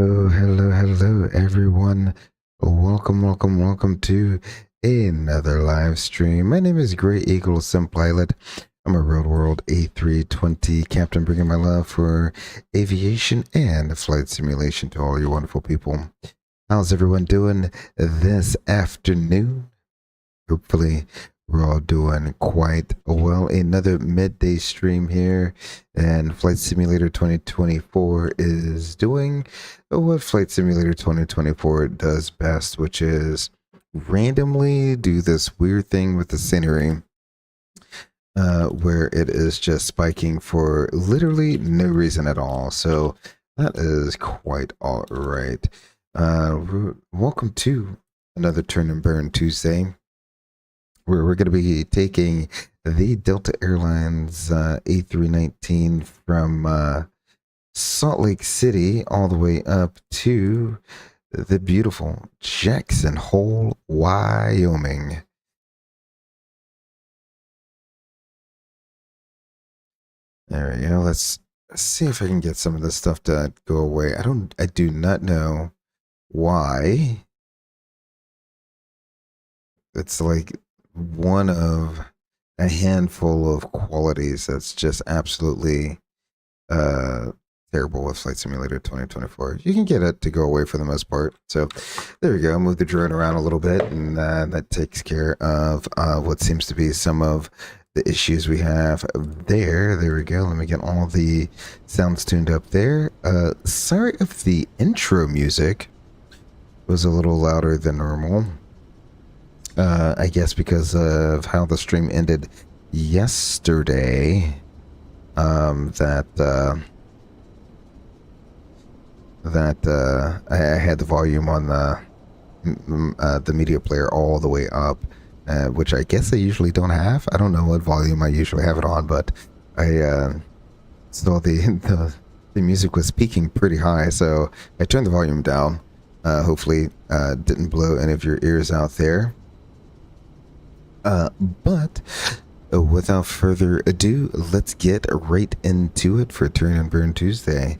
Oh, hello, everyone. Welcome to another live stream. My name is Grey Eagle Sim Pilot. I'm a Real World A320 captain, bringing my love for aviation and flight simulation to all you wonderful people. How's everyone doing this afternoon? Hopefully, we're all doing quite well. Another midday stream here, and Flight Simulator 2024 is doing what Flight Simulator 2024 does best, which is randomly do this weird thing with the scenery. Where it is just spiking for literally no reason at all. So that is quite all right. Welcome to another Turn and Burn Tuesday. We're going to be taking the Delta Airlines A319 from Salt Lake City all the way up to the beautiful Jackson Hole, Wyoming. There we go. Let's see if I can get some of this stuff to go away. I do not know why. It's like one of a handful of qualities that's just absolutely terrible with Flight Simulator 2024. You can get it to go away for the most part. So there we go. Move the drone around a little bit, and that takes care of what seems to be some of the issues we have there. There we go. Let me get all the sounds tuned up there. Sorry if the intro music was a little louder than normal. I guess because of how the stream ended yesterday. I had the volume on the media player all the way up, which I guess I usually don't have. I don't know what volume I usually have it on, but I saw the music was peaking pretty high, so I turned the volume down. Hopefully, didn't blow any of your ears out there. But without further ado, let's get right into it for Turn and Burn Tuesday.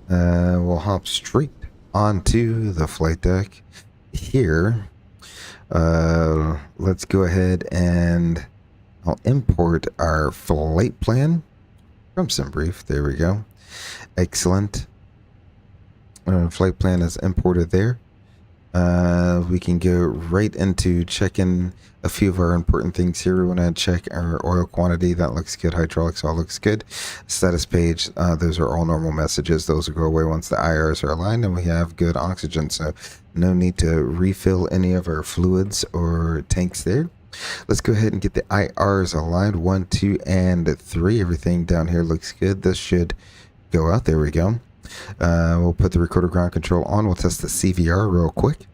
We'll hop straight onto the flight deck here. Let's go ahead and I'll import our flight plan from SimBrief. There we go. Excellent. Flight plan is imported there. We can go right into checking a few of our important things here. We want to check our oil quantity. That looks good. Hydraulics all looks good. Status page. Those are all normal messages. Those will go away once the IRs are aligned, and we have good oxygen. So no need to refill any of our fluids or tanks there. Let's go ahead and get the IRs aligned. 1, 2, and 3. Everything down here looks good. This should go out. There we go. We'll put the recorder ground control on. We'll test the CVR real quick.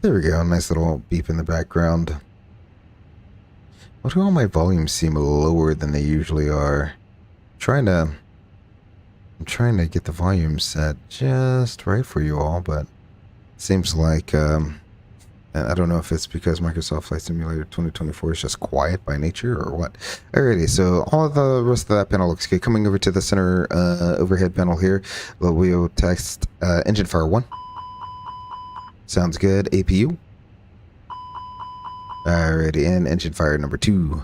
There we go. Nice little beep in the background. Why do all my volumes seem lower than they usually are? I'm trying to get the volume set just right for you all, but it seems like I don't know if it's because Microsoft Flight Simulator 2024 is just quiet by nature or what. Alrighty, so all of the rest of that panel looks good. Coming over to the center overhead panel here, we'll text engine fire 1. Sounds good. APU. Alrighty, and engine fire number 2.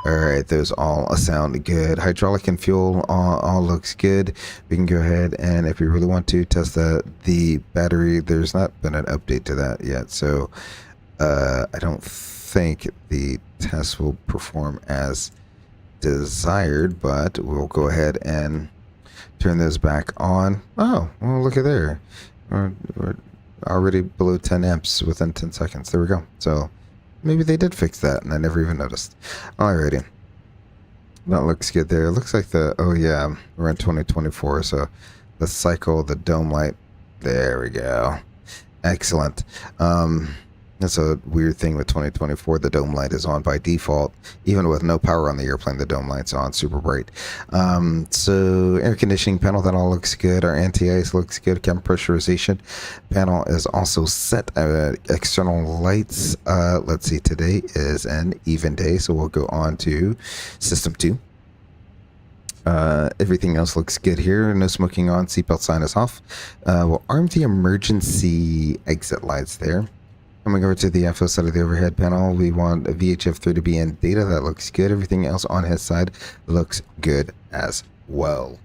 Alright, those all sound good. Hydraulic and fuel all looks good. We can go ahead and, if we really want to, test the battery. There's not been an update to that yet, so I don't think the test will perform as desired, but we'll go ahead and turn those back on. Oh, well, look at there. We're already below 10 amps within 10 seconds. There we go. So maybe they did fix that and I never even noticed. Alrighty. That looks good there. It looks like oh yeah, we're in 2024, so let's cycle the dome light. There we go. Excellent. That's a weird thing with 2024. The dome light is on by default. Even with no power on the airplane, the dome light's on super bright. So air conditioning panel, that all looks good. Our anti-ice looks good. Cabin pressurization panel is also set. External lights, let's see, today is an even day, so we'll go on to system 2. Everything else looks good here. No smoking on. Seatbelt sign is off. We'll arm the emergency exit lights there. Coming over to the FO side of the overhead panel, we want a VHF3 to be in data. That looks good. Everything else on his side looks good as well.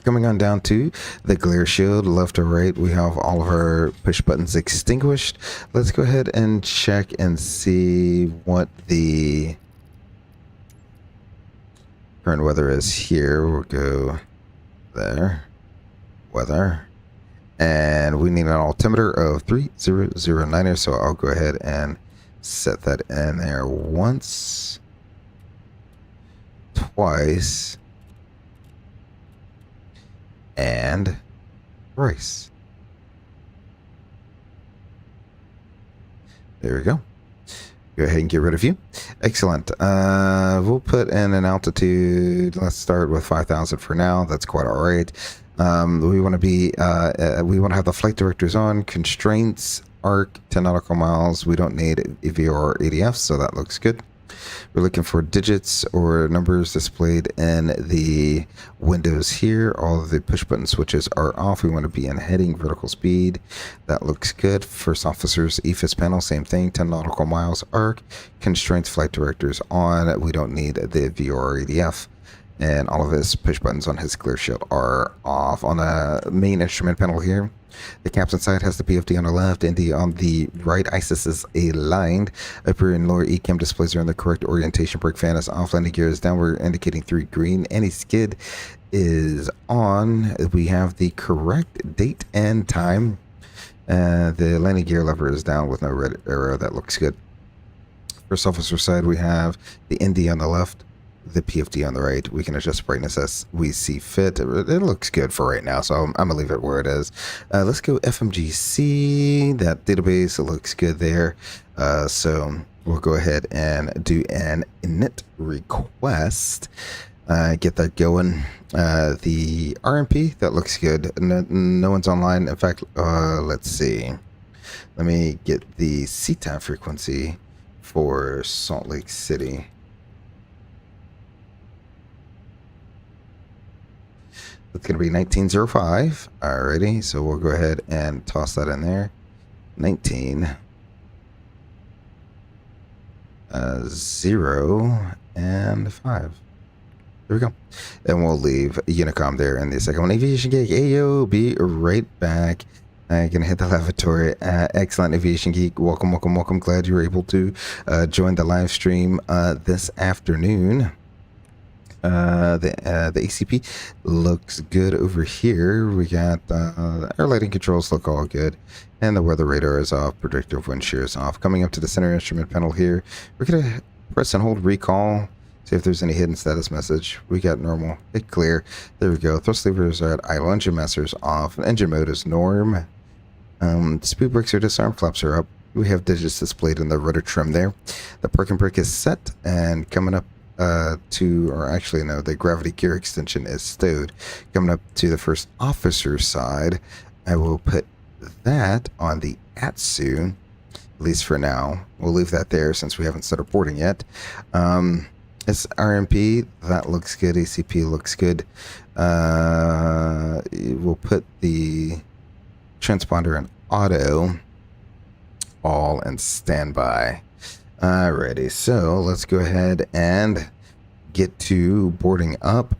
Coming on down to the glare shield, left or right, we have all of our push buttons extinguished. Let's go ahead and check and see what the current weather is here. We'll go there, weather, and we need an altimeter of 3009, so I'll go ahead and set that in there once, twice, and thrice. There we go. Go ahead and get rid of you. Excellent. We'll put in an altitude. Let's start with 5,000 for now. That's quite all right. We want to be. We want to have the flight directors on. Constraints, arc, 10 nautical miles. We don't need EVR or ADF, so that looks good. We're looking for digits or numbers displayed in the windows here. All of the push button switches are off. We want to be in heading vertical speed. That looks good. First officer's EFIS panel, same thing. 10 nautical miles arc. Constraints, flight directors on. We don't need the VR or ADF. And all of his push buttons on his clear shield are off. On the main instrument panel here, the captain side has the PFD on the left, ND on the right. ISIS is aligned. Upper and lower ECAM displays are in the correct orientation. Brake fan is off. Landing gear is downward, indicating 3 green. Anti-skid is on. We have the correct date and time. The landing gear lever is down with no red arrow. That looks good. First officer side, we have the ND on the left, the PFD on the right. We can adjust brightness as we see fit. It looks good for right now, so I'm gonna leave it where it is. Let's go FMGC. That database looks good there. So we'll go ahead and do an init request. Get that going. The RMP, that looks good. No one's online. In fact, let's see. Let me get the CTAF frequency for Salt Lake City. It's going to be 1905. Alrighty, so we'll go ahead and toss that in there. 19 0 and 5. There we go. And we'll leave Unicom there in the second one. Aviation Geek, Ayo, be right back. I'm going to hit the lavatory. Excellent, Aviation Geek. Welcome, welcome, welcome. Glad you were able to join the live stream this afternoon. The ACP looks good over here. We got our lighting controls look all good, and the weather radar is off. Predictive wind shear is off. Coming up to the center instrument panel here, we're gonna press and hold recall. See if there's any hidden status message. We got normal. Hit clear. There we go. Thrust levers are at idle. Engine masters off. Engine mode is norm. Speed brakes are disarmed. Flaps are up. We have digits displayed in the rudder trim there. The parking brake is set, and coming up the gravity gear extension is stowed. Coming up to the first officer side, I will put that on the ATSU, at least for now. We'll leave that there since we haven't started boarding yet. It's RMP, that looks good. ACP looks good. We'll put the transponder in auto, all and standby. Alrighty, so let's go ahead and get to boarding up.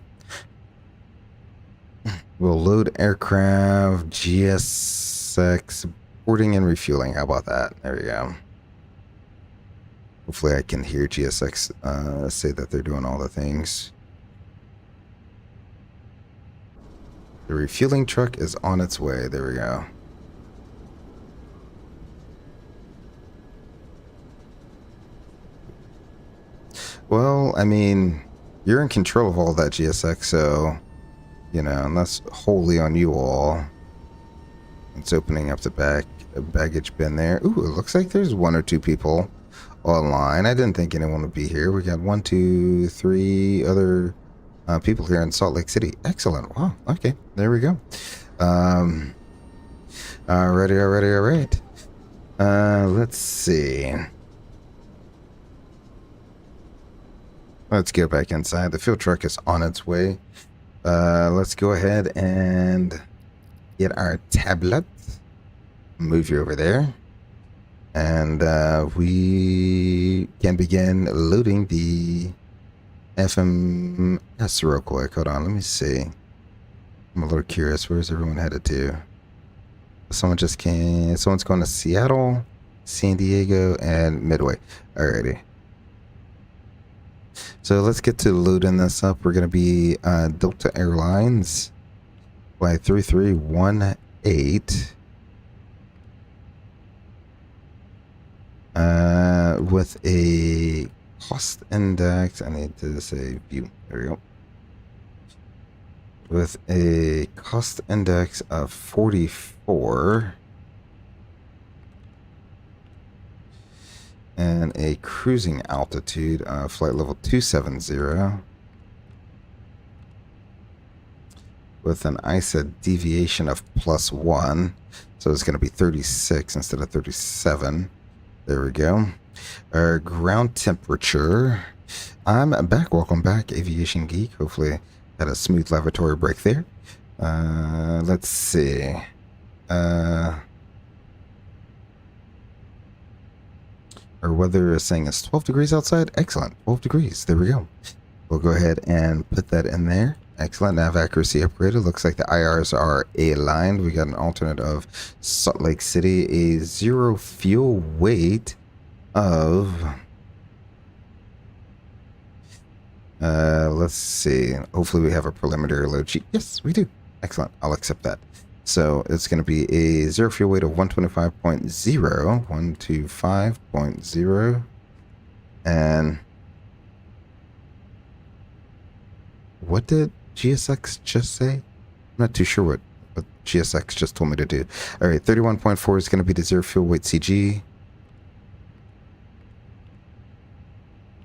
We'll load aircraft, GSX, boarding and refueling. How about that? There we go. Hopefully I can hear GSX say that they're doing all the things. The refueling truck is on its way. There we go. Well, I mean, you're in control of all that, GSX, so, you know, and that's wholly on you all. It's opening up the baggage bin there. Ooh, it looks like there's 1 or 2 people online. I didn't think anyone would be here. We got 1, 2, 3 other people here in Salt Lake City. Excellent. Wow. Okay, there we go. Alrighty. Let's see. Let's go back inside. The fuel truck is on its way. Let's go ahead and get our tablet. Move you over there. And we can begin loading the FMS real quick. Hold on, let me see. I'm a little curious. Where's everyone headed to? Someone just came. Someone's going to Seattle, San Diego, and Midway. Alrighty. So let's get to loading this up. We're going to be Delta Airlines, flight 3318, with a cost index. I need to say view. There we go. With a cost index of 44 and a cruising altitude of flight level 270 with an ISA deviation of +1, so it's going to be 36 instead of 37. There we go. Our ground temperature. I'm back. Welcome back, Aviation Geek. Hopefully had a smooth lavatory break there. Let's see. Our weather is saying it's 12 degrees outside. Excellent. 12 degrees. There we go. We'll go ahead and put that in there. Excellent. Nav accuracy upgraded. Looks like the IRs are aligned. We got an alternate of Salt Lake City. A zero fuel weight of... let's see. Hopefully we have a preliminary load sheet. Yes, we do. Excellent. I'll accept that. So it's going to be a zero fuel weight of 125.0, 125.0, and what did GSX just say? I'm not too sure what GSX just told me to do. All right, 31.4 is going to be the zero fuel weight CG.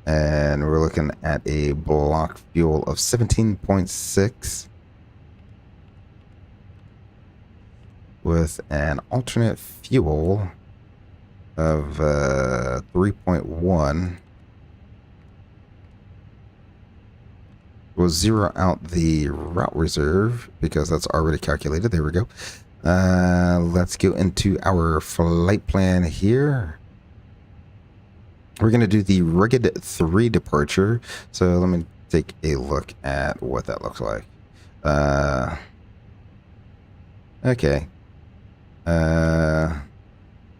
And we're looking at a block fuel of 17.6 with an alternate fuel of 3.1. We'll zero out the route reserve because that's already calculated. There we go. Let's go into our flight plan here. We're going to do the Rugged 3 departure. So let me take a look at what that looks like. Okay.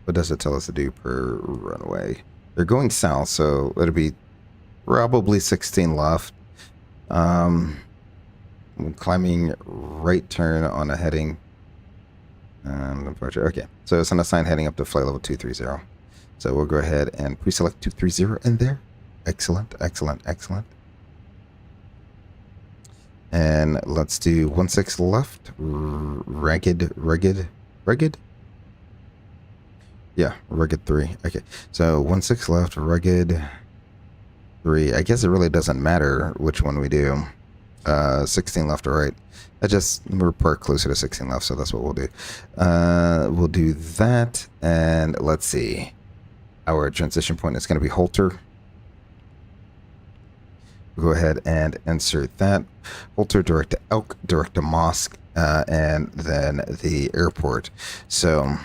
What does it tell us to do per runway? They're going south, so it'll be probably 16 left. Climbing right turn on a heading. Departure. Okay, so it's an assigned heading up to flight level 230. So we'll go ahead and pre-select 230 in there. Excellent, excellent, excellent. And let's do 16 left. Rugged. Yeah, Rugged 3. Okay, so 16 left, Rugged 3. I guess it really doesn't matter which one we do. 16 left or right. We're parked closer to 16 left, so that's what we'll do. We'll do that, and let's see. Our transition point is going to be Holter. We'll go ahead and insert that. Holter, direct to Elk, direct to Mosque, and then the airport. So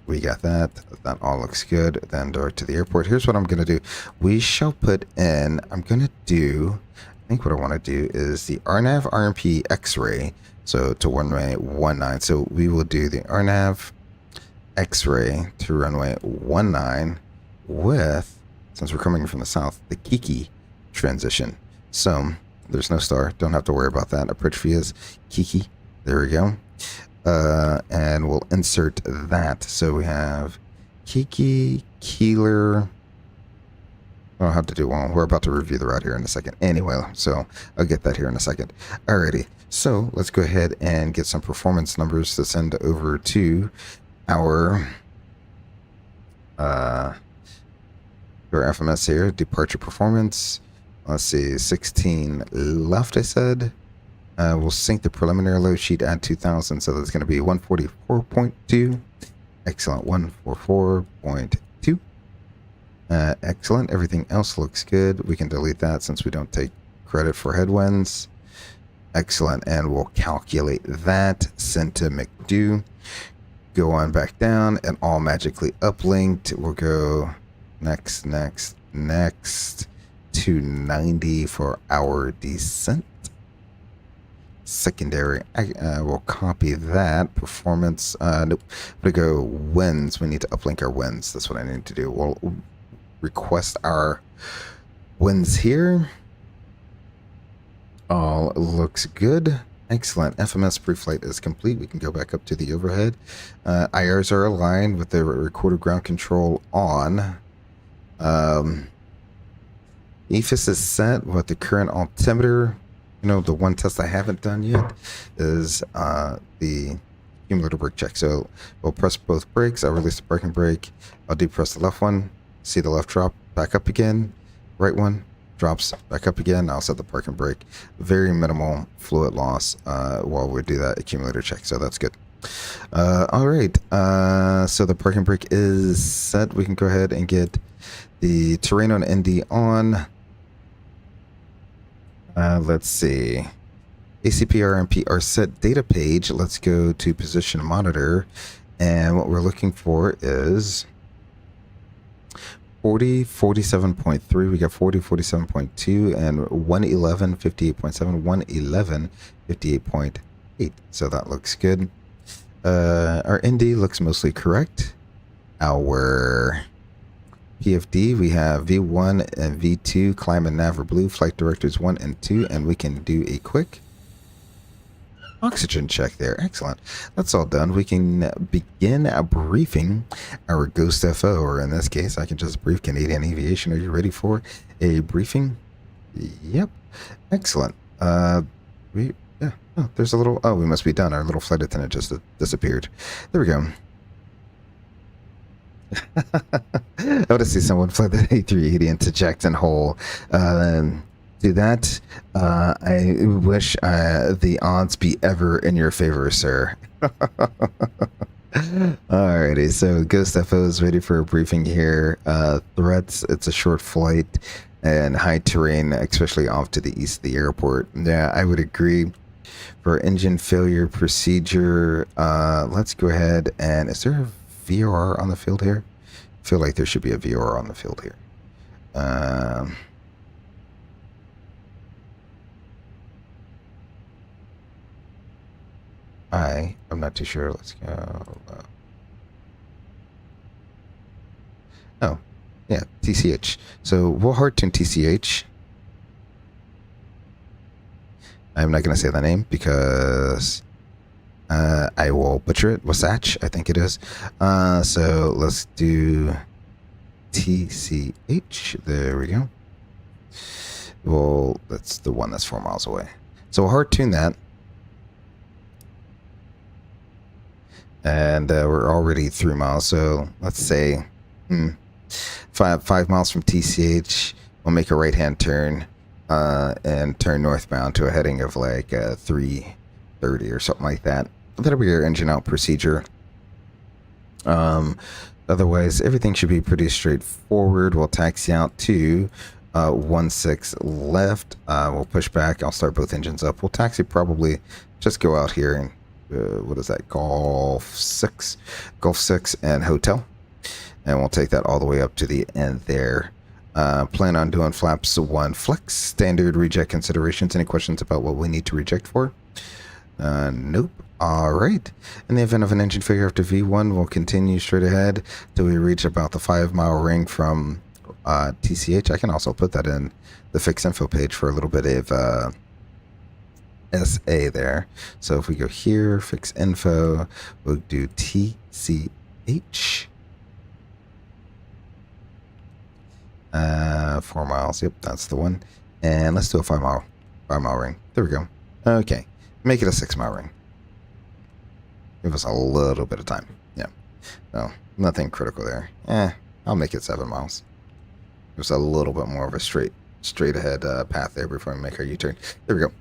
we got that. That all looks good. Then direct to the airport. Here's what I'm going to do. We shall put in, I think what I want to do is the RNAV RMP X-ray. So to runway 19. So we will do the RNAV X-ray to runway 19 with, since we're coming from the south, the Kiki transition. So there's no star. Don't have to worry about that. Approach fee is Kiki. There we go. And we'll insert that. So we have Kiki, Keeler. I don't have to do one. We're about to review the route here in a second. Anyway, so I'll get that here in a second. Alrighty. So let's go ahead and get some performance numbers to send over to our FMS here. Departure performance. Let's see, 16 left, I said. We'll sync the preliminary load sheet at 2000, so that's going to be 144.2. Excellent, 144.2. Excellent. Everything else looks good. We can delete that since we don't take credit for headwinds. Excellent. And we'll calculate that. Send to McDo. Go on back down and all magically uplinked. We'll go next to 90 for our descent. Secondary. I will copy that. Performance. Nope. We go winds. We need to uplink our winds. That's what I need to do. We'll request our winds here. All looks good. Excellent. FMS pre-flight is complete. We can go back up to the overhead. IRs are aligned with the recorded ground control on. EFIS is set with the current altimeter. You know, the one test I haven't done yet is the cumulative brake check. So we'll press both brakes. I'll release the braking brake. I'll depress the left one. See the left drop. Back up again. Right one. Drops back up again. I'll set the parking brake. Very minimal fluid loss while we do that accumulator check. So that's good. All right. So the parking brake is set. We can go ahead and get the terrain on ND on. Let's see. ACPRMP are set data page. Let's go to position monitor. And what we're looking for is 40, 47.3. We got 40, 47.2, and 111, 58.7, 111, 58.8. So that looks good. Our ND looks mostly correct. Our PFD, we have V1 and V2, climb and nav are blue, flight directors 1 and 2, and we can do a quick oxygen check there. Excellent. That's all done. We can begin briefing our Ghost FO, or in this case, I can just brief Canadian Aviation. Are you ready for a briefing? Yep. Excellent. Yeah. Oh, there's a little, we must be done. Our little flight attendant just disappeared. There we go. I want to see someone fly the A380 into Jackson Hole. Do that. I wish the odds be ever in your favor, sir. Alrighty, so Ghost FO is ready for a briefing here. Threats, it's a short flight and high terrain, especially off to the east of the airport. Yeah, I would agree. For engine failure procedure, let's go ahead and, is there a VOR on the field here? I feel like there should be a VOR on the field here. I'm not too sure. Let's go. Oh, yeah, TCH. So we'll hard tune TCH. I'm not going to say that name because I will butcher it. Wasatch, I think it is. So let's do TCH. There we go. Well, that's the one that's 4 miles away. So we'll hard tune that. And we're already 3 miles. So let's say 5 miles from TCH. We'll make a right-hand turn and turn northbound to a heading of like 330 or something like that. That'll be your engine out procedure. Otherwise, everything should be pretty straightforward. We'll taxi out to 16 left. We'll push back. I'll start both engines up. We'll taxi probably just go out here and what is that? Golf 6 and hotel. And we'll take that all the way up to the end there. Plan on doing flaps 1 flex. Standard reject considerations. Any questions about what we need to reject for? Nope. All right. In the event of an engine failure after V1, we'll continue straight ahead till we reach about the 5-mile ring from TCH. I can also put that in the fix info page for a little bit of SA there. So if we go here, fix info, we'll do TCH. 4 miles. Yep, that's the one. And let's do a 5-mile ring. There we go. Okay. Make it a 6-mile ring. Give us a little bit of time. Yeah. No, nothing critical there. I'll make it 7 miles. Give us a little bit more of a straight ahead path there before we make our U-turn. There we go.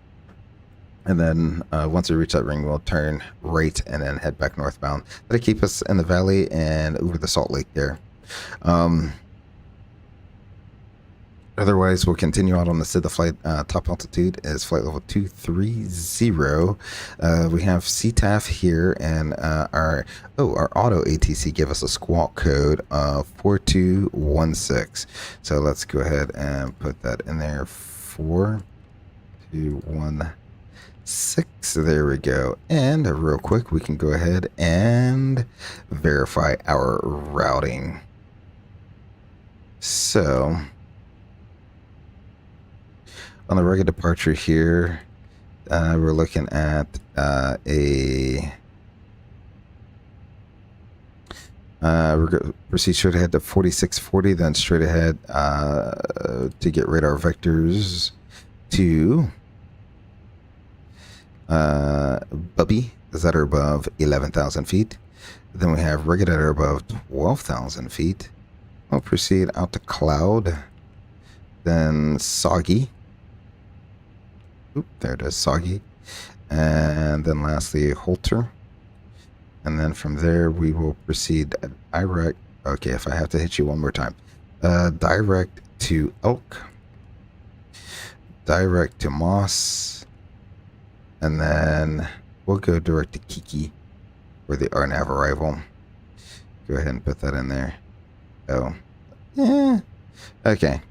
And then once we reach that ring, we'll turn right and then head back northbound. That'll keep us in the valley and over the Salt Lake there. Otherwise, we'll continue out on the SID. The flight top altitude is flight level 230. We have CTAF here, and our auto ATC gave us a squawk code of 4216. So let's go ahead and put that in there. 4216. There we go. And real quick, we can go ahead and verify our routing. So on the regular departure here, we're looking at we're proceed straight ahead to 4640, then straight ahead to get radar vectors to Bubby, that are above 11,000 feet. Then we have Rigged that are above 12,000 feet. We'll proceed out to Cloud, then Soggy. Oop, there it is, Soggy. And then lastly, Holter. And then from there, we will proceed direct. Okay, if I have to hit you one more time. Direct to Elk. Direct to Moss. And then we'll go direct to Kiki for the RNAV arrival. Go ahead and put that in there. Oh. Yeah. Okay.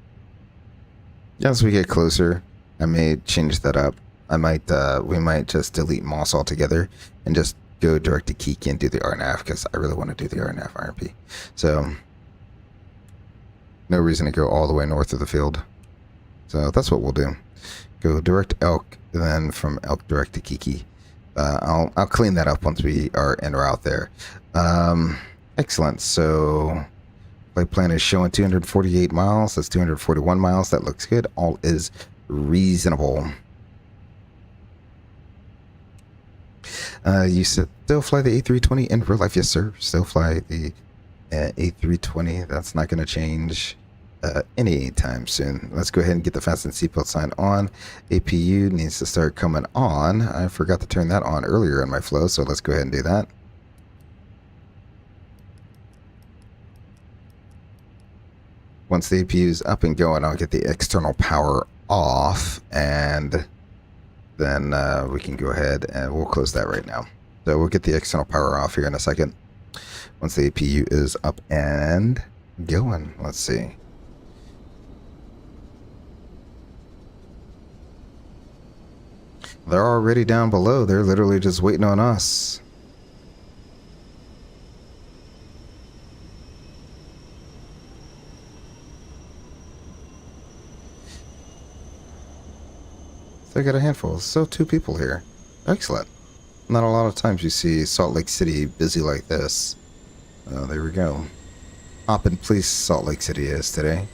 As we get closer, I may change that up. We might just delete Moss altogether and just go direct to Kiki and do the RNAV, because I really want to do the RNAV RMP. So no reason to go all the way north of the field. So that's what we'll do. Go direct Elk, and then from Elk direct to Kiki. I'll clean that up once we are en route there. Excellent. So flight plan is showing 248 miles. That's 241 miles. That looks good. All is reasonable. You still fly the A320 in real life? Yes, sir. Still fly the A320. That's not going to change anytime soon. Let's go ahead and get the fasten seatbelt sign on. APU needs to start coming on. I forgot to turn that on earlier in my flow, so let's go ahead and do that. Once the APU is up and going, I'll get the external power off, and then we can go ahead and we'll close that right now. So we'll get the external power off here in a second. Once the APU is up and going, let's see. They're already down below. They're literally just waiting on us. So I got a handful. So 2 people here. Excellent. Not a lot of times you see Salt Lake City busy like this. Oh, there we go. Hoppin' Police Salt Lake City is today.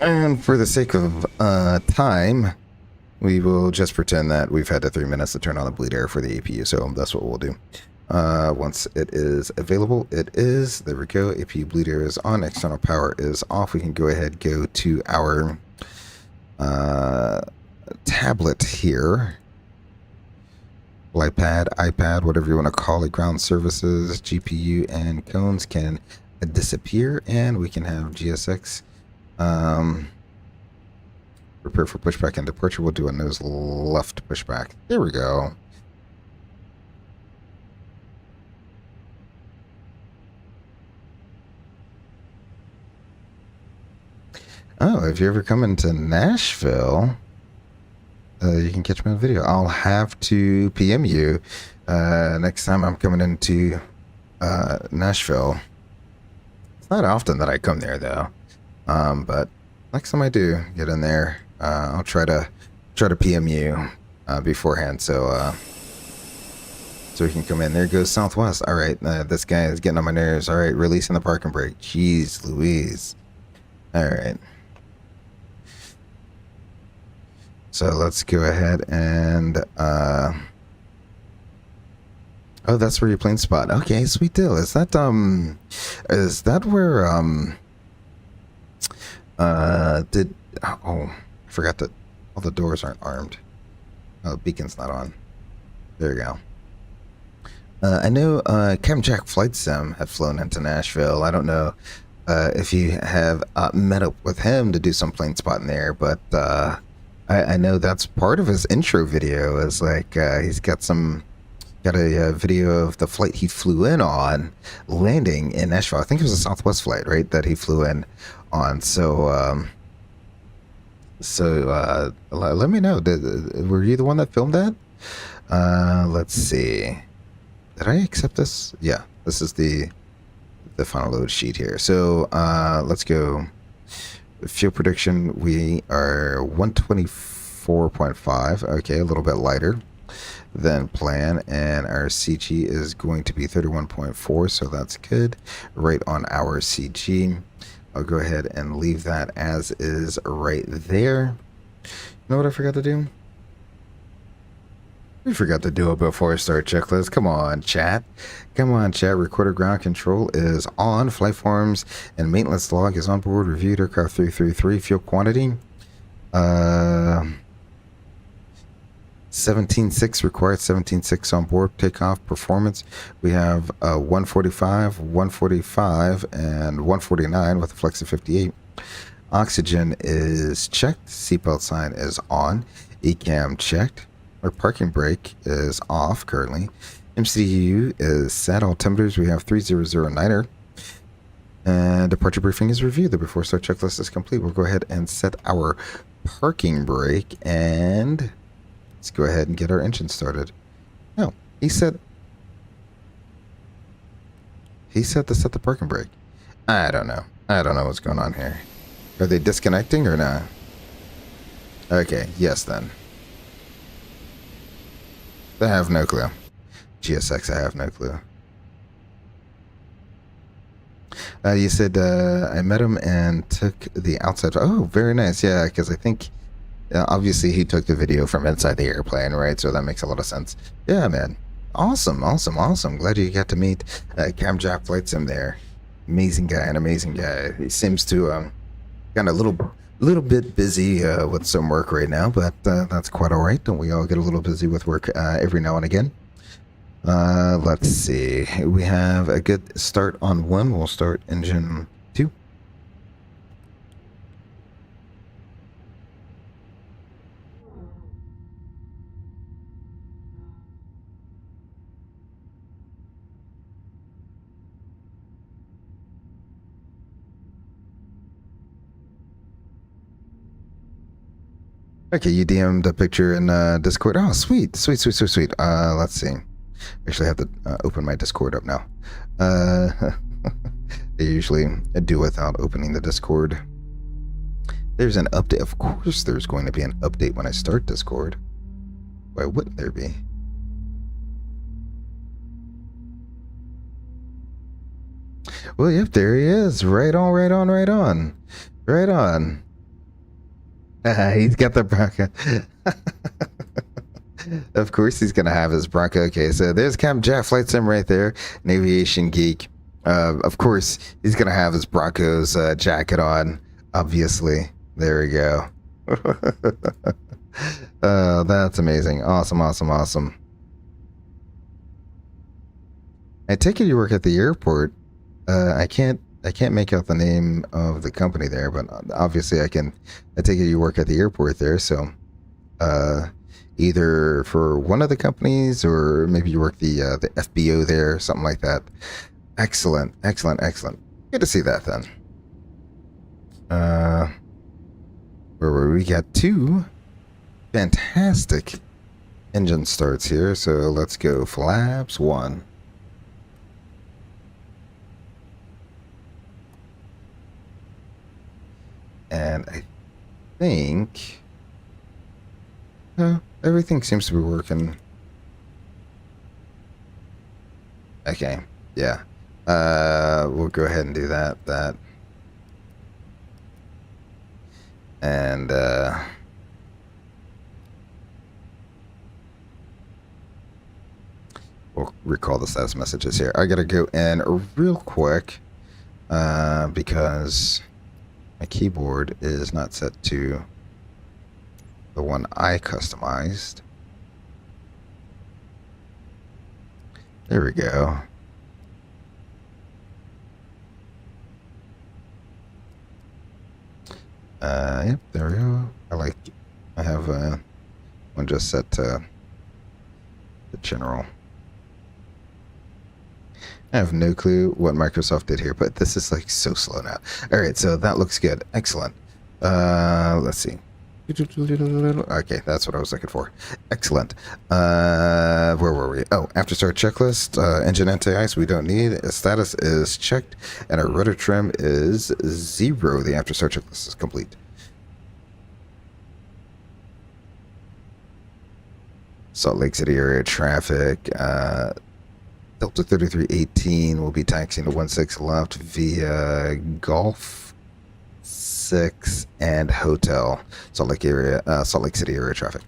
And for the sake of time, we will just pretend that we've had the 3 minutes to turn on the bleed air for the APU. So that's what we'll do. Once it is available, it is. There we go. APU bleed air is on. External power is off. We can go ahead, go to our tablet here. iPad, whatever you want to call it. Ground services, GPU, and cones can disappear, and we can have GSX. Prepare for pushback and departure. We'll do a nose left pushback. There we go. Oh, if you ever come into Nashville, you can catch me on video. I'll have to PM you next time I'm coming into Nashville. It's not often that I come there, though. But next time I do get in there, I'll try to PM you beforehand, so we can come in. There goes Southwest. All right, this guy is getting on my nerves. All right, releasing the parking brake. Jeez Louise. All right. So let's go ahead and oh, that's where your plane spot. Okay, sweet deal. Is that where I forgot that all the doors aren't armed. Oh, the beacon's not on. There you go. I know Captain Jack Flight Sim had flown into Nashville. I don't know if you have met up with him to do some plane spotting there, but I know that's part of his intro video. Is like he's got a video of the flight he flew in on, landing in Nashville. I think it was a Southwest flight, right, that he flew in on. So let me know. Were you the one that filmed that? Let's see. Did I accept this? Yeah, this is the final load sheet here. So let's go. Fuel prediction, we are 124.5. Okay, a little bit lighter than plan, and our CG is going to be 31.4, so that's good. Right on our CG. I'll go ahead and leave that as is right there. You know what I forgot to do? We forgot to do it before I start checklist. Come on, chat. Come on, chat. Recorder ground control is on. Flight forms and maintenance log is on board. Reviewed aircraft 333. Fuel quantity. 17.6 required. 17.6 on board. Takeoff performance. We have 145, 145, and 149 with a flex of 58. Oxygen is checked. Seatbelt sign is on. ECAM checked. Our parking brake is off currently. MCU is set. Altimeters, we have 3009er. And departure briefing is reviewed. The before start checklist is complete. We'll go ahead and set our parking brake, and let's go ahead and get our engine started. No, he said to set the parking brake. I don't know. I don't know what's going on here. Are they disconnecting or not? Okay, yes then. I have no clue. GSX, I have no clue. You said I met him and took the outside. Oh, very nice. Yeah, because I think obviously he took the video from inside the airplane, right? So that makes a lot of sense. Yeah, man. Awesome, awesome, awesome. Glad you got to meet KJAC Flight Sim there. Amazing guy, an amazing guy. He seems to kind of little bit busy with some work right now, but that's quite all right. Don't we all get a little busy with work every now and again? Let's see. We have a good start on one. We'll start engine 2. Okay, you DM'd a picture in Discord. Oh, sweet, sweet, sweet, sweet, sweet. Let's see. Actually, I have to open my Discord up now. I usually do without opening the Discord. There's an update. Of course, there's going to be an update when I start Discord. Why wouldn't there be? Well, yep, there he is. Right on, right on, right on. Right on. He's got the Bronco. Of course he's going to have his Bronco. Okay, so there's KJAC Flight Sim right there. An aviation geek. Of course, he's going to have his Broncos jacket on. Obviously. There we go. Oh, that's amazing. Awesome, awesome, awesome. I take it you work at the airport. I can't make out the name of the company there, but obviously I take it you work at the airport there, so either for one of the companies or maybe you work the FBO there, something like that. Excellent, excellent, excellent. Good to see that then. Where were we? Got 2 fantastic engine starts here, so let's go flaps 1. And I think everything seems to be working. Okay, yeah. We'll go ahead and do that. And we'll recall the status messages here. I gotta go in real quick because my keyboard is not set to the one I customized. There we go. Yep, there we go. I have one just set to the general. I have no clue what Microsoft did here, but this is like so slow now. All right, so that looks good. Excellent. Let's see. Okay, that's what I was looking for. Excellent. Where were we? Oh, after start checklist. Engine anti-ice we don't need. Status is checked, and our rudder trim is 0. The after start checklist is complete. Salt Lake City area traffic. Delta 3318 will be taxiing to 16 left via Gulf 6 and Hotel. Salt Lake City area traffic.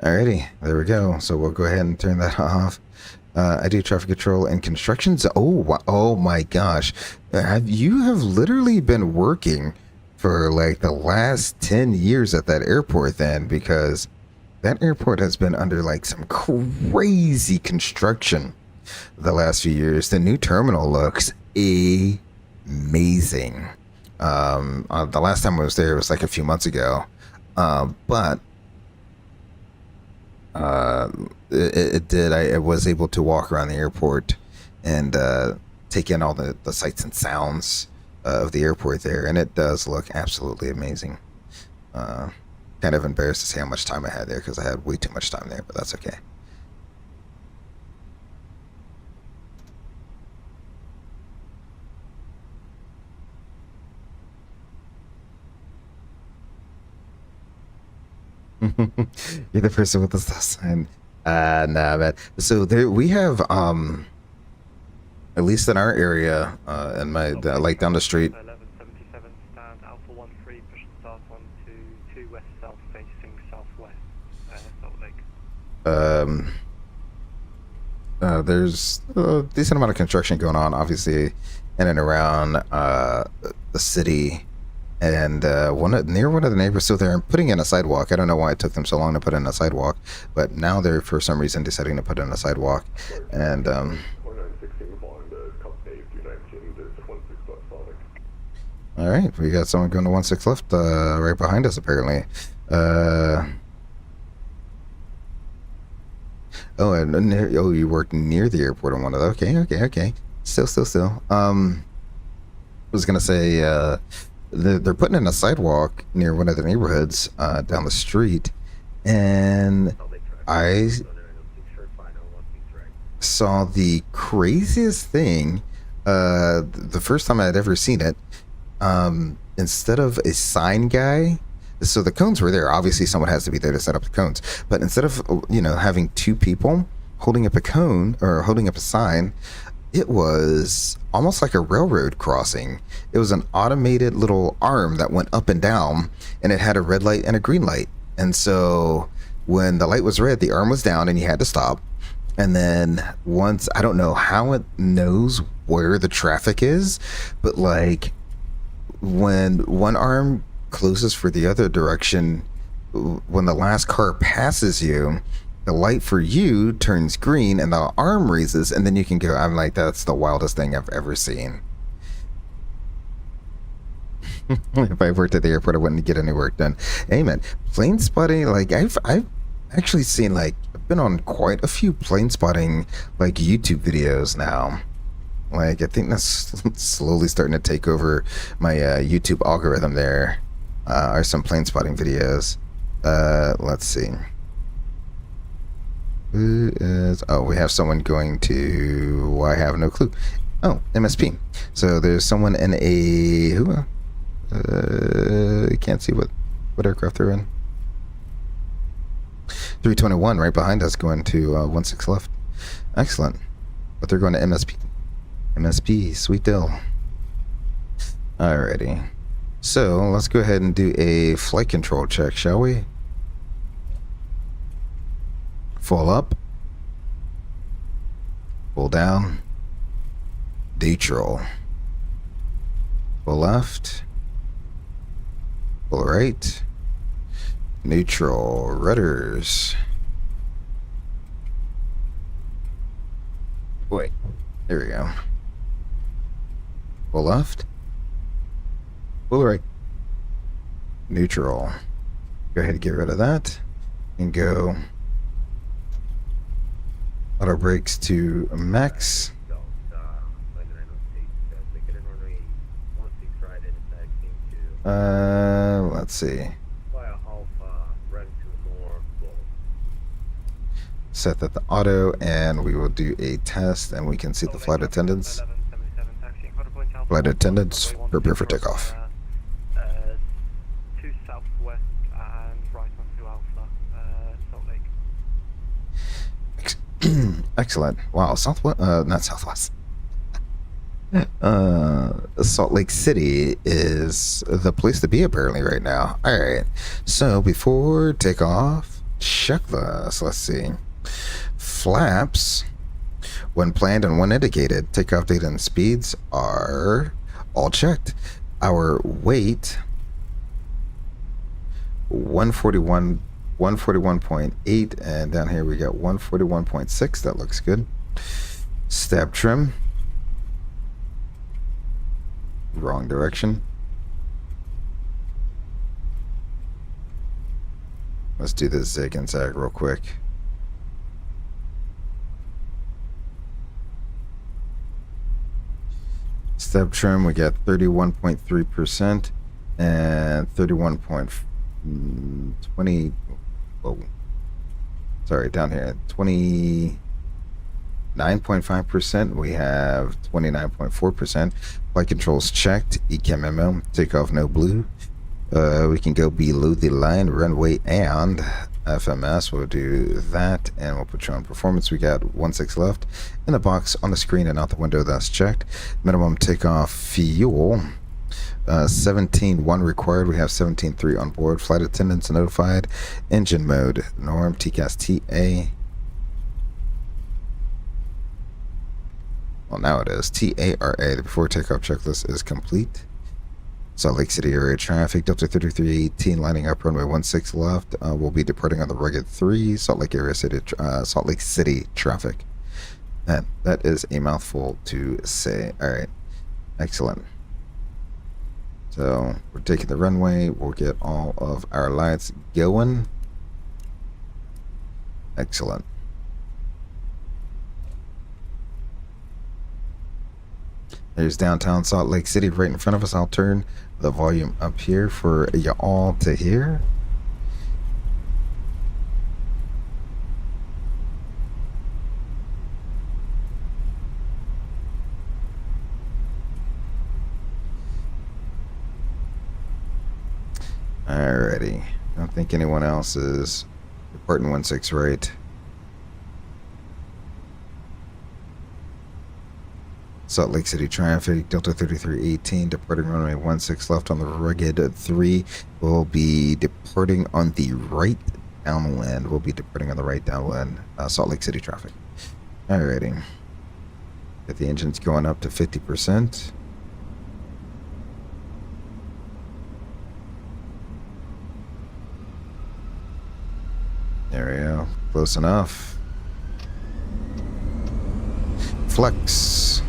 Alrighty, there we go. So we'll go ahead and turn that off. I do traffic control and construction. Oh my gosh. You have literally been working for like the last 10 years at that airport then, because that airport has been under like some crazy construction the last few years. The new terminal looks amazing. The last time I was there was like a few months ago, but I was able to walk around the airport and take in all the sights and sounds of the airport there, and it does look absolutely amazing. Kind of embarrassed to say how much time I had there, because I had way too much time there, but that's okay. You're the person with the stop sign. Nah, man. So there we have, at least in our area, in my like down the street. 1177 stand Alpha 13, push and start on to 2 west south facing southwest, Salt Lake. There's a decent amount of construction going on, obviously, in and around the city. And near one of the neighbors, so they're putting in a sidewalk. I don't know why it took them so long to put in a sidewalk, but now they're for some reason deciding to put in a sidewalk. And all right, we got someone going to 16 left, right behind us apparently. You work near the airport on one of those. Okay. Still. I was gonna say, they're putting in a sidewalk near one of the neighborhoods down the street, and I saw the craziest thing. The first time I had ever seen it, instead of a sign guy, so the cones were there. Obviously, someone has to be there to set up the cones. But instead of having 2 people holding up a cone or holding up a sign, it was almost like a railroad crossing. It was an automated little arm that went up and down, and it had a red light and a green light. And so when the light was red, the arm was down and you had to stop. And then once, I don't know how it knows where the traffic is, but like when one arm closes for the other direction, when the last car passes you, the light for you turns green and the arm raises, and then you can go. I'm like, that's the wildest thing I've ever seen. If I worked at the airport, I wouldn't get any work done. Hey man, plane spotting, like I've actually seen, like, I've been on quite a few plane spotting like YouTube videos now. Like, I think that's slowly starting to take over my YouTube algorithm. There are some plane spotting videos. Let's see. Who is... Oh, we have someone going to... I have no clue. Oh, MSP. So there's someone in a... Who? Can't see what aircraft they're in. 321 right behind us, going to 16 left. Excellent. But they're going to MSP. MSP, sweet deal. Alrighty. So let's go ahead and do a flight control check, shall we? Full up. Full down. Neutral. Full left. Full right. Neutral. Rudders. Wait. There we go. Full left. Full right. neutral. Go ahead and get rid of that and go auto brakes to max. Let's see. Set that to auto, and we will do a test, and we can see the flight attendants. Flight attendants, prepare for takeoff. 2 southwest and right onto Alpha, Salt Lake. Excellent. Wow, southwest, not southwest. Salt Lake City is the place to be apparently right now. All right. So before takeoff, checklist. Let's see. Flaps, when planned and when indicated, takeoff date and speeds are all checked. Our weight, 141.8, and down here we got 141.6. That looks good. Stab trim, wrong direction. Let's do this zig and zag real quick. Step trim, we got 31.3% and 31.20. Whoa. Sorry, down here, 29.5%. We have 29.4%. Flight controls checked. ECAM MO. Takeoff no blue. We can go below the line, runway and FMS. We'll do that, and we'll put you on performance. We got 16 left in the box on the screen and out the window. That's checked. Minimum takeoff fuel, 17.1 required. We have 17.3 on board. Flight attendants notified. Engine mode norm. TCAS TA. Well, now it is TARA. The before takeoff checklist is complete. Salt Lake City area traffic, Delta 3318 lining up runway 16 left. We'll be departing on the Rugged 3, Salt Lake City traffic. That is a mouthful to say. All right, excellent. So we're taking the runway. We'll get all of our lights going. Excellent. There's downtown Salt Lake City right in front of us. I'll turn the volume up here for you all to hear. Alrighty. I don't think anyone else is departing 16 right. Salt Lake City traffic, Delta 3318, departing runway 16 left on the Rugged 3. We'll be departing on the right downwind. We'll be departing on the right downwind, Salt Lake City traffic. Alrighty. Get the engines going up to 50%. There we go. Close enough. Flex.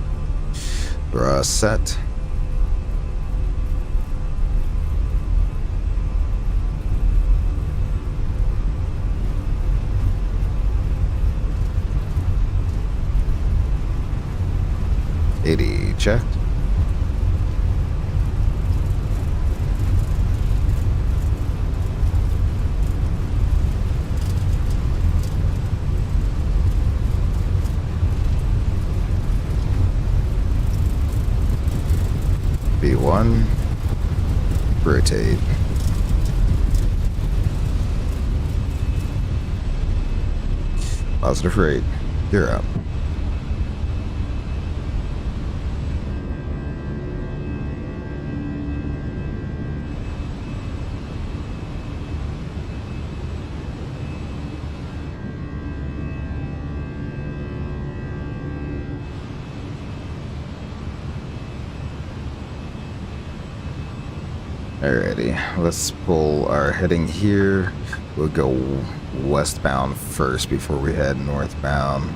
We're set. Checked. B1, rotate. Positive rate, you're up. Alrighty, let's pull our heading here. We'll go westbound first before we head northbound.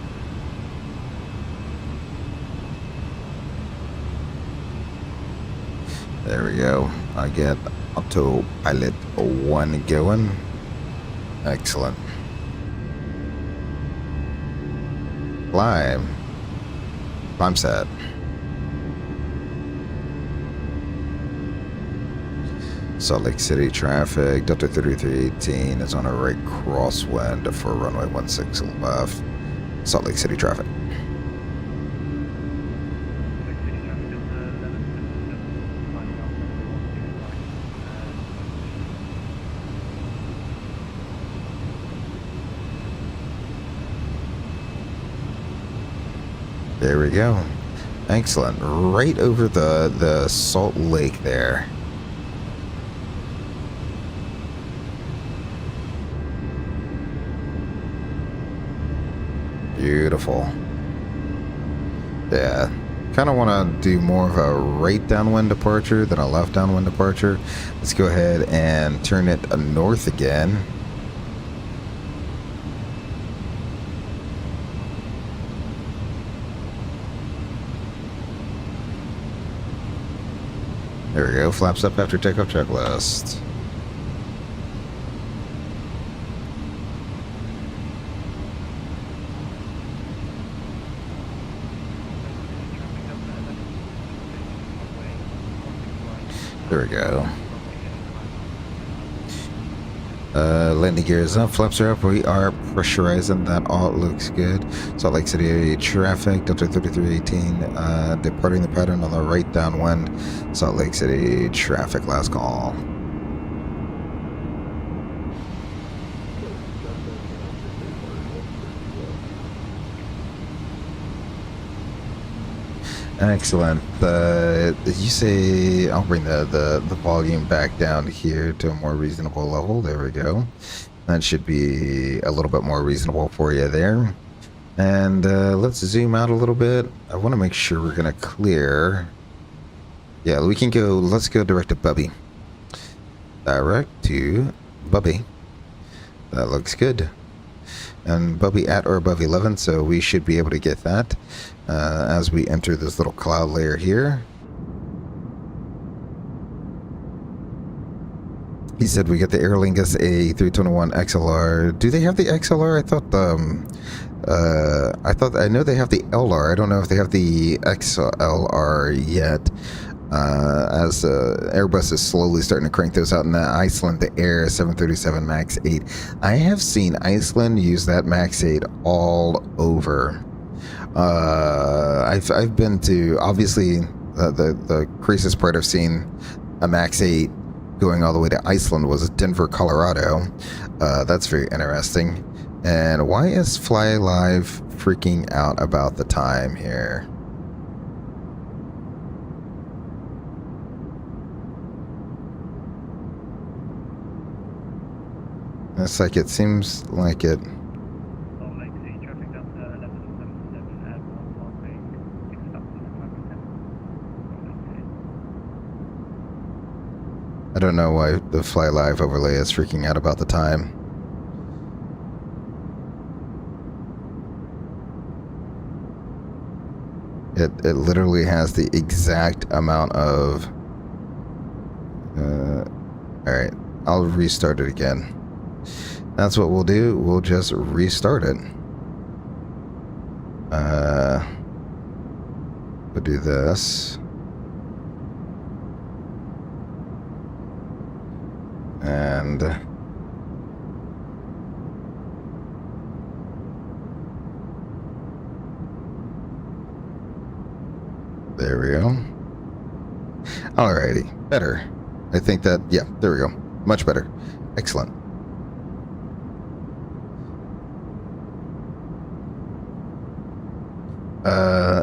There we go. I get autopilot 1 going. Excellent. Climb. Climb set. Salt Lake City traffic. Delta 3318 is on a right crosswind for runway 16 left. Salt Lake City traffic. There we go. Excellent. Right over the Salt Lake there. Beautiful. Yeah. Kind of want to do more of a right downwind departure than a left downwind departure. Let's go ahead and turn it north again. There we go. Flaps up after takeoff checklist. There we go. Landing gear is up, flaps are up, we are pressurizing, that all looks good. Salt Lake City traffic, Delta 3318, departing the pattern on the right downwind. Salt Lake City traffic, last call. Excellent. You say I'll bring the volume back down here to a more reasonable level. There we go. That should be a little bit more reasonable for you there. And let's zoom out a little bit. I want to make sure we're gonna clear. Yeah, we can go. Let's go direct to Bubby. Direct to Bubby. That looks good. And Bubby at or above 11, so we should be able to get that as we enter this little cloud layer here. He said we get the Aer Lingus A321 XLR. Do they have the XLR? I know they have the LR. I don't know if they have the XLR yet. As Airbus is slowly starting to crank those out in Iceland, the Air 737 MAX 8. I have seen Iceland use that MAX 8 all over. I've been to, obviously, the craziest part I've seen a MAX 8 going all the way to Iceland was Denver, Colorado. That's very interesting. And why is Fly Live freaking out about the time here? It's like it seems like it. I don't know why the Fly Live overlay is freaking out about the time. It literally has the exact amount of. All right, I'll restart it again. That's what we'll do. We'll just restart it. We'll do this. And there we go. Alrighty, better. I think that, yeah, there we go. Much better. Excellent.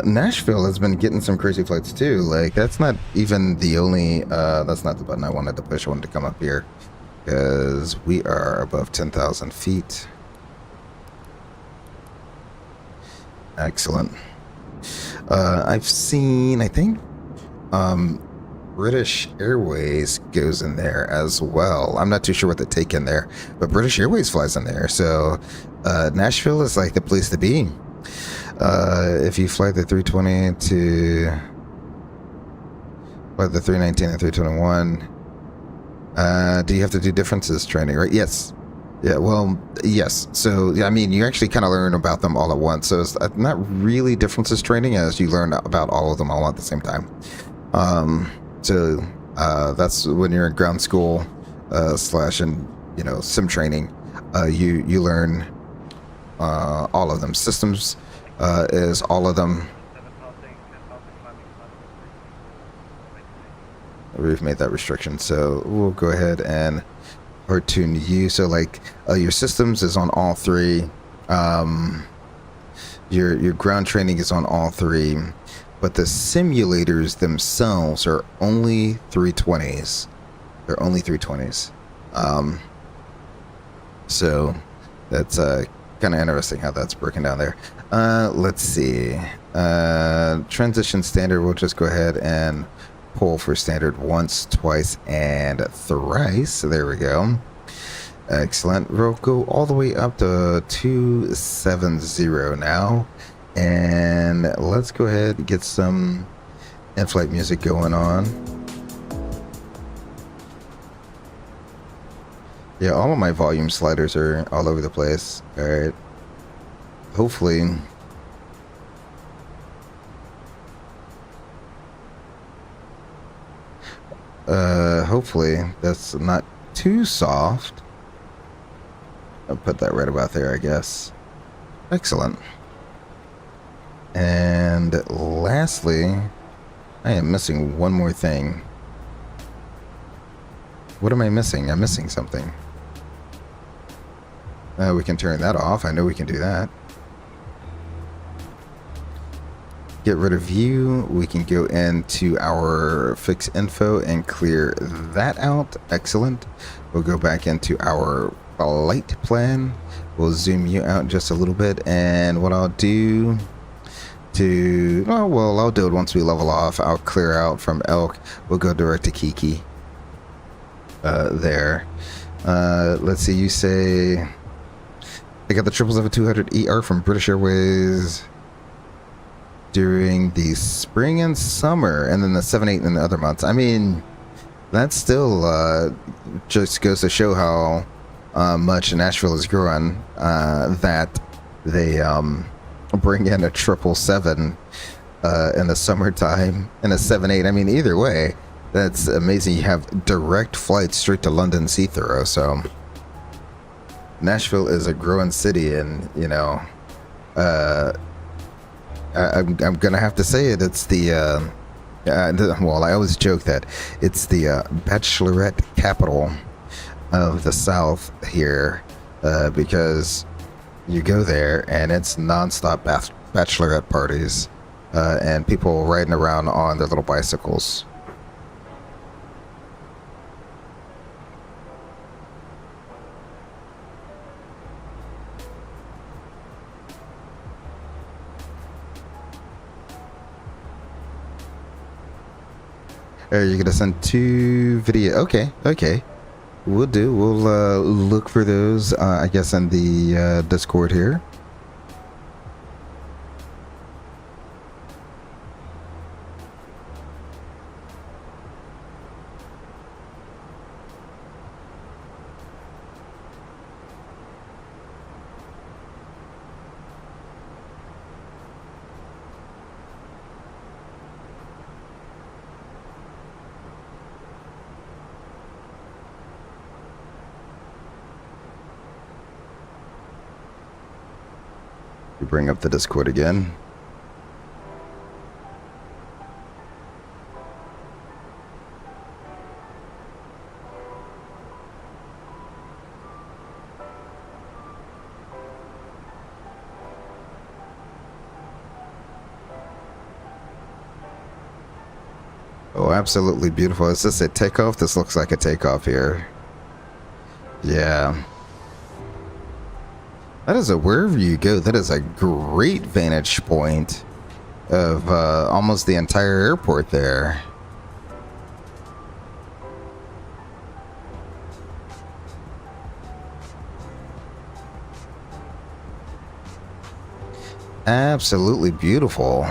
Nashville has been getting some crazy flights too. Like, that's not even the only, that's not the button I wanted to push. I wanted to come up here because we are above 10,000 feet. Excellent. I've seen, I think, British Airways goes in there as well. I'm not too sure what they take in there, but British Airways flies in there. So, Nashville is like the place to be. If you fly the 320 to But the 319 and 321. Do you have to do differences training, right? Yes. Yeah, well, yes. So, yeah, I mean, you actually kind of learn about them all at once. So it's not really differences training as you learn about all of them all at the same time. That's when you're in ground school, slash and, you know, sim training. You learn all of them. Systems is all of them. We've made that restriction, so we'll go ahead and tune you. So like your systems is on all three. Your ground training is on all three, but the simulators themselves are only 320s. They're only 320s. So that's kind of interesting how that's broken down there. Let's see. Transition standard, we'll just go ahead and pull for standard once, twice, and thrice. So there we go. Excellent. We'll go all the way up to 270 now. And let's go ahead and get some in-flight music going on. Yeah, all of my volume sliders are all over the place. All right. Hopefully... hopefully that's not too soft. I'll put that right about there, I guess. Excellent. And lastly, I am missing one more thing. What am I missing? I'm missing something. We can turn that off. I know we can do that. Get rid of view. We can go into our fix info and clear that out. Excellent. We'll go back into our flight plan. We'll zoom you out just a little bit, and what I'll do I'll do it once we level off. I'll clear out from Elk. We'll go direct to Kiki. There. Let's see. You say I got the 777-200 ER from British Airways during the spring and summer, and then the 787 in the other months. I mean, that still just goes to show how much Nashville is growing, that they bring in a 777 in the summertime and a 78. I mean, either way, that's amazing. You have direct flights straight to London Heathrow. So Nashville is a growing city, and you know, I'm gonna have to say it. It's the well, I always joke that it's the bachelorette capital of the South here, because you go there and it's nonstop bachelorette parties, and people riding around on their little bicycles. Are you gonna send 2 video? Okay. We'll do. We'll look for those, I guess, in the Discord here. We bring up the Discord again. Oh, absolutely beautiful. Is this a takeoff? This looks like a takeoff here. Yeah. That is wherever you go, that is a great vantage point of almost the entire airport there. Absolutely beautiful.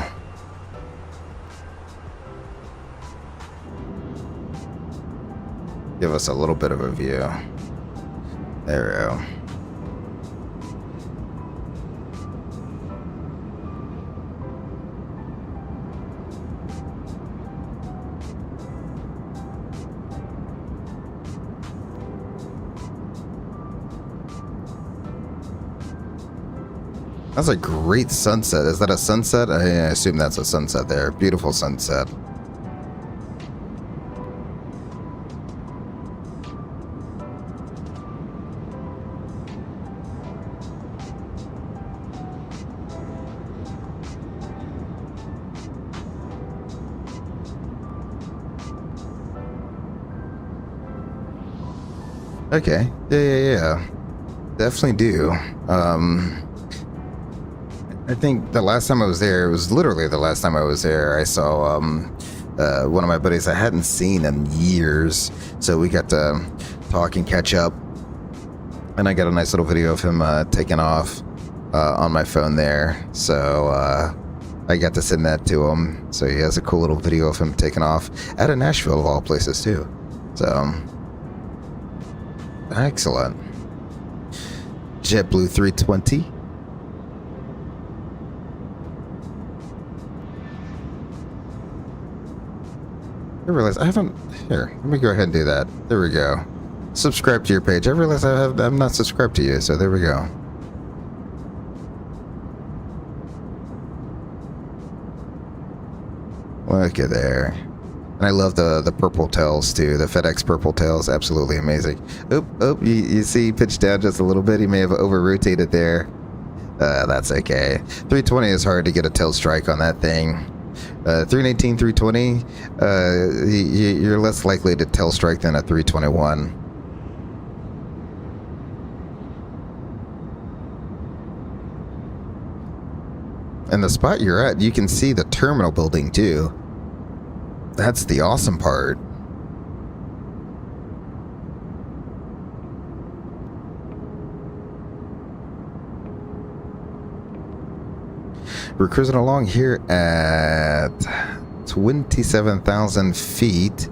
give us a little bit of a view. There we go. That's a great sunset. Is that a sunset? I assume that's a sunset there. Beautiful sunset. Okay. Yeah. Definitely do. I think the last time I was there, it was literally the last time I was there, I saw one of my buddies I hadn't seen in years. So we got to talk and catch up. And I got a nice little video of him taking off on my phone there. So I got to send that to him. So he has a cool little video of him taking off out of Nashville, of all places, too. So, excellent. JetBlue 320. I realize I haven't. Here, let me go ahead and do that. There we go. Subscribe to your page. I realize I'm not subscribed to you, so there we go. Look at there. And I love the purple tails too. The FedEx purple tails, absolutely amazing. You see he pitched down just a little bit. He may have over rotated there. That's okay. 320 is hard to get a tail strike on that thing. 319, 320, you're less likely to tail strike than a 321. And the spot you're at, you can see the terminal building too. That's the awesome part. We're cruising along here at 27,000 feet.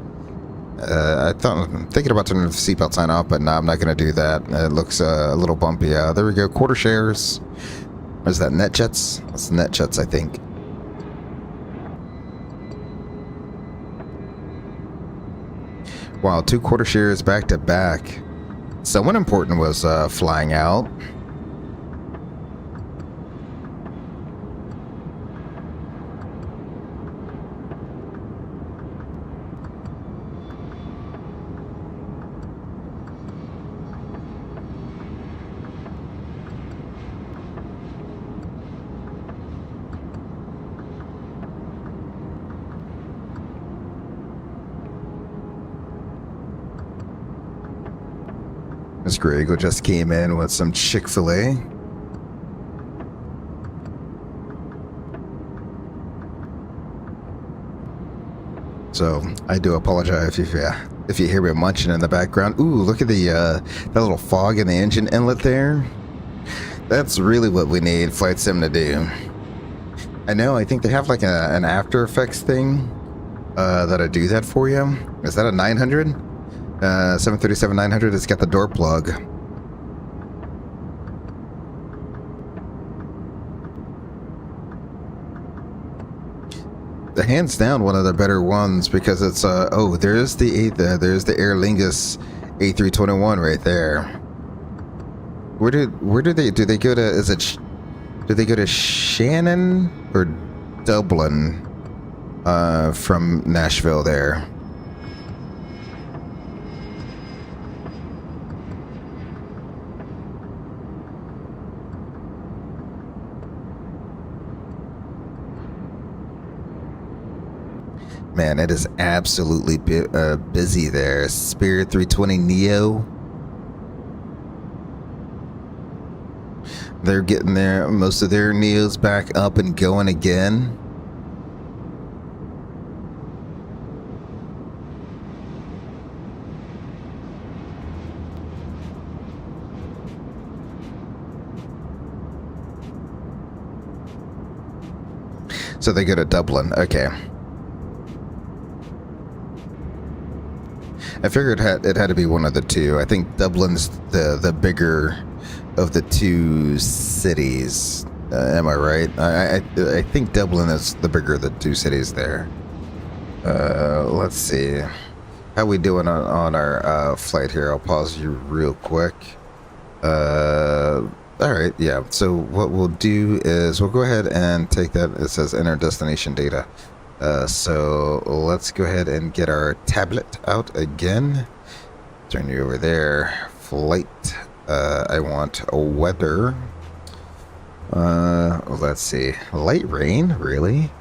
I'm thinking about turning the seatbelt sign off, but no, I'm not going to do that. It looks a little bumpy. There we go. Quarter shares. Is that NetJets? That's NetJets, I think. Wow, 2 quarter shares back to back. Someone important was flying out. Miss Grego just came in with some Chick-fil-A. So I do apologize if you hear me munching in the background. Ooh, look at that little fog in the engine inlet there. That's really what we need Flight Sim to do. I know. I think they have like an After Effects thing that'll do that for you. Is that a 900? 737-900 has got the door plug. The hands down one of the better ones because it's there's the Aer Lingus A321 right there. Where do they go to? Do they go to Shannon or Dublin from Nashville there? Man, it is absolutely busy there. Spirit 320 Neo. They're getting most of their Neos back up and going again. So they go to Dublin. Okay. I figured it had to be one of the two. I think Dublin's the bigger of the two cities. Am I right? I think Dublin is the bigger of the two cities there. Let's see. How we doing on our flight here? I'll pause you real quick. Alright, yeah. So what we'll do is we'll go ahead and take that. It says enter destination data. So let's go ahead and get our tablet out again. Turn you over there. Flight. I want a weather. Let's see. Light rain? Really?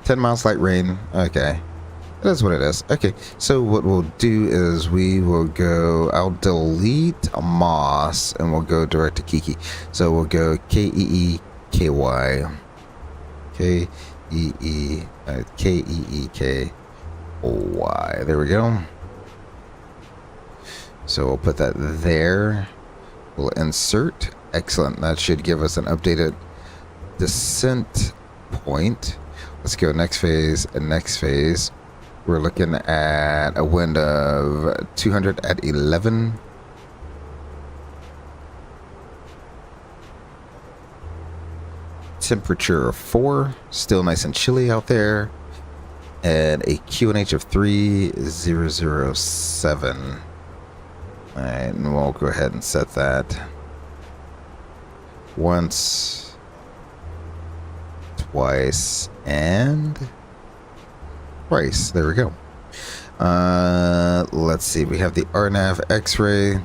10 miles light rain. Okay. That is what it is. Okay. So what we'll do is we will go, I'll delete Moss and we'll go direct to Kiki. So we'll go K-E-E-K-Y. K-E-E-K-Y. There we go. So we'll put that there. We'll insert. Excellent. That should give us an updated descent point. Let's go next phase and next phase. We're looking at a wind of 200 at 11. Temperature of 4. Still nice and chilly out there. And a QNH of 3007. Alright, and we'll go ahead and set that once, twice, and twice. There we go. Let's see. We have the RNAV X-ray.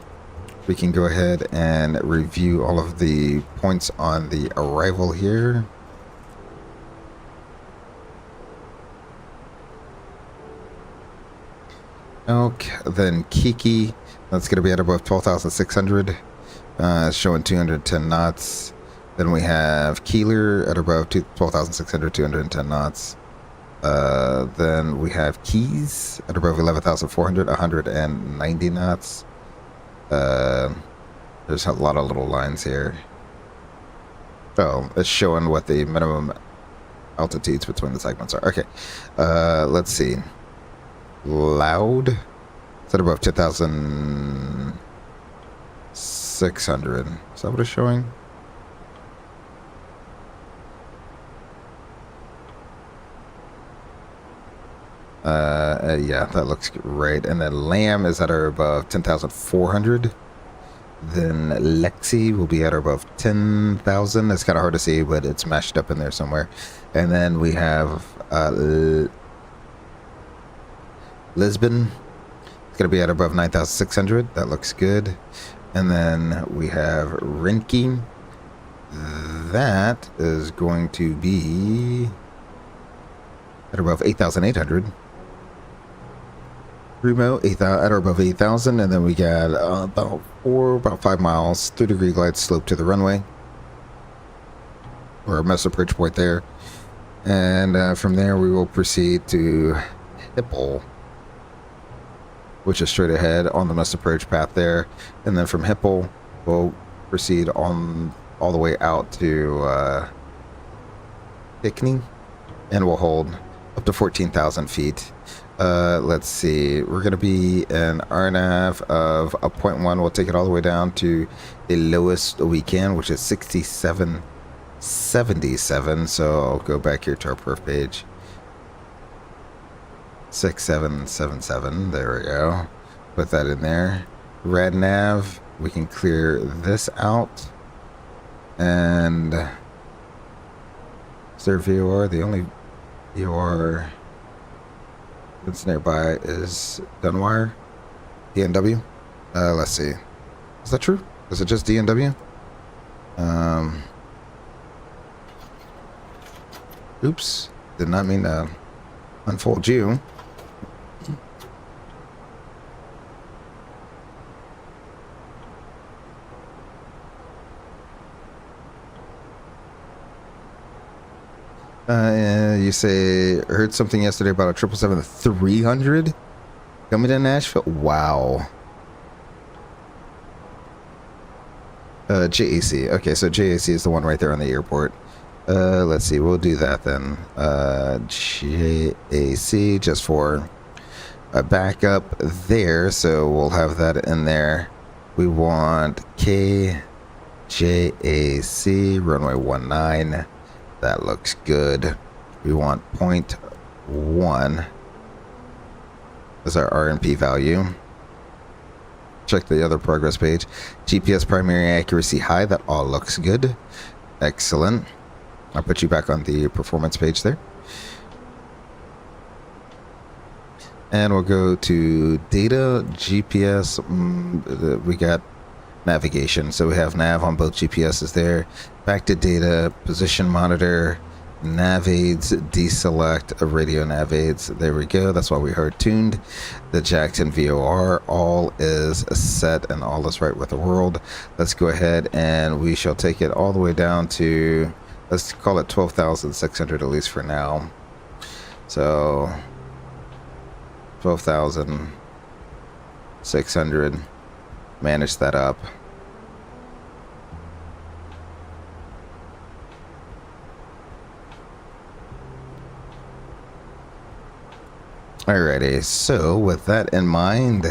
We can go ahead and review all of the points on the arrival here. Okay, then Kiki. That's going to be at above 12,600, showing 210 knots. Then we have Keeler at above 12,600, 210 knots. Then we have Keys at above 11,400, 190 knots. There's a lot of little lines here. Oh, it's showing what the minimum altitudes between the segments are. Okay, let's see. Loud. It's at above 10,600. Is that what it's showing? Yeah, that looks right. And then Lamb is at or above 10,400. Then Lexi will be at or above 10,000. It's kind of hard to see, but it's mashed up in there somewhere. And then we have Lisbon. It's going to be at above 9,600. That looks good. And then we have Rinky. That is going to be at above 8,800. Remo, at or above 8,000. And then we got about 5 miles, 3-degree glide slope to the runway. Or a mess approach point there. And from there we will proceed to Hipple, which is straight ahead on the must approach path there. And then from Hipple, we'll proceed on all the way out to Hickney, and we'll hold up to 14,000 feet. Let's see, we're going to be an RNAV of a 0.1. We'll take it all the way down to the lowest we can, which is 6777. So I'll go back here to our perf page. 6777. There we go. Put that in there. Red nav. We can clear this out. And is there VOR? The only VOR that's nearby is Dunwire. DNW. Let's see. Is that true? Is it just DNW? Oops. Did not mean to unfold you. You say, heard something yesterday about a 777-300 coming to Nashville. Wow. JAC. Okay, so JAC is the one right there on the airport. Let's see, we'll do that then. JAC just for backup there, so we'll have that in there. We want KJAC runway 19. That looks good. We want 0.1 as our RMP value. Check the other progress page. GPS primary accuracy high. That all looks good. Excellent. I'll put you back on the performance page there. And we'll go to data, GPS. We got navigation. So we have nav on both GPSs there. Back to data, position monitor, nav aids, deselect, radio nav aids. There we go. That's why we hard tuned. The Jackson VOR all is set and all is right with the world. Let's go ahead and we shall take it all the way down to, let's call it 12,600 at least for now. So 12,600. Manage that up. Alrighty, so with that in mind,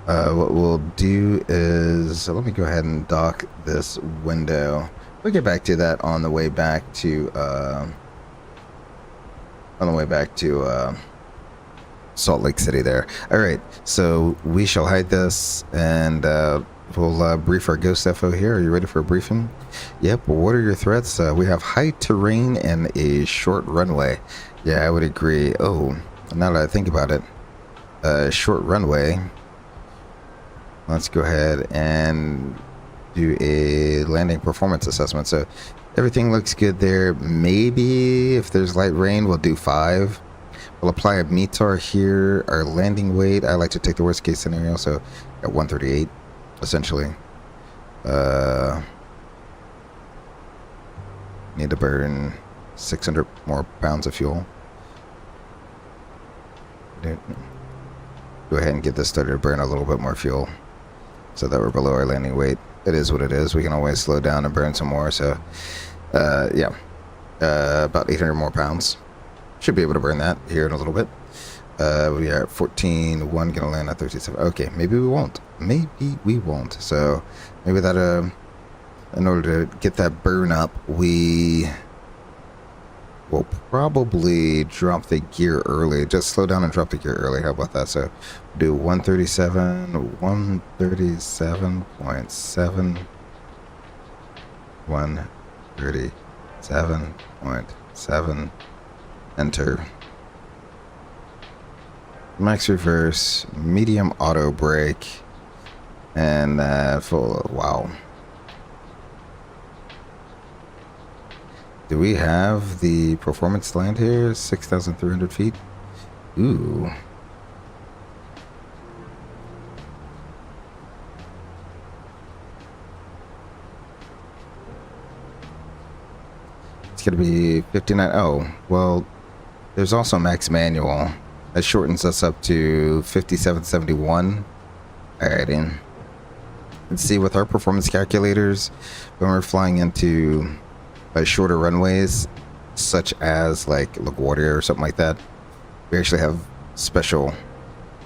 what we'll do is, let me go ahead and dock this window. We'll get back to that on the way back to Salt Lake City there. All right, so we shall hide this and we'll brief our Ghost FO here. Are you ready for a briefing? Yep. What are your threats? We have high terrain and a short runway. Yeah, I would agree. Oh, now that I think about it, short runway. Let's go ahead and do a landing performance assessment. So everything looks good there. Maybe if there's light rain, we'll do 5. We'll apply a METAR here. Our landing weight, I like to take the worst case scenario, so at 138 essentially. Need to burn 600 more pounds of fuel. Go ahead and get this started to burn a little bit more fuel so that we're below our landing weight. It is what it is. We can always slow down and burn some more. So yeah, about 800 more pounds. Should be able to burn that here in a little bit. We are at 14.1, gonna land at 37. Okay, maybe we won't. Maybe we won't. So maybe that in order to get that burn up, we will probably drop the gear early. Just slow down and drop the gear early. How about that? So do 137.7, 137.7. Enter. Max reverse, medium auto brake, and full. Wow. Do we have the performance land here? 6,300 feet. Ooh. It's gonna be 59. Oh, well. There's also max manual. That shortens us up to 5771. Alrighty. Let's see, with our performance calculators, when we're flying into shorter runways, such as like LaGuardia or something like that, we actually have special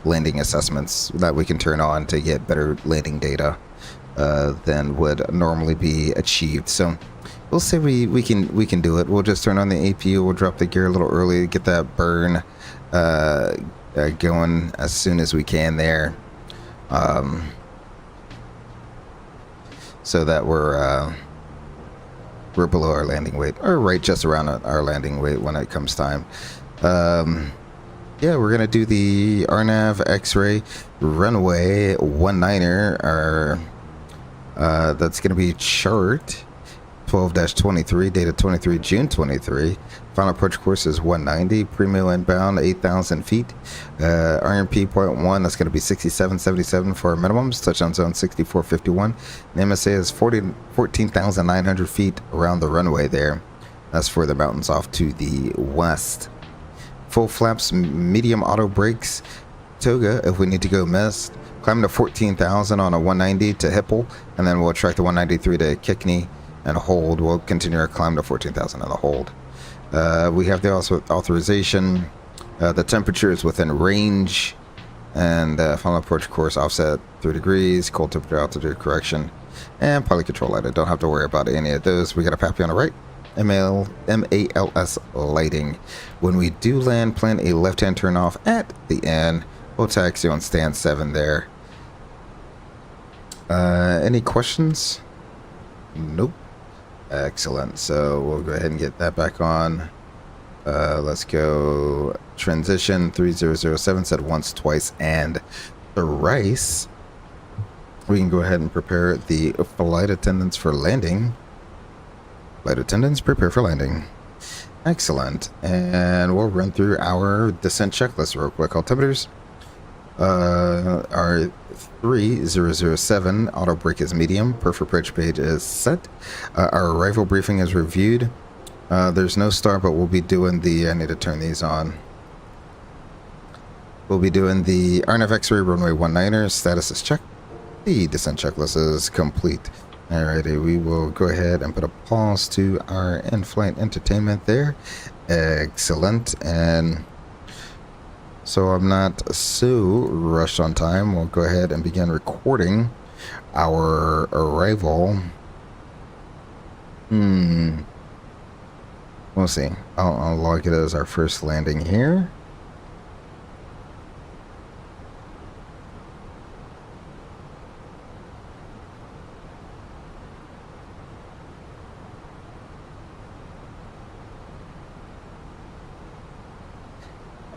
landing assessments that we can turn on to get better landing data than would normally be achieved. So we'll say we can do it. We'll just turn on the APU. We'll drop the gear a little early, get that burn going as soon as we can there, so that we're below our landing weight, or right just around our landing weight when it comes time. Yeah, we're gonna do the RNAV X-ray runway 19er. Our that's gonna be chart 12-23, data 23, June 23. Final approach course is 190. Primo inbound, 8,000 feet. RMP 0.1, that's going to be 6777 for our minimums. Touchdown zone 6451. The MSA is 14,900 feet around the runway there. That's for the mountains off to the west. Full flaps, medium auto brakes. Toga, if we need to go mist. Climb to 14,000 on a 190 to Hipple, and then we'll track the 193 to Kickney and hold. We'll continue our climb to 14,000 on the hold. We have the authorization The temperature is within range. And final approach course offset 3 degrees, cold temperature altitude correction, and pilot control light. I don't have to worry about any of those. We got a PAPI on the right. MALS lighting. When we do land, plan a left-hand turn off at the end. We'll taxi on stand 7 there. Any questions? Nope. Excellent. So we'll go ahead and get that back on. Let's go transition 3007, said once, twice, and thrice. We can go ahead and prepare the flight attendants for landing. Flight attendants, prepare for landing. Excellent. And we'll run through our descent checklist real quick. Altimeters. Our 3007 auto brake is medium. Perfect approach page is set. Our arrival briefing is reviewed. There's no star, but we'll be doing the, I need to turn these on. We'll be doing the RNF X-ray runway 19er. Status is checked. The descent checklist is complete. Alrighty, we will go ahead and put a pause to our in-flight entertainment there. Excellent. And so I'm not so rushed on time. We'll go ahead and begin recording our arrival. We'll see. I'll log it as our first landing here.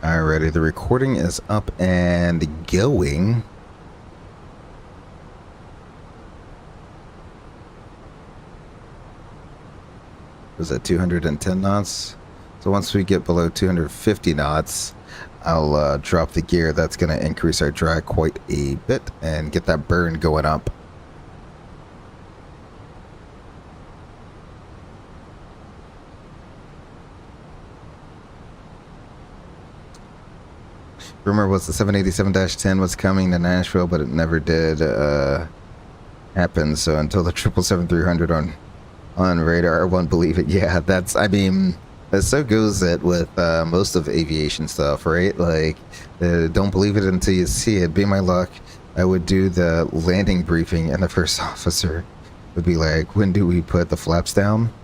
Alrighty, the recording is up and going. Was at 210 knots. So once we get below 250 knots, I'll drop the gear. That's going to increase our drag quite a bit and get that burn going up. Rumor was the 787-10 was coming to Nashville, but it never did happen. So until the 777-300 on radar, I won't believe it. Yeah, that's, I mean, so goes it with most of aviation stuff, right? Like, don't believe it until you see it. Be my luck, I would do the landing briefing, and the first officer would be like, when do we put the flaps down?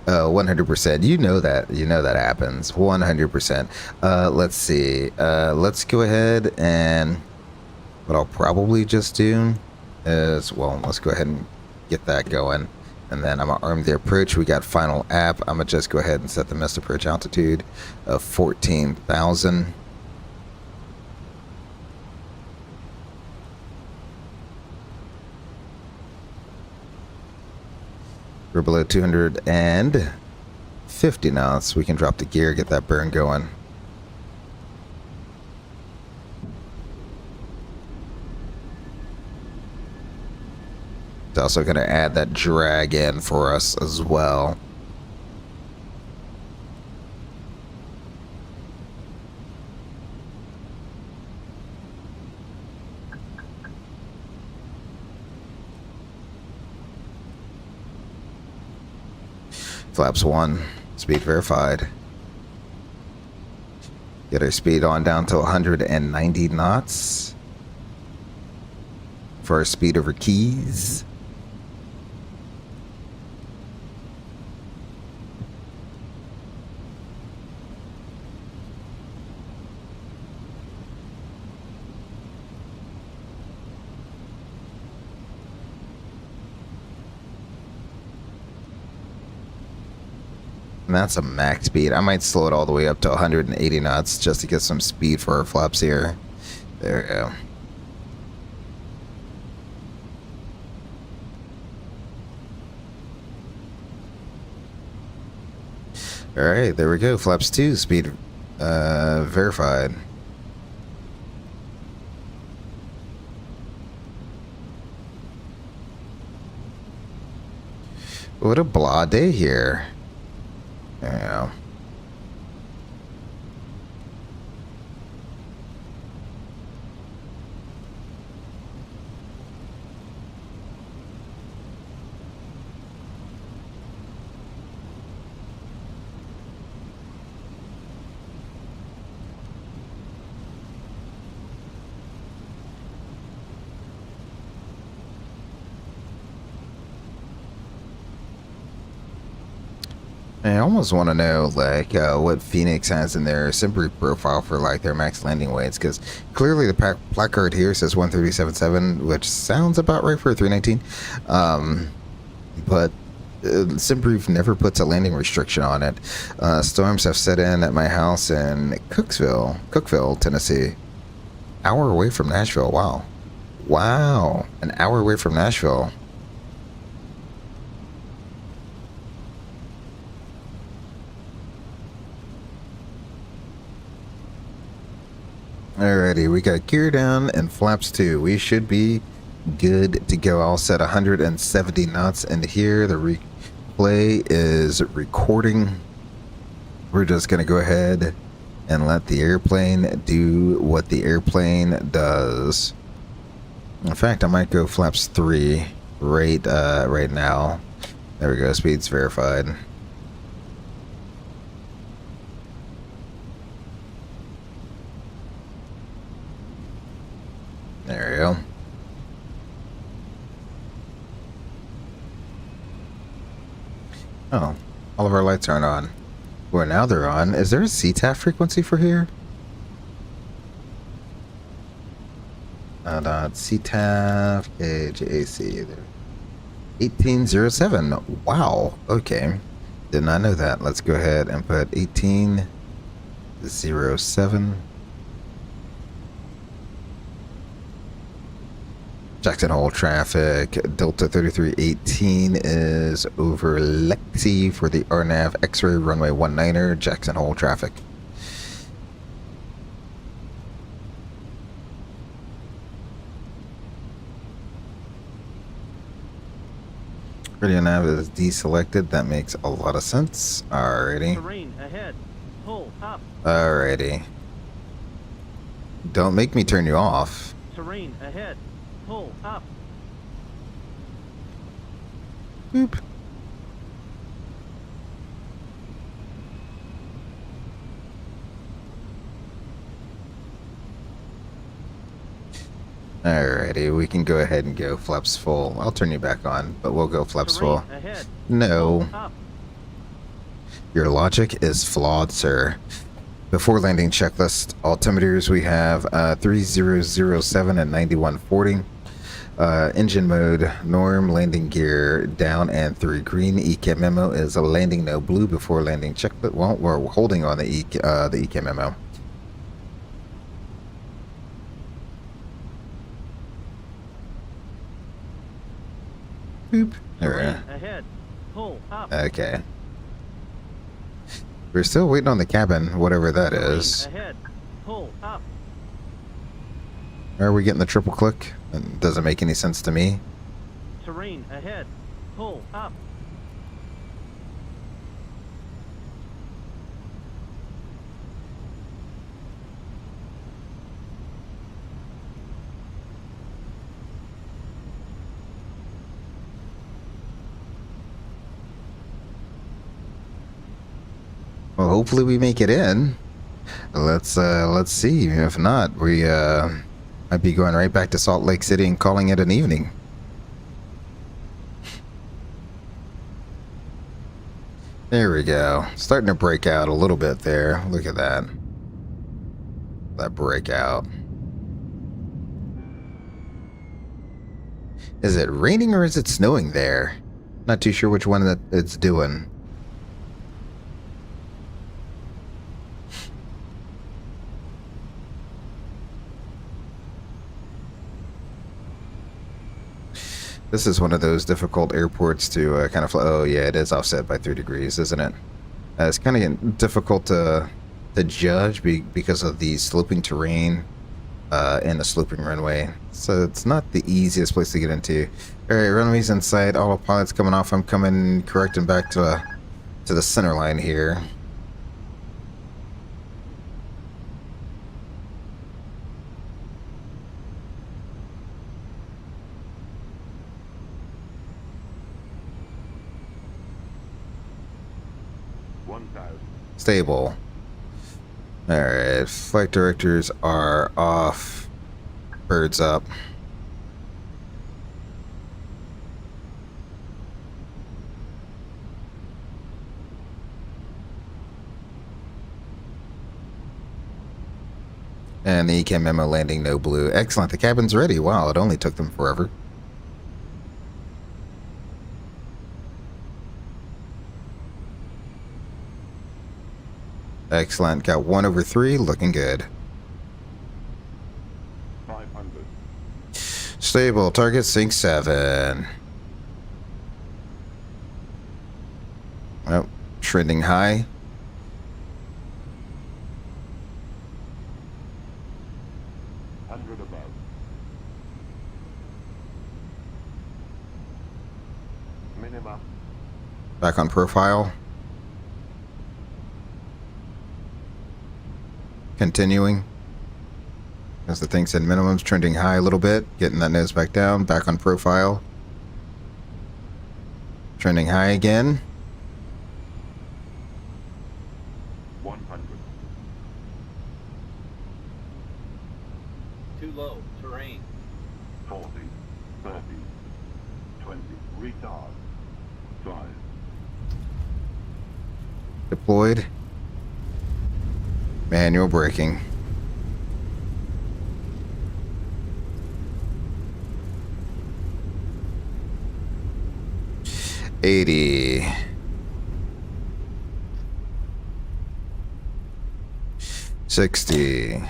100%. You know that happens. 100%. Let's see. Let's go ahead, and what I'll probably just do is, well, let's go ahead and get that going. And then I'm going to arm the approach. We got final app. I'm going to just go ahead and set the missed approach altitude of 14,000. We're below 250 knots. We can drop the gear, get that burn going. It's also going to add that drag in for us as well. Flaps 1, speed verified. Get our speed on down to 190 knots for our speed over keys. And that's a max speed. I might slow it all the way up to 180 knots just to get some speed for our flaps here. There we go. Alright, there we go. Flaps 2, speed verified. What a blah day here. Yeah. I almost want to know, like, what Fenix has in their SimBrief profile for, like, their max landing weights, because clearly the placard here says 137.7, which sounds about right for a 319, but SimBrief never puts a landing restriction on it. Storms have set in at my house in Cookeville, Tennessee. Hour away from Nashville. Wow. Wow. An hour away from Nashville. Alrighty, we got gear down and flaps 2. We should be good to go. I'll set 170 knots, and here the replay is recording. We're just going to go ahead and let the airplane do what the airplane does. In fact, I might go flaps 3 right now. There we go, speed's verified. There we go. Oh, all of our lights aren't on. Well, now they're on. Is there a CTAF frequency for here? CTAF-KJAC. 1807. Wow. Okay. Did not know that. Let's go ahead and put 1807. Jackson Hole traffic. Delta 3318 is over Lexi for the RNAV X-ray runway 19er. Jackson Hole traffic. Radio nav is deselected. That makes a lot of sense. Alrighty. Terrain ahead. Pull up. Alrighty. Don't make me turn you off. Terrain ahead. Pull up. Boop. Alrighty, we can go ahead and go flaps full. I'll turn you back on, but we'll go flaps full. Ahead. No. Pull up. Your logic is flawed, sir. Before landing checklist, altimeters we have 3007 and 9140. Engine mode, norm, landing gear down and 3 green. ECAM memo is a landing no blue before landing checklist. Well, we're holding on the ECAM memo. Boop. Terrain ahead. Pull up. Okay. We're still waiting on the cabin, whatever that is. Ahead. Pull up. Are we getting the triple click? It doesn't make any sense to me. Terrain ahead. Pull up. Well, hopefully we make it in. Let's see. If not, we might be going right back to Salt Lake City and calling it an evening. There we go. Starting to break out a little bit there. Look at that. That breakout. Is it raining or is it snowing there? Not too sure which one that it's doing. This is one of those difficult airports to kind of fly. Oh yeah, it is offset by 3 degrees, isn't it? It's kind of difficult to judge because of the sloping terrain and the sloping runway. So it's not the easiest place to get into. All right, runway's in sight. Autopilot's coming off. I'm coming correcting back to the center line here. Stable. Alright, flight directors are off. Birds up. And the ECAM memo landing no blue. Excellent. The cabin's ready. Wow, it only took them forever. Excellent. Got 1/3. Looking good. 500. Stable. Target sync 7. Oh, trending high. Above. Minima. Back on profile. Continuing. As the thing said minimums, trending high a little bit. Getting that nose back down. Back on profile. Trending high again. 100. Too low. Terrain. 40. 30. 20. Retard. 5. Deployed. Manual braking. $80. 60.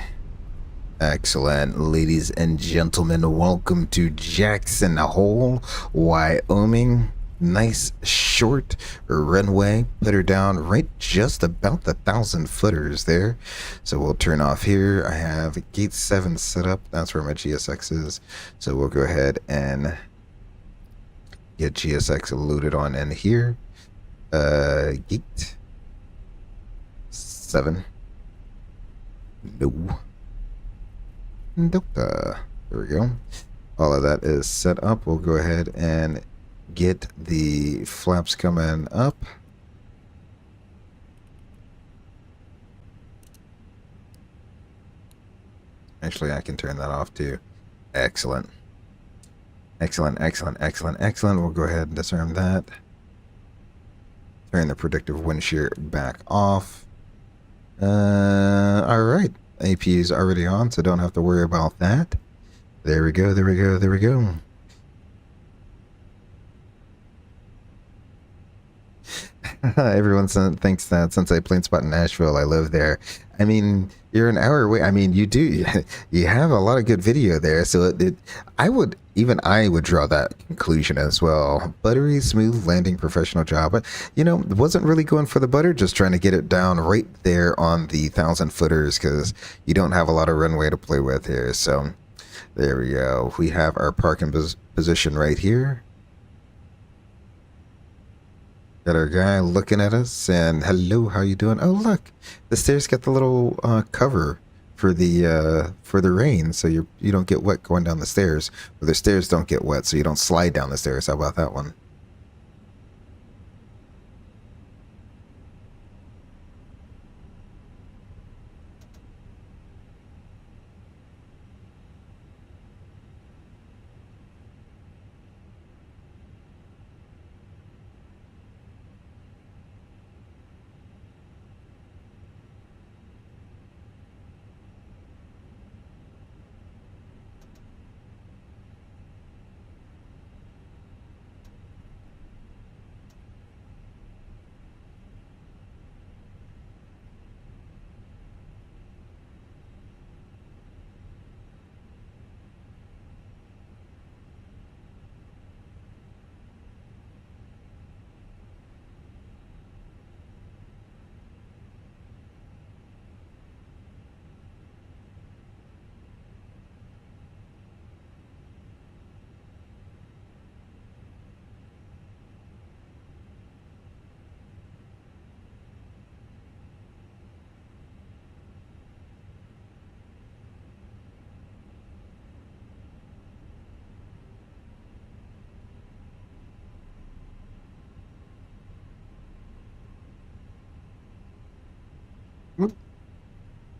Excellent. Ladies and gentlemen, welcome to Jackson Hole, Wyoming. Nice short runway. Put her down right just about the 1,000 footers there. So we'll turn off here. I have gate 7 set up. That's where my GSX is. So we'll go ahead and get GSX loaded on in here. Gate 7. No. Delta. There we go. All of that is set up. We'll go ahead and get the flaps coming up. Actually, I can turn that off too. Excellent. Excellent, excellent, excellent, excellent. We'll go ahead and disarm that. Turn the predictive wind shear back off. All right. AP is already on, so don't have to worry about that. There we go, there we go, there we go. Everyone thinks that since I plane spot in Nashville, I live there. I mean, you're an hour away. I mean, you do. You have a lot of good video there. So I would draw that conclusion as well. Buttery, smooth landing, professional job. But, you know, wasn't really going for the butter, just trying to get it down right there on the 1,000 footers because you don't have a lot of runway to play with here. So there we go. We have our parking position right here. Got our guy looking at us and hello, how you doing? Oh look, the stairs got the little cover for the rain, so you don't get wet going down the stairs. Or the stairs don't get wet, so you don't slide down the stairs. How about that one?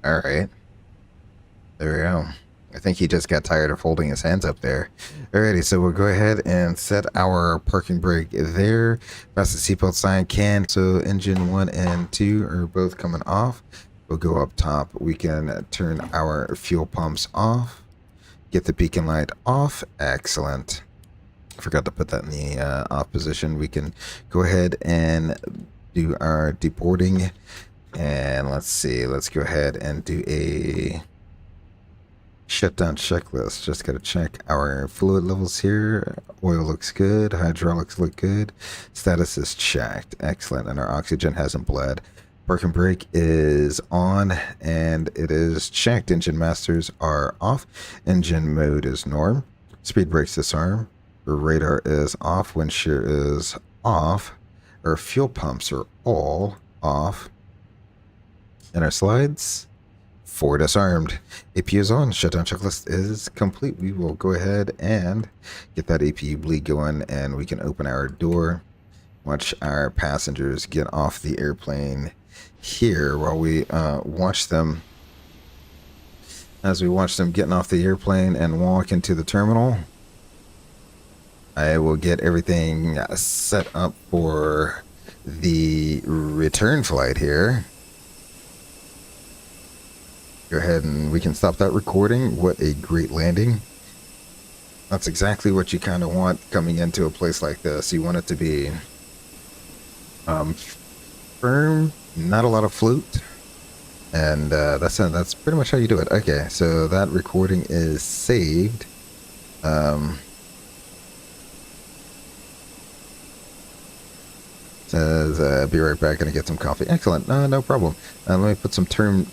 All right. There we go. I think he just got tired of holding his hands up there. Alrighty, so we'll go ahead and set our parking brake there. Fast the seatbelt sign can. So engine 1 and 2 are both coming off. We'll go up top. We can turn our fuel pumps off. Get the beacon light off. Excellent. Forgot to put that in the off position. We can go ahead and do our deboarding. And let's see. Let's go ahead and do a shutdown checklist. Just got to check our fluid levels here. Oil looks good. Hydraulics look good. Status is checked. Excellent. And our oxygen hasn't bled. Park and brake is on and it is checked. Engine masters are off. Engine mode is norm. Speed brakes disarm. Radar is off. Wind shear is off. Our fuel pumps are all off. And our slides, 4 disarmed. APU is on. Shutdown checklist is complete. We will go ahead and get that APU bleed going and we can open our door. Watch our passengers get off the airplane here while we watch them. As we watch them getting off the airplane and walk into the terminal, I will get everything set up for the return flight here. Go ahead and we can stop that recording. What a great landing. That's exactly what you kind of want coming into a place like this. You want it to be firm, not a lot of flute. And that's pretty much how you do it. Okay, so that recording is saved. Says, be right back, gonna get some coffee. Excellent, no problem. Let me put some turn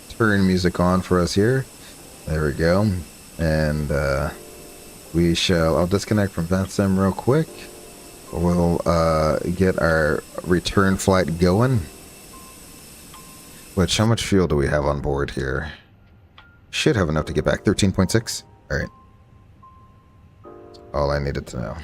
music on for us here. There we go. And I'll disconnect from VentSim real quick. We'll get our return flight going. How much fuel do we have on board here? Should have enough to get back. 13.6. All right. All I needed to know.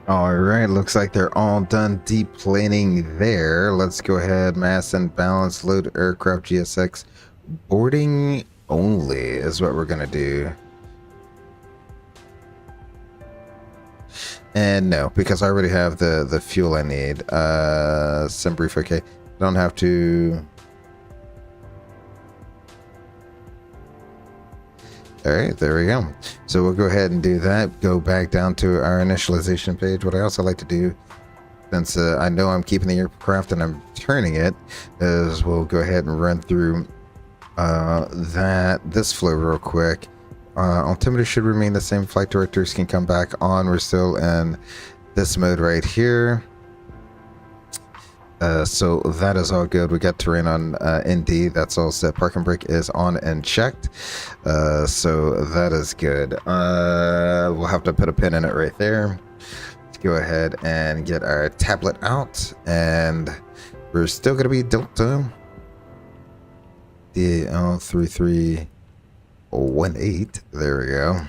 All right, looks like they're all done deplaning there. Let's go ahead, mass and balance, load aircraft GSX. Boarding only is what we're gonna do. And no, because I already have the fuel I need. Sim brief, okay. Don't have to. All right, there we go. So we'll go ahead and do that. Go back down to our initialization page. What I also like to do, since I know I'm keeping the aircraft and I'm turning it, is we'll go ahead and run through this flow real quick. Altimeter should remain the same. Flight directors can come back on. We're still in this mode right here. So that is all good. We got terrain on ND. That's all set. Parking brake is on and checked. So that is good. We'll have to put a pin in it right there. Let's go ahead and get our tablet out. And we're still going to be Delta A319. There we go.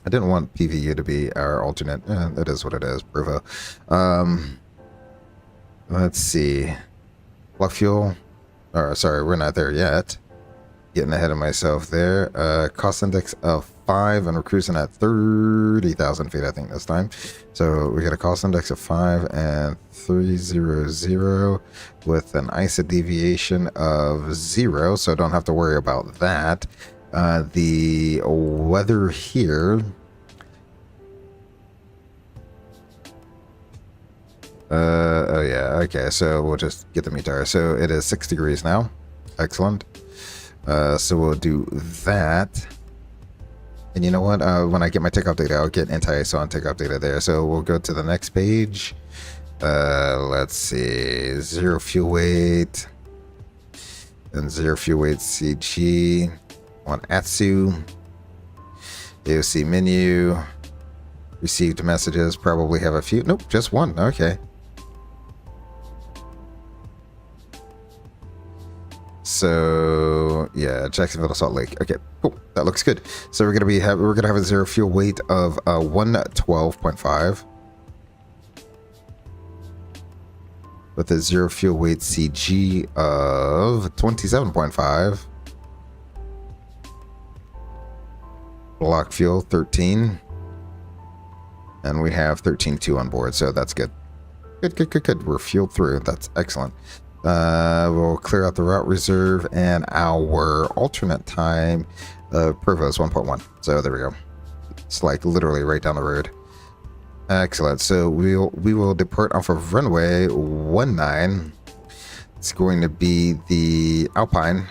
I didn't want PVU to be our alternate. That is what it is. Provo. Let's see. Block fuel. Or sorry, we're not there yet. Getting ahead of myself there. Cost index of 5, and we're cruising at 30,000 feet, I think, this time. So we got a cost index of 5 and 300 with an ISA deviation of 0, so don't have to worry about that. The weather here. Oh yeah, okay, so we'll just get the meter. So it is 6 degrees now. Excellent. So we'll do that. And you know what? When I get my takeoff data, I'll get anti-ISO on takeoff data there. So we'll go to the next page. Let's see. 0 fuel weight. And 0 fuel weight CG. On ATSU. AOC menu. Received messages. Probably have a few. Nope, just one. Okay. So yeah, Jacksonville to Salt Lake. Okay, cool. That looks good. So we're gonna have a 0 fuel weight of 112.5 with a 0 fuel weight CG of 27.5. Block fuel 13, and we have 13.2 on board, so that's good. Good. We're fueled through. That's excellent. We'll clear out the route reserve, and our alternate time Provo is 1.1. So there we go. It's like literally right down the road. Excellent. So we will depart off of runway 19. It's going to be the Alpine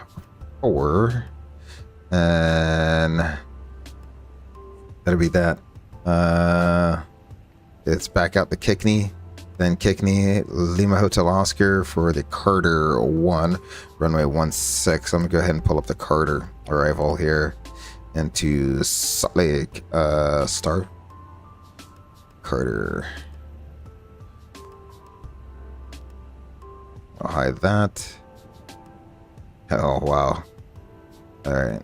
4, and that'll be that. It's back out to Kickney. Then Kickney, Lima Hotel Oscar for the Carter 1, runway 16. I'm going to go ahead and pull up the Carter arrival here into Salt Lake Star. Carter. I'll hide that. Oh, wow. All right.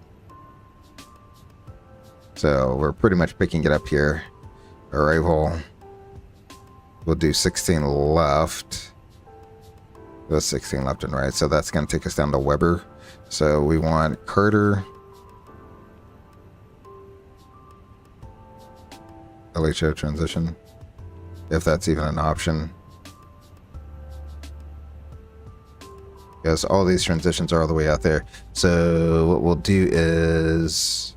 So we're pretty much picking it up here. Arrival. We'll do 16 left. Go 16 left and right. So that's going to take us down to Weber. So we want Carter. LHO transition. If that's even an option. Yes, all these transitions are all the way out there. So what we'll do is...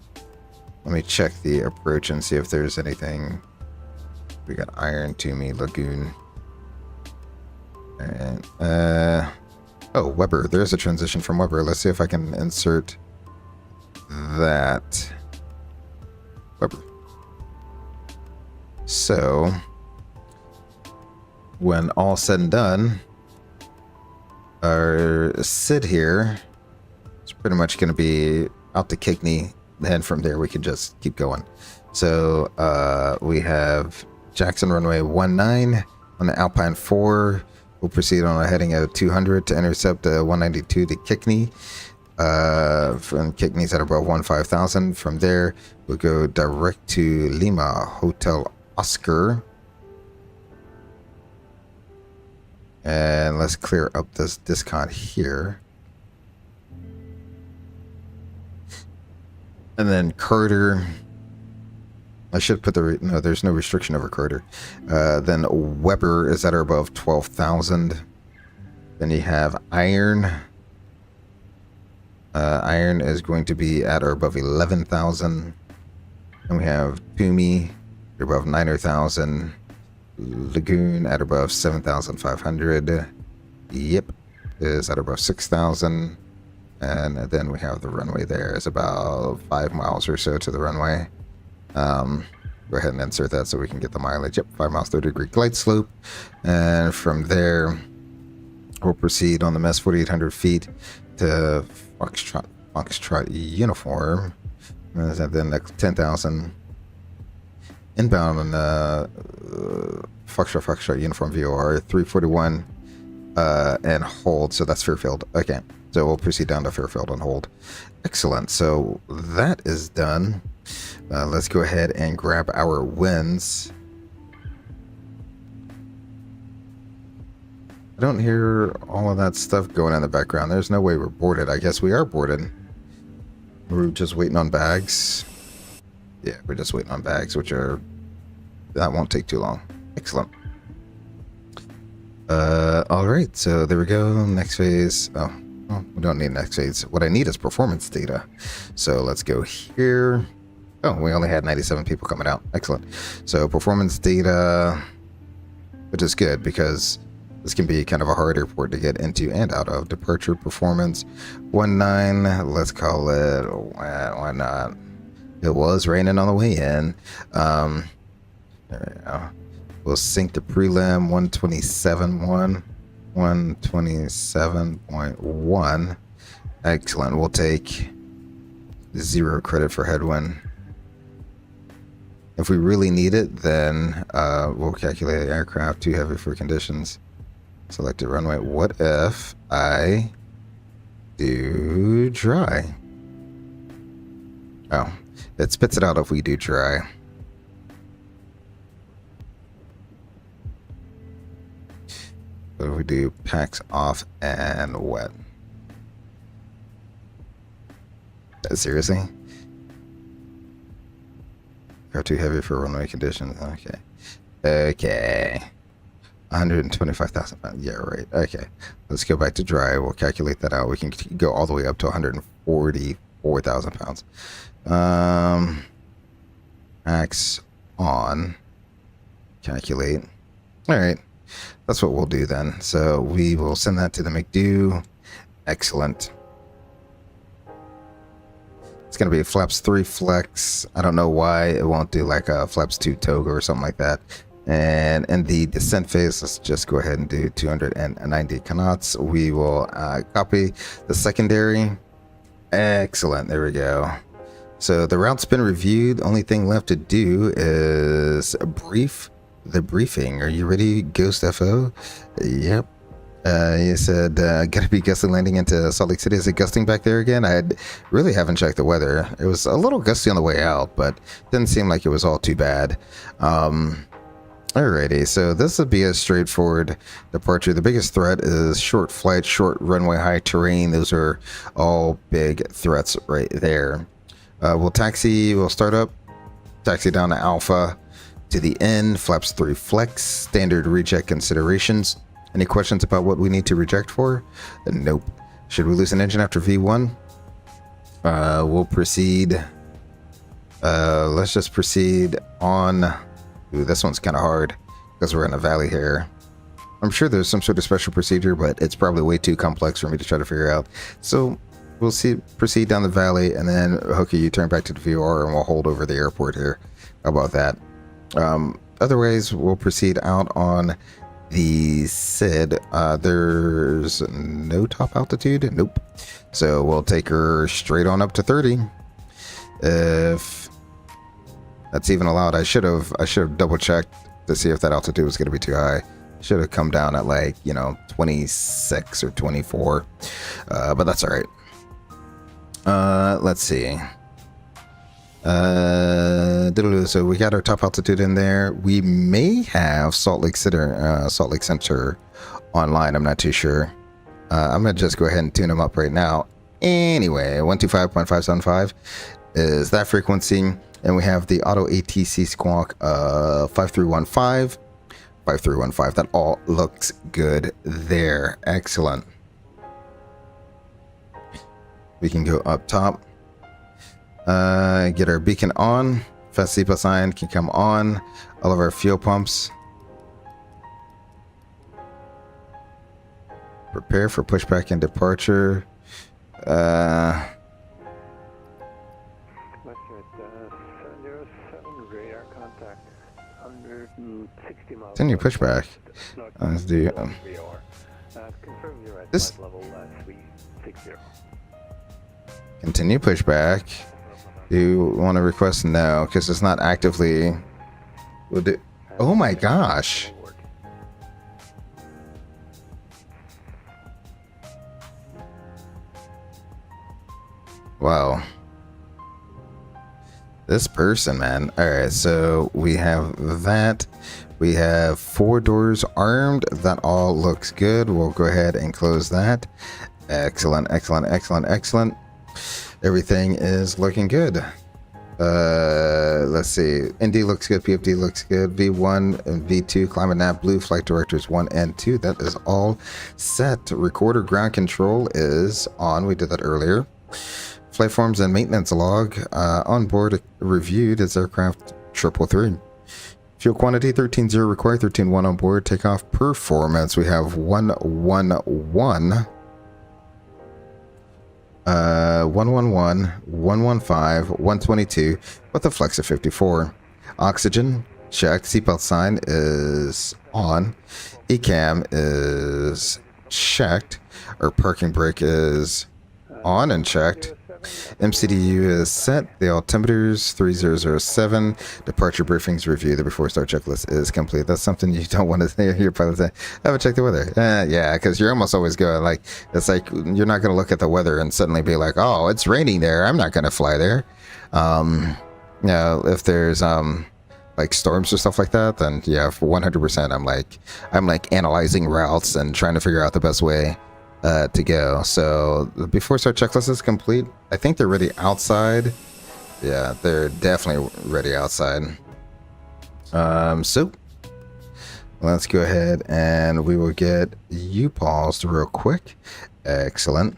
let me check the approach and see if there's anything. We got Iron Toomey Lagoon. And oh, Weber. There's a transition from Weber. Let's see if I can insert that. Weber. So when all said and done, our SID here is pretty much going to be out to Kickney. Then from there we can just keep going. So we have Jackson runway 19 on the Alpine 4. We'll proceed on a heading of 200 to intercept 192 to Kickney. From Kickney's at above 15,000. From there, we'll go direct to Lima Hotel Oscar And let's clear up this discount here. And then Carter. I should put the... No, there's no restriction over Carter. Then Weber is at or above 12,000. Then you have Iron. Iron is going to be at or above 11,000. And we have Toomey above 9,000. Lagoon at above 7,500. Yep, is at above 6,000. And then we have the runway there. It's about 5 miles or so to the runway. Go ahead and insert that so we can get the mileage. Yep, 5 miles, 30-degree glide slope. And from there, we'll proceed on the MES 4,800 feet to Foxtrot uniform. And then the 10,000 inbound on Foxtrot uniform VOR 341 and hold. So that's Fairfield. Okay, so we'll proceed down to Fairfield and hold. Excellent. So that is done. Let's go ahead and grab our wins. I don't hear all of that stuff going in the background. There's no way we're boarded. I guess we are boarded. We're just waiting on bags. Yeah, we're just waiting on bags, which are... That won't take too long. Excellent. Alright, so there we go. Next phase. Oh, well, we don't need next phase. What I need is performance data. So let's go here. Oh, we only had 97 people coming out. Excellent. So performance data, which is good because this can be kind of a hard airport to get into and out of. Departure performance 19. Let's call it. Why not? It was raining on the way in. There we go. We'll sync the prelim 127.1. 127.1. Excellent. We'll take 0 credit for headwind. If we really need it, then we'll calculate the aircraft too heavy for conditions. Selected runway. What if I do dry? Oh, it spits it out if we do dry. What if we do packs off and wet? Seriously? Are too heavy for runway conditions. Okay. Okay. 125,000 pounds. Yeah, right. Okay. Let's go back to dry. We'll calculate that out. We can go all the way up to 144,000 pounds. Max on. Calculate. All right. That's what we'll do then. So we will send that to the McDo. Excellent. It's going to be a flaps 3 flex. I don't know why it won't do like a flaps 2 toga or something like that. And in the descent phase, let's just go ahead and do 290 knots. We will copy the secondary. Excellent. There we go. So the route's been reviewed. Only thing left to do is brief the briefing. Are you ready, Ghost FO? Yep. You said, gotta be gusty landing into Salt Lake City. Is it gusting back there again? I really haven't checked the weather. It was a little gusty on the way out, but didn't seem like it was all too bad. Alrighty, so this would be a straightforward departure. The biggest threat is short flight, short runway, high terrain. Those are all big threats right there. We'll start up, taxi down to Alpha, to the end, flaps 3 flex, standard reject considerations. Any questions about what we need to reject for? Nope. Should we lose an engine after V1? We'll proceed. Let's just proceed on. Ooh, this one's kind of hard because we're in a valley here. I'm sure there's some sort of special procedure, but it's probably way too complex for me to try to figure out. So we'll proceed down the valley and then hook a U-turn back to the VOR and we'll hold over the airport here. How about that? Otherwise, we'll proceed out on the SID. There's no top altitude. Nope. So we'll take her straight on up to 30. If that's even allowed. I should have double checked to see if that altitude was going to be too high. Should have come down at 26 or 24. But that's all right. Let's see. So we got our top altitude in there. We may have Salt Lake Center online. I'm not too sure. I'm going to just go ahead and tune them up right now. Anyway, 125.575 is that frequency. And we have the auto ATC squawk 5315. 5315. That all looks good there. Excellent. We can go up top. Get our beacon on. Fast seatbelt sign can come on. All of our fuel pumps. Prepare for pushback and departure. Western 707 radar contact 160 miles. Continue pushback. Let's do. Confirm you're at This. flight level 360. Continue pushback. Do you want to request no? Because it's not actively. We'll do. Oh my gosh. Wow. This person, man. Alright, so we have that. We have 4 doors armed. That all looks good. We'll go ahead and close that. Excellent, excellent, excellent, excellent. Everything is looking good. Let's see. ND looks good. PFD looks good. V1 and V2 climate nav blue flight directors 1 and 2. That is all set. Recorder ground control is on. We did that earlier. Flight forms and maintenance log on board reviewed as aircraft 333. Fuel quantity 13.0 required, 13.1 on board. Takeoff performance, we have 111, 111, 115, 122 with a flex of 54. Oxygen checked. Seatbelt sign is on. ECAM is checked. Our parking brake is on and checked. MCDU is set. The altimeters 3007. Departure briefings review. The before start checklist is complete. That's something you don't want to hear your pilot say. I haven't checked the weather. Yeah, because you're almost always going like, it's like you're not going to look at the weather and suddenly be like, oh, it's raining there. I'm not going to fly there. You know, if there's like storms or stuff like that, then yeah, for 100%, I'm like analyzing routes and trying to figure out the best way to go. So the before start checklist is complete. I think they're ready outside. Yeah, they're definitely ready outside. So let's go ahead and we will get you paused real quick. Excellent.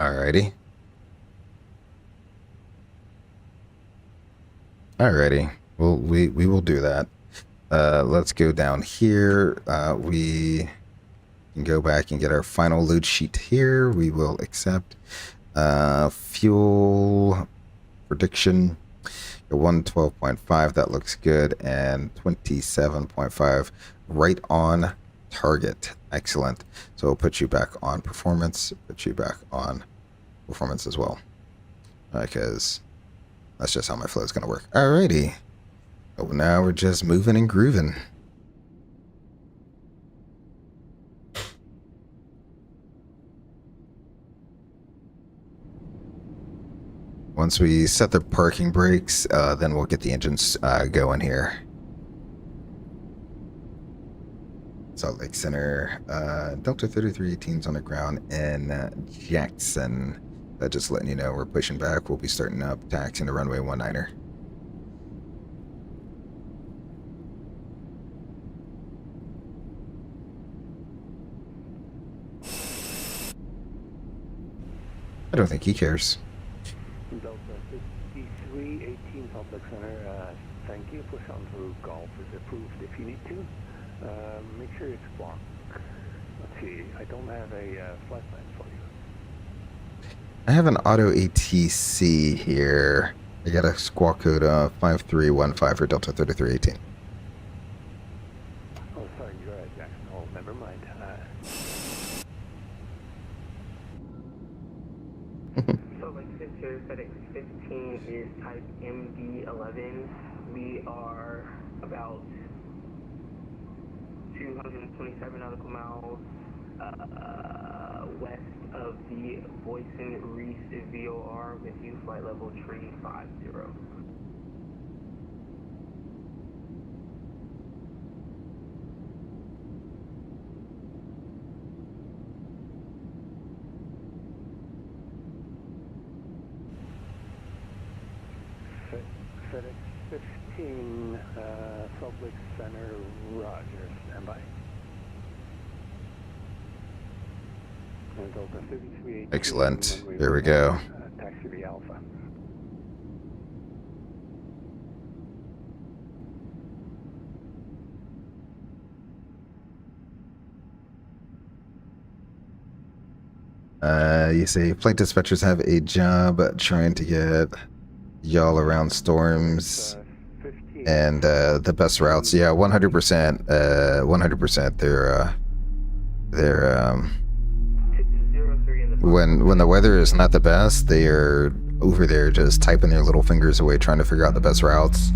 Alrighty. Alrighty, well, we will do that. Let's go down here. We can go back and get our final load sheet here. We will accept fuel prediction 112.5. That looks good, and 27.5 right on target. Excellent. So we'll put you back on performance. Put you back on performance as well, because that's just how my flow is going to work. Alrighty. Oh, now we're just moving and grooving. Once we set the parking brakes, then we'll get the engines going here. Salt Lake Center, Delta 3318's on the ground in Jackson. Just letting you know we're pushing back. We'll be starting up taxiing the runway 19er. I don't think he cares. Delta 5318 Salt Lake Center, thank you. Push on through golf is approved if you need to. Make sure it's blocked. Let's see, I don't have a flight plan for you. I have an auto ATC here. I got a squawk code 5315 for Delta 3318. Oh, sorry, you're at Jackson Hole. Never mind. Salt Lake Center, FedEx 15 is type MD11. We are about 227 nautical miles west of the Boyson Reese VOR with you, flight level 350. FedEx 15, Salt Lake Center, Roger, standby. And Delta 3318. Excellent. Here we go. Taxi to Alpha. You say flight dispatchers have a job trying to get y'all around storms 15. and the best routes. Yeah, 100%. 100%. They're 2203 in the when the weather is not the best, they are over there just typing their little fingers away trying to figure out the best routes.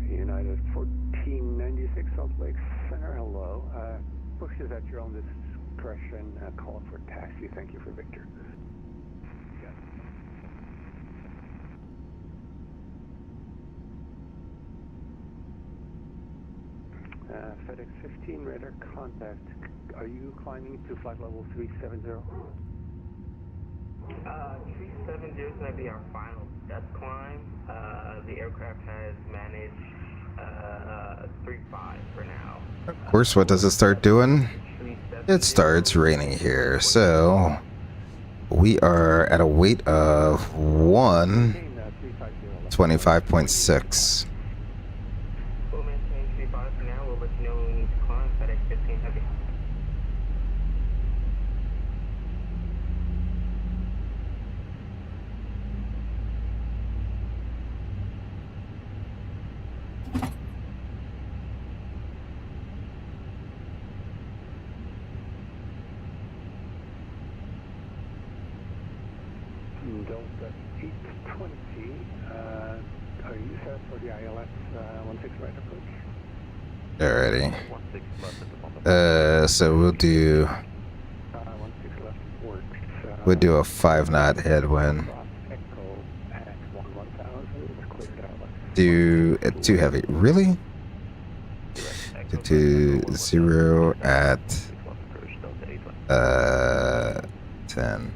United 1496 Salt Lake Center, hello. Pushes at your own discretion. Call for taxi. Thank you for Victor. Yeah. FedEx 15 radar contact. Are you climbing to flight level 370? 370 is going to be our final step climb. The aircraft has managed 35 for now. Of course, what does it start doing? 370. It starts raining here, so we are at a weight of 125.6. We'll maintain 35 for now. We'll let you know when we need to climb. FedEx 15 heavy. Delta 820. Are you set for the ILS 16 right approach? Alrighty. 16 left at the moment. So we'll do 16 left works. we'll do a 5-knot headwind. Cross Echo at 1000 is cleared out. Do it too heavy. Really? 220 at 10.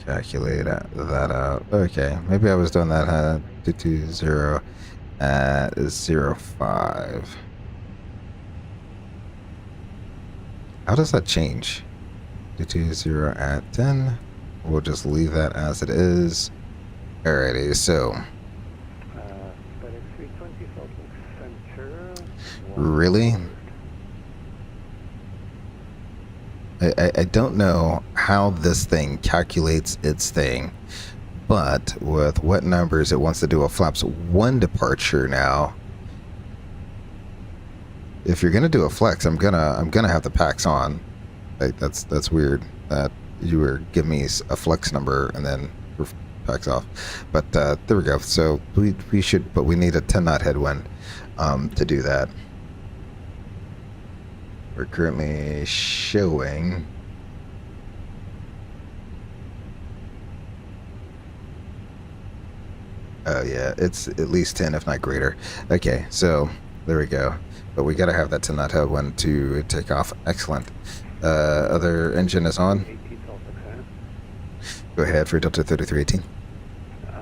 Calculate that out. Okay, maybe I was doing that. 220 at 05. How does that change? 220 at 10. We'll just leave that as it is. Alrighty, so FedEx 320 Salt Lake Center. really? I don't know how this thing calculates its thing, but with what numbers it wants to do a flaps 1 departure now. If you're gonna do a flex, I'm gonna have the packs on. Like that's weird that you were giving me a flex number and then your packs off. But there we go. So we should, but we need a 10-knot headwind to do that. We're currently showing oh yeah, it's at least 10 if not greater. Okay, so there we go. But we gotta have that 10-knot headwind to take off. Excellent. Other engine is on. 18 Salt Lake Center. Go ahead for Delta 3318. Sorry, I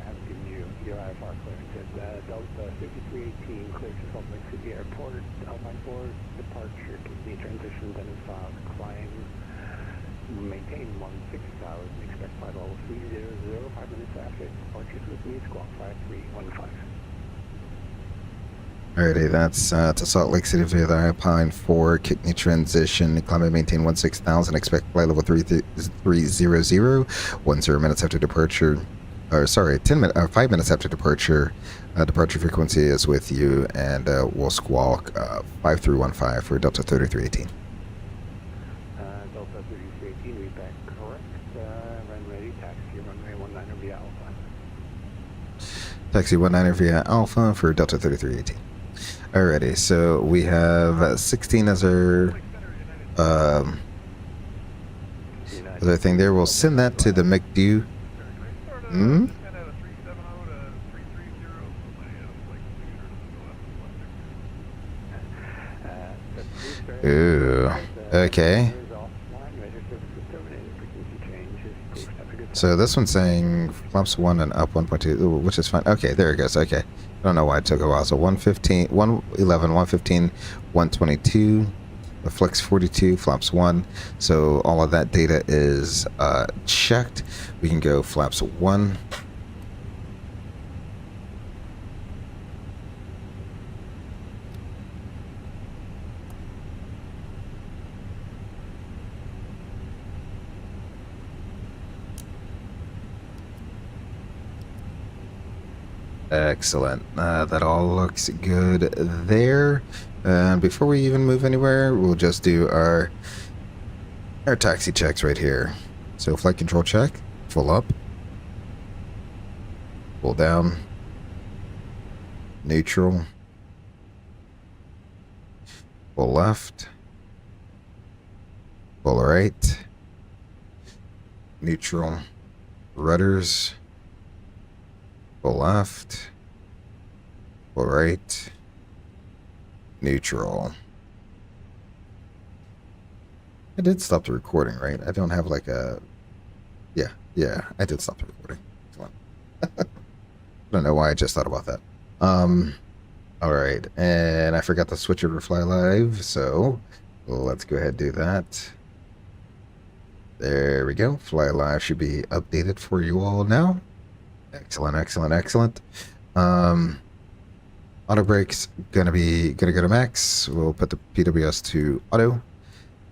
haven't given you your IFR clearances. Delta 5318 cleared to Salt Lake City Airport. Outline for departure, complete transition, then is filed, climb, maintain 16,000, expect flight level 300, 5 minutes after departures with me, squawk 5315. Alrighty, that's to Salt Lake City via the Alpine 4, Kickney transition, climb and maintain 16,000, expect flight level 300, 10 minutes after departure, or sorry, 5 minutes after departure, departure frequency is with you, and we'll squawk 5315 for Delta 3318. Delta 3318, read back correct, run ready, taxi, runway 19 via Alpha. Taxi 19 via Alpha for Delta 3318. Alrighty, so we have 16 as our thing there. We'll send that to the McDo. Hmm? Ooh, okay. So this one's saying flaps 1 and up 1.2, which is fine. Okay, there it goes. Okay. I don't know why it took a while. So 115, 111, 115, 122, the flex 42, flaps 1. So all of that data is checked. We can go flaps 1. Excellent. That all looks good there. And before we even move anywhere, we'll just do our taxi checks right here. So flight control check, full up, full down, neutral, full left, full right, neutral, rudders, full left, full right, neutral. I did stop the recording, right? I don't have like a... Yeah, I did stop the recording. I don't know why I just thought about that. Alright, and I forgot to switch over to Fly Live, so let's go ahead and do that. There we go. Fly Live should be updated for you all now. Excellent, excellent, excellent. Auto brakes gonna go to max. We'll put the PWS to auto.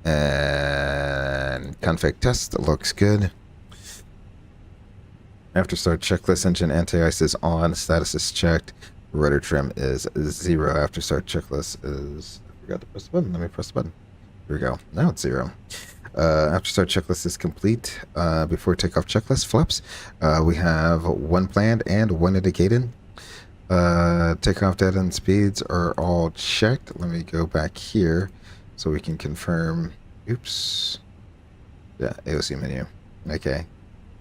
And config test looks good. After start checklist, engine anti-ice is on. Status is checked. Rudder trim is 0. After start checklist is... I forgot to press the button. Let me press the button. Here we go. Now it's 0. After start checklist is complete. Before takeoff checklist flaps, we have 1 planned and 1 indicated. Takeoff data and speeds are all checked. Let me go back here so we can confirm. Oops. Yeah, AOC menu. Okay.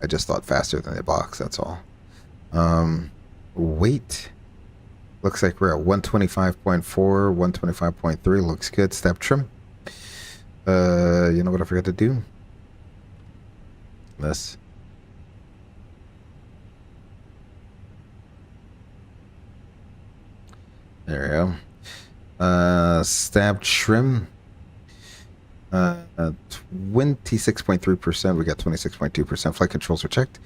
I just thought faster than the box, that's all. Weight. Looks like we're at 125.4, 125.3. Looks good. Step trim. You know what I forgot to do? This. There we go. Stab trim. 26.3%. We got 26.2%. Flight controls are checked.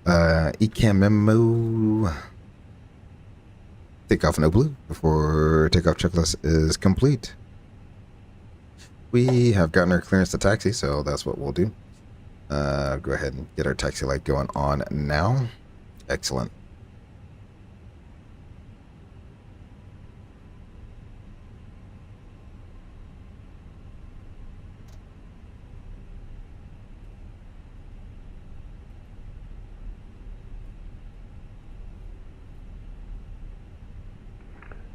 ECAM memo. Takeoff no blue before takeoff checklist is complete. We have gotten our clearance to taxi, so that's what we'll do. Go ahead and get our taxi light going on now. Excellent.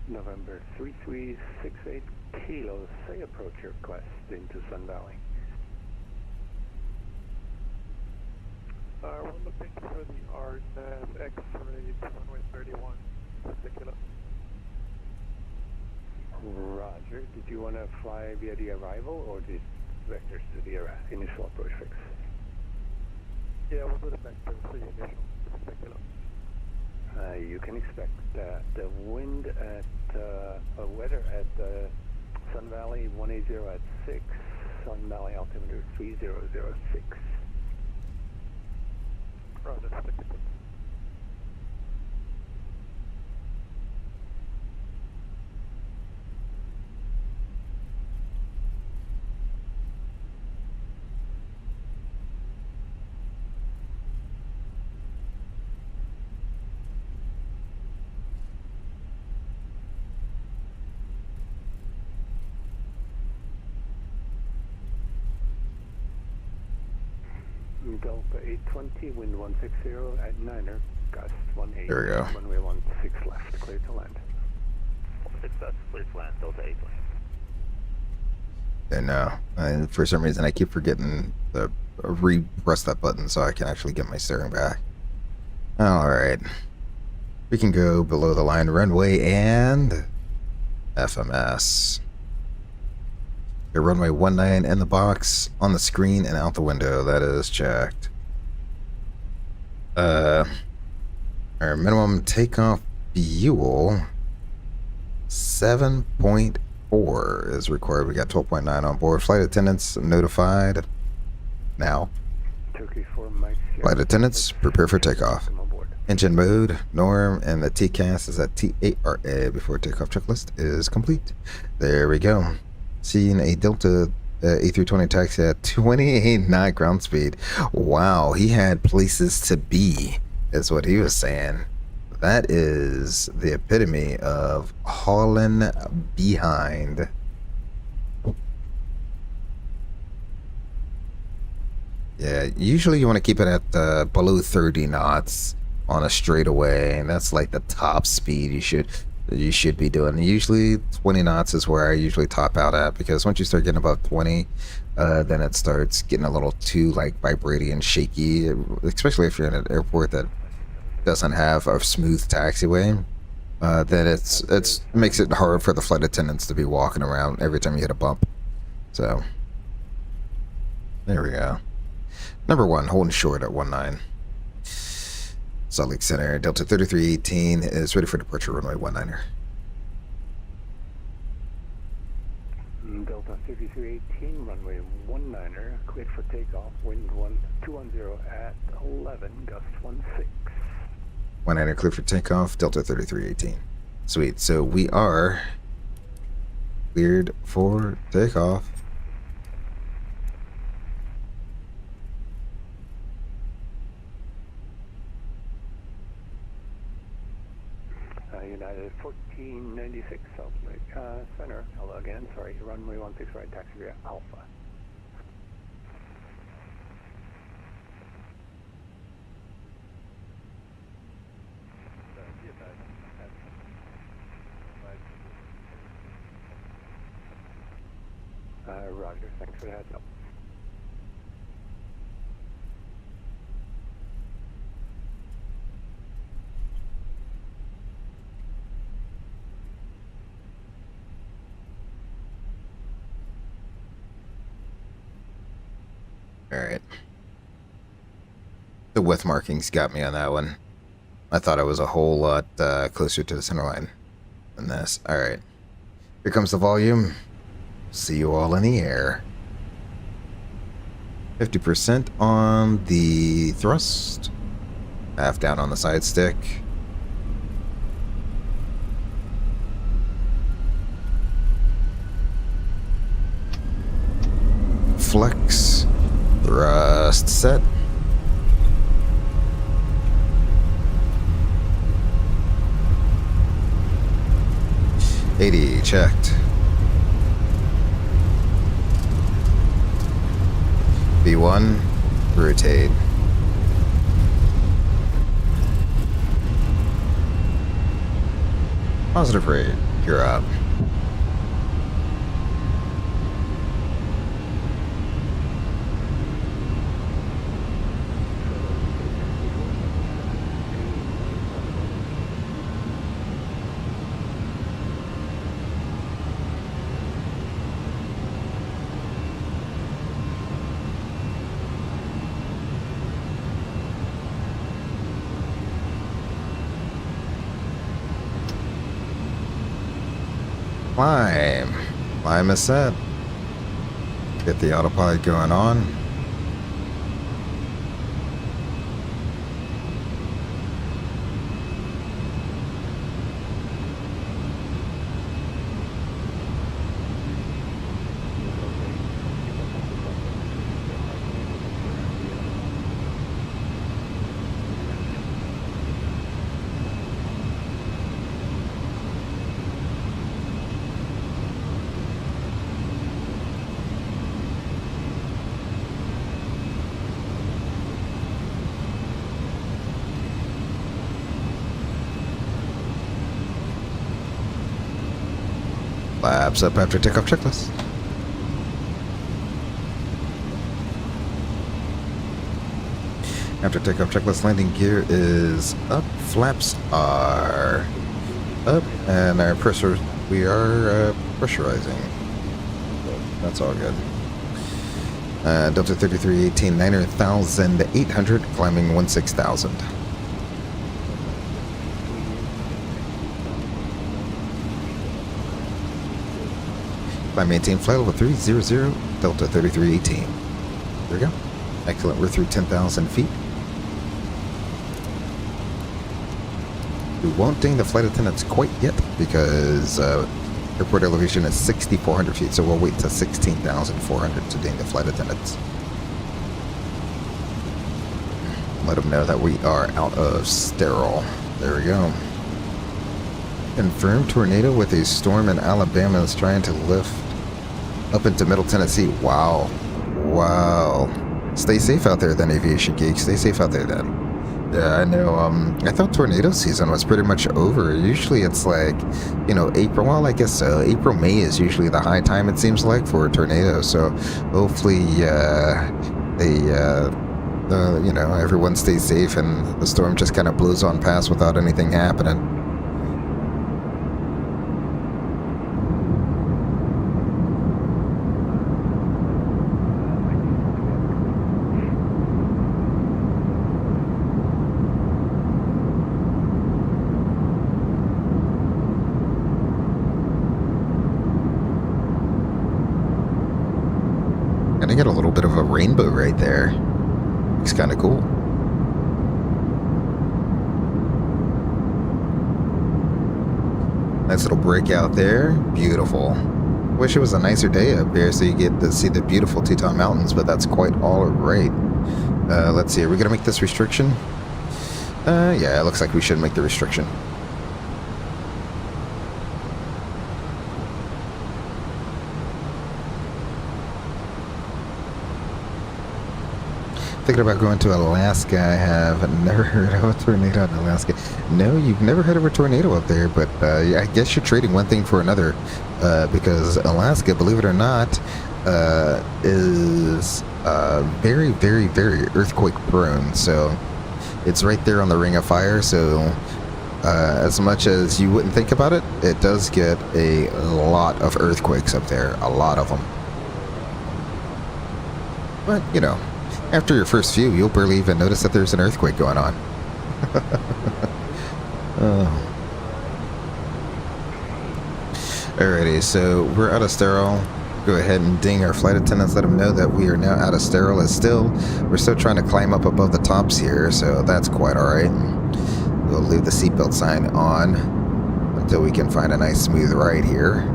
November 3368 Kilo, say approach your request into Sun Valley. We're looking for the RNAV X-ray to runway 31, particular. Roger. Did you want to fly via the arrival or just vectors to the initial approach fix? Yeah, we'll do the vector for the initial, particular. You can expect the wind at weather at Sun Valley 180 at 6, Sun Valley altimeter 3006. Roger, particular. Delta A320, wind 160 at 9er, gust 18. There we go. Runway 16 left, clear to land. 6 gust, clear to land, Delta A320. And for some reason I keep forgetting to re-press that button so I can actually get my steering back. Alright. We can go below the line runway and FMS. The runway 19 in the box, on the screen, and out the window. That is checked. Our minimum takeoff fuel 7.4 is required. We got 12.9 on board. Flight attendants notified now. Turkey 4 Mike. Flight attendants, prepare for takeoff. Come aboard. Engine mode, norm, and the TCAS is at T8RA before takeoff checklist is complete. There we go. Seeing a Delta A320 taxi at 28 knot ground speed. Wow, he had places to be, is what he was saying. That is the epitome of hauling behind. Yeah, usually you want to keep it at below 30 knots on a straightaway, and that's like the top speed you should be doing. Usually 20 knots is where I usually top out at, because once you start getting above 20, then it starts getting a little too like vibrating and shaky, especially if you're in an airport that doesn't have a smooth taxiway. Then it makes it hard for the flight attendants to be walking around every time you hit a bump. So there we go. Number 1, holding short at 19. Salt Lake Center, Delta 3318 is ready for departure, runway 19er. Delta 3318, runway 19er, cleared for takeoff, wind 210 at 11, gust 16. 19er clear for takeoff, Delta 3318. Sweet, so we are cleared for takeoff. United 1496 Salt Lake Center. Hello again. Sorry, runway 16 right, taxi via Alpha. Roger. Thanks for the heads up. Alright. The width markings got me on that one. I thought I was a whole lot closer to the center line than this. Alright. Here comes the volume. See you all in the air. 50% on the thrust. Half down on the side stick. Flex. Thrust set. $80 checked. B1 rotate. Positive rate. You're up. Climb. Climb is set. Get the autopilot going on. Flaps up after takeoff checklist. After takeoff checklist, landing gear is up, flaps are up, and our pressure, we are pressurizing. So that's all good. Delta 3318, 9,800, climbing 16,000. Climb maintain flight level 300, Delta 3318. There we go. Excellent, we're through 10,000 feet. We won't ding the flight attendants quite yet because airport elevation is 6,400 feet, so we'll wait to 16,400 to ding the flight attendants. Let them know that we are out of sterile. There we go. Confirmed tornado with a storm in Alabama is trying to lift up into Middle Tennessee. Wow. Wow. Stay safe out there then, aviation geeks. Stay safe out there then. Yeah, I know. I thought tornado season was pretty much over. Usually it's like, you know, April. Well, I guess so. April, May is usually the high time, it seems like, for a tornado. So hopefully you know, everyone stays safe and the storm just kind of blows on past without anything happening. And I get a little bit of a rainbow right there. Looks kind of cool. Nice little breakout there. Beautiful. Wish it was a nicer day up here so you get to see the beautiful Teton Mountains, but that's quite all right. Let's see, are we going to make this restriction? Yeah, it looks like we should make the restriction. Thinking about going to Alaska. I have never heard of a tornado in Alaska. No, you've never heard of a tornado up there, but I guess you're trading one thing for another because Alaska, believe it or not, is very, very, very earthquake prone. So it's right there on the Ring of Fire. So as much as you wouldn't think about it, it does get a lot of earthquakes up there, a lot of them. But, you know, after your first few, you'll barely even notice that there's an earthquake going on. Oh. Alrighty, so we're out of sterile. Go ahead and ding our flight attendants, let them know that we are now out of sterile. We're still trying to climb up above the tops here, so that's quite alright. We'll leave the seatbelt sign on until we can find a nice smooth ride here.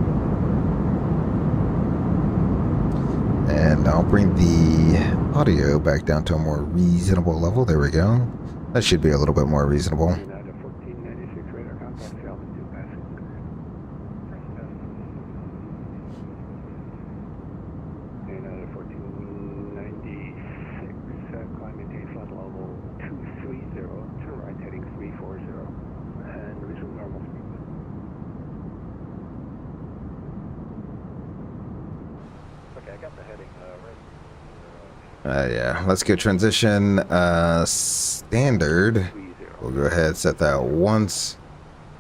And I'll bring the audio back down to a more reasonable level. There we go. That should be a little bit more reasonable. United 1496 radar contact, Falcon 2 passing. United 1496, climb maintain flight level 230, turn right heading 340, and resume normal speed. Okay, I got the heading right. Yeah, let's go transition standard. We'll go ahead, set that once,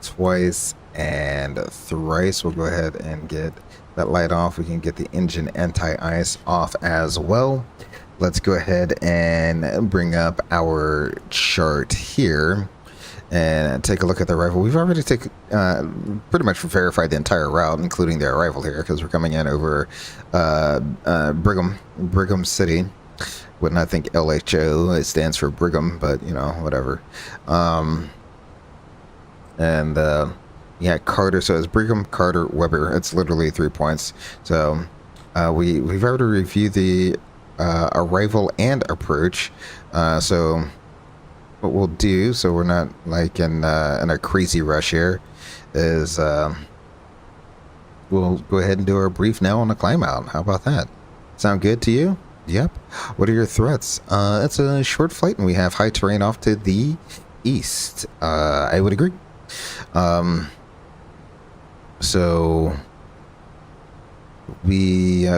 twice, and thrice. We'll go ahead and get that light off. We can get the engine anti-ice off as well. Let's go ahead and bring up our chart here and take a look at the arrival. We've already pretty much verified the entire route, including the arrival here, because we're coming in over Brigham City. Wouldn't I think LHO, it stands for Brigham, but you know, whatever. Yeah, Carter, so it's Brigham, Carter, Weber. It's literally 3 points. So we've already reviewed the arrival and approach. So what we'll do, so we're not like in a crazy rush here, is we'll go ahead and do our brief now on the climb out. How about that? Sound good to you? Yep. What are your threats? It's a short flight and we have high terrain off to the east. I would agree. So we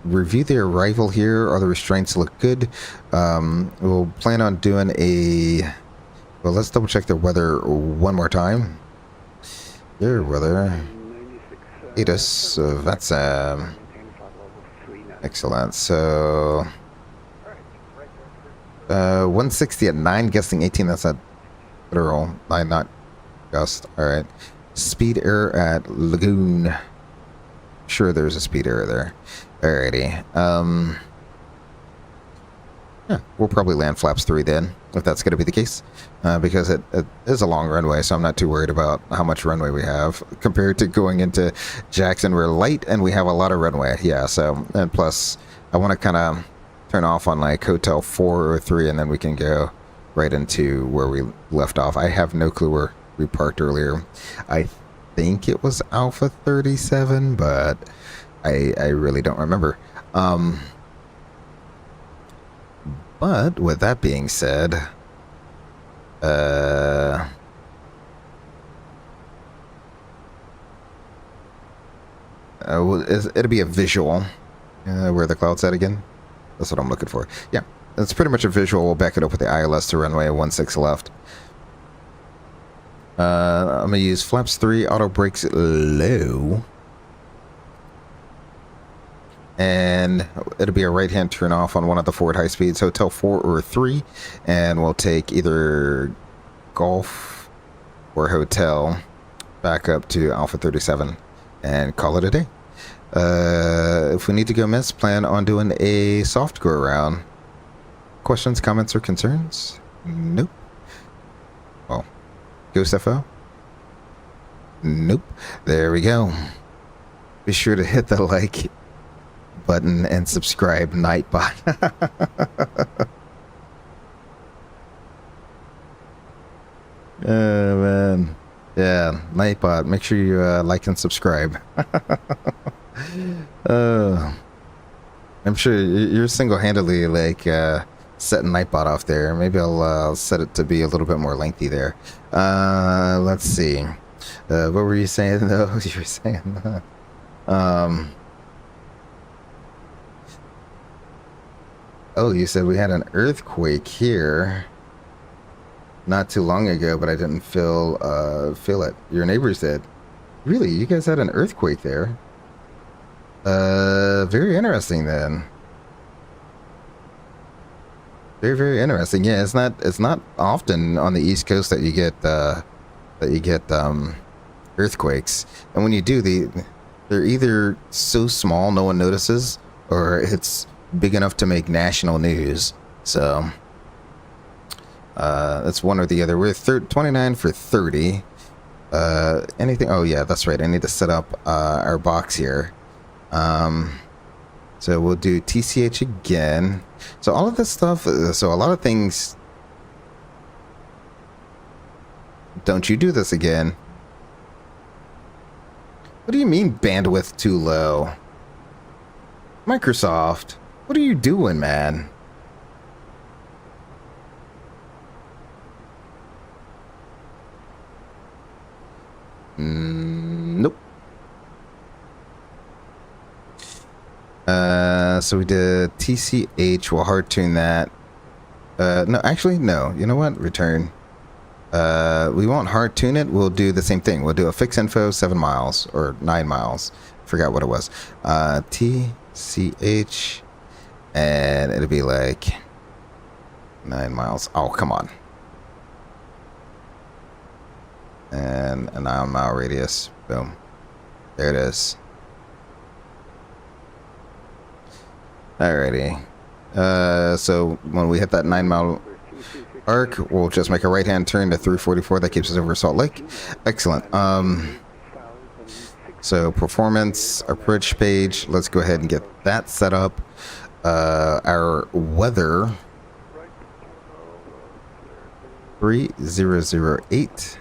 review the arrival here. All the restraints look good. We'll plan on doing a... Well, let's double check the weather one more time. Your weather. 96, ATIS, so that's maintain flight level 39. excellent. So 160 at 9, gusting 18. That's at literal 9 knot gust. All right. Speed error at Lagoon. Sure, there's a speed error there. Alrighty. Yeah, we'll probably land flaps 3 then, if that's going to be the case, because it is a long runway, so I'm not too worried about how much runway we have compared to going into Jackson. We're light and we have a lot of runway. Yeah, so, and plus I want to kind of turn off on like Hotel 4 or 3, and then we can go right into where we left off. I have no clue where we parked earlier. I think it was Alpha 37, but I really don't remember. But with that being said, it'll be a visual. Where are the clouds at again? That's what I'm looking for. Yeah, it's pretty much a visual. We'll back it up with the ILS to runway 16 left. I'm gonna use flaps 3, auto brakes low. And it'll be a right-hand turn off on one of the forward high speeds, Hotel 4 or 3, and we'll take either Golf or Hotel back up to Alpha 37 and call it a day. If we need to go miss, plan on doing a soft go around. Questions, comments, or concerns? Nope. Well, Ghost FO? Nope. There we go. Be sure to hit the like button and subscribe, Nightbot. Oh man, yeah, Nightbot. Make sure you like and subscribe. I'm sure you're single-handedly like setting Nightbot off there. Maybe I'll set it to be a little bit more lengthy there. Let's see. What were you saying though? You were saying. Oh, you said we had an earthquake here not too long ago, but I didn't feel it. Your neighbors did. Really? You guys had an earthquake there? Very interesting then. Very, very interesting. Yeah, it's not often on the East Coast that you get earthquakes. And when you do, they're either so small no one notices, or it's big enough to make national news. So it's one or the other. We're 29 for 30. Anything? Oh yeah, that's right. I need to set up our box here. So we'll do TCH again. So all of this stuff. So a lot of things. Don't you do this again? What do you mean bandwidth too low? Microsoft. What are you doing, man? Nope. So we did TCH. We'll hard tune that. No, actually, no. You know what? Return. We won't hard tune it. We'll do the same thing. We'll do a fix info 7 miles or 9 miles. Forgot what it was. TCH. And it'll be like 9 miles. Oh, come on. And a 9 mile radius. Boom. There it is. Alrighty. So when we hit that 9 mile arc, we'll just make a right hand turn to 344. That keeps us over Salt Lake. Excellent. So performance approach page. Let's go ahead and get that set up. Our weather 3008.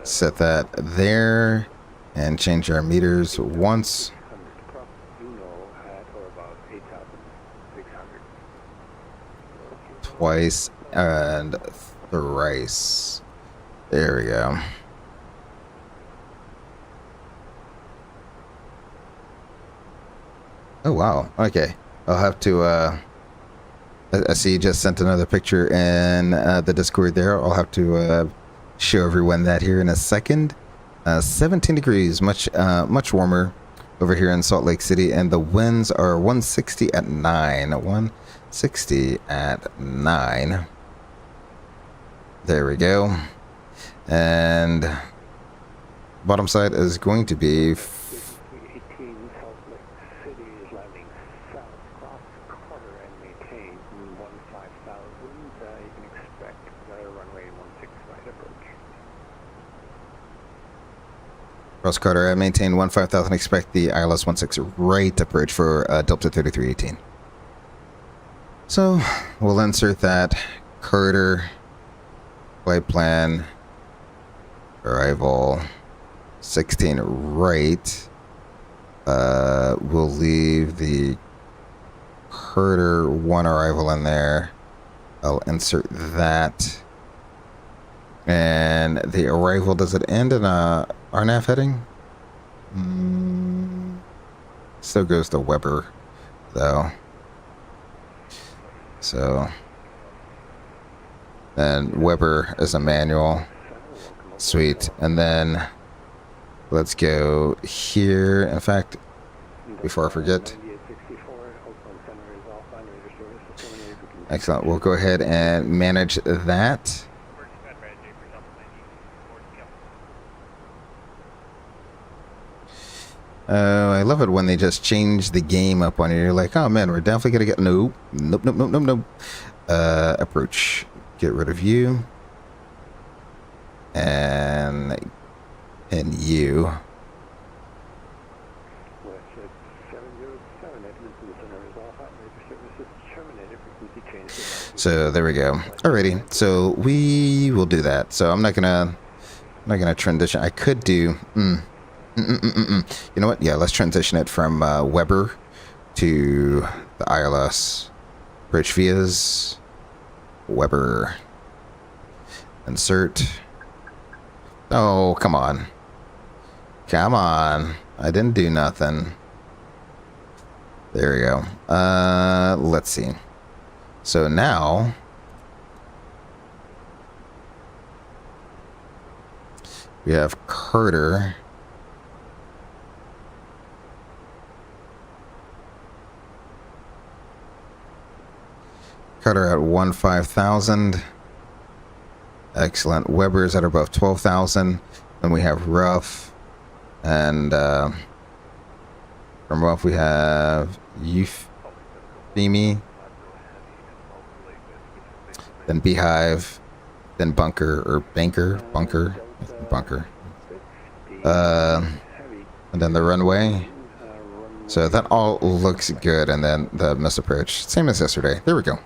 Set that there and change our meters once. Twice and thrice. There we go. Oh, wow. Okay. I'll have to, I see you just sent another picture in the Discord there. I'll have to show everyone that here in a second. 17 degrees, much warmer over here in Salt Lake City, and the winds are 160 at 9. 160 at 9. There we go. And bottom side is going to be 18 Salt Lake City is landing south, cross quarter and maintain 15,000. You can expect runway 16 right approach. Cross Carter, I maintain 15,000. Expect the ILS 16 right approach for Delta 3318. So we'll insert that Carter flight plan arrival 16 right. We'll leave the Carter 1 arrival in there. I'll insert that. And the arrival, does it end in a RNAV heading? Still goes to Weber, though. So, then Weber is a manual. Sweet. And then let's go here. In fact, before I forget. Excellent. We'll go ahead and manage that. I love it when they just change the game up on you. You're like, oh man, we're definitely gonna get nope. Approach. Get rid of you. And you. So there we go. Alrighty. So we will do that. So I'm not gonna transition. I could do. You know what? Yeah, let's transition it from Weber to the ILS. Bridge vias. Weber. Insert. Oh, come on. Come on. I didn't do nothing. There we go. Let's see. So now we have Carter. Carter at 15,000. Excellent. Weber's at above 12,000. Then we have Ruff. And from Ruff we have Euphemie. Then Beehive. Then Bunker. Or Bunker. And then the runway. So that all looks good. And then the miss approach. Same as yesterday. There we go.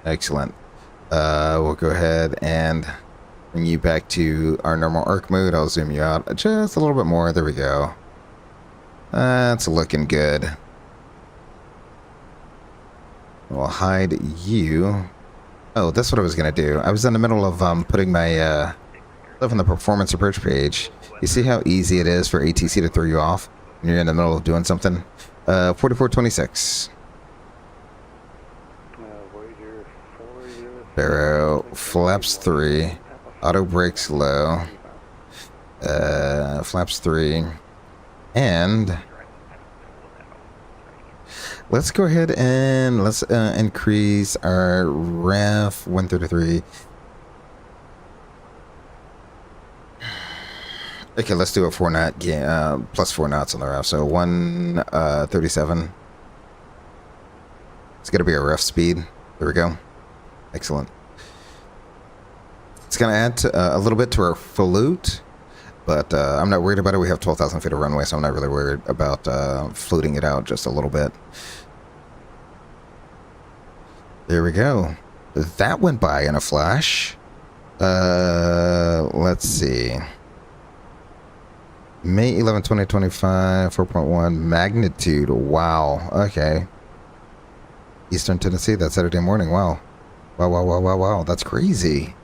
Excellent. We'll go ahead and bring you back to our normal arc mode. I'll zoom you out just a little bit more. There we go. That's looking good. We'll hide you. Oh, that's what I was going to do. I was in the middle of putting my stuff on the performance approach page. You see how easy it is for ATC to throw you off when you're in the middle of doing something? 4426. Barrow, flaps 3, auto brakes low, flaps 3, and let's go ahead and let's increase our REF 133. Okay, let's do a 4 knot plus 4 knots on the REF, so 137. It's gonna be our REF speed. There we go. Excellent. It's going to add a little bit to our float, but I'm not worried about it. We have 12,000 feet of runway, so I'm not really worried about floating it out just a little bit. There we go. That went by in a flash. Let's see. May 11, 2025, 4.1 magnitude. Wow. Okay. Eastern Tennessee, that's Saturday morning. Wow. Wow. That's crazy.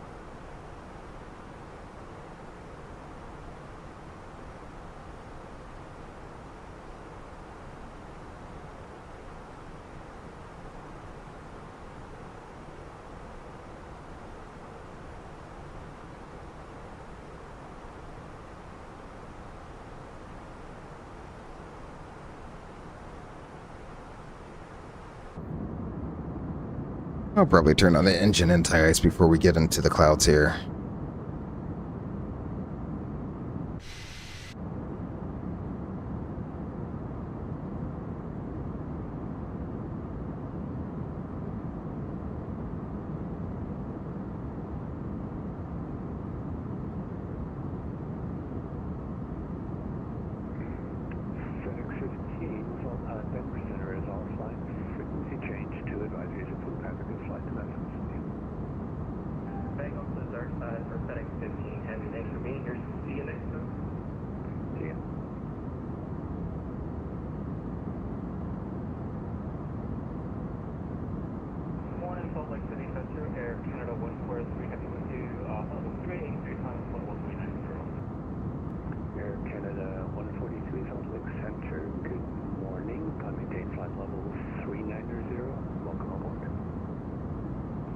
I'll probably turn on the engine anti-ice before we get into the clouds here. Fenix 15, Denver Center is offline. Frequency change to advisories approved. Have a good flight to Memphis. Back on to the dark side for FedEx 15 Heavy. Thanks for being here. See you next time. See ya. Morning, Salt Lake City Center, Air Canada 143 Heavy with you. Level 383 times level 390. Air Canada 143 Salt Lake Center. Good morning. Maintain flight level 390. Welcome aboard.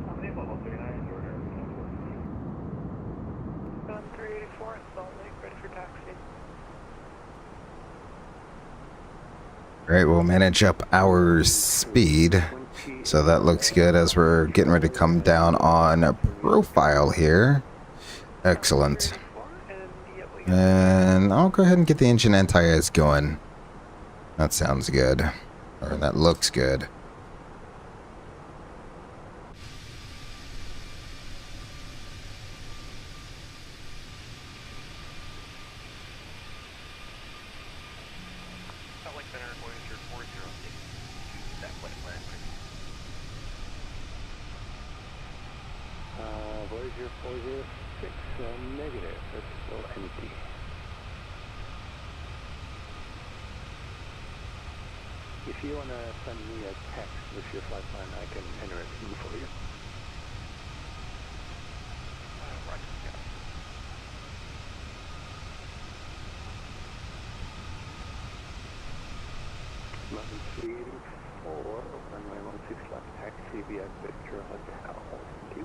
Company level 390. 384 in Salt Lake, ready for taxi. Alright, we'll manage up our speed. So that looks good as we're getting ready to come down on profile here. Excellent. And I'll go ahead and get the engine anti-ice going. That sounds good. Or that looks good. Salt Lake Center, Voyager 406 to that flight plan. Voyager 406, negative. It's still empty. If you want to send me a text with your flight plan, I can enter it in for you. Roger, yeah. Mountain 384, runway 16 left, taxi via Victor Hotel. Thank you.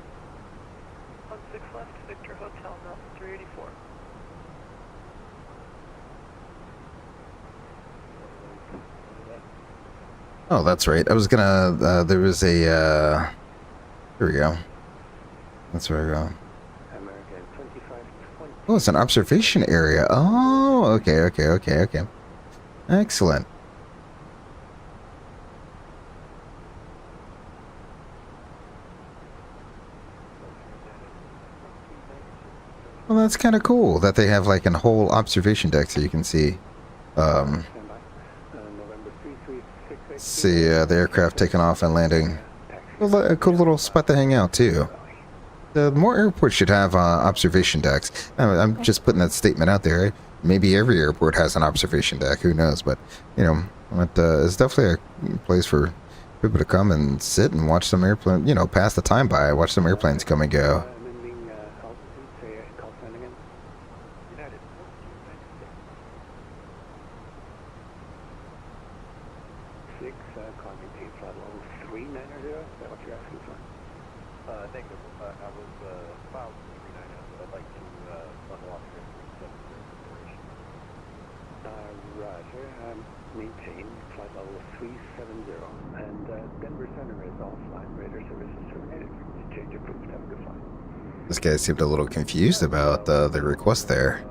16 left, Victor Hotel, Mountain 384. Oh, that's right. I was gonna, there was a, here we go. That's where I go. American 2520. Oh, it's an observation area. Oh, okay. Excellent. Well, that's kind of cool that they have like a whole observation deck so you can see, November 336. see the aircraft taking off and landing. Well, a cool little spot to hang out too. More airports should have observation decks. I'm just putting that statement out there. Right? Maybe every airport has an observation deck. Who knows? But you know, it's definitely a place for people to come and sit and watch some airplane. You know, pass the time by, watch some airplanes come and go. Amending altitude, say call sign again. United 1496. 6, call maintain flight level 390. Is that what you're asking for? Negative. I was filed 390, but I'd like to level off here 370 for Roger. Maintain flight level 370. And Denver Center is offline. Radar service is terminated. Change approved. Have a good flight. This guy seemed a little confused about the request there.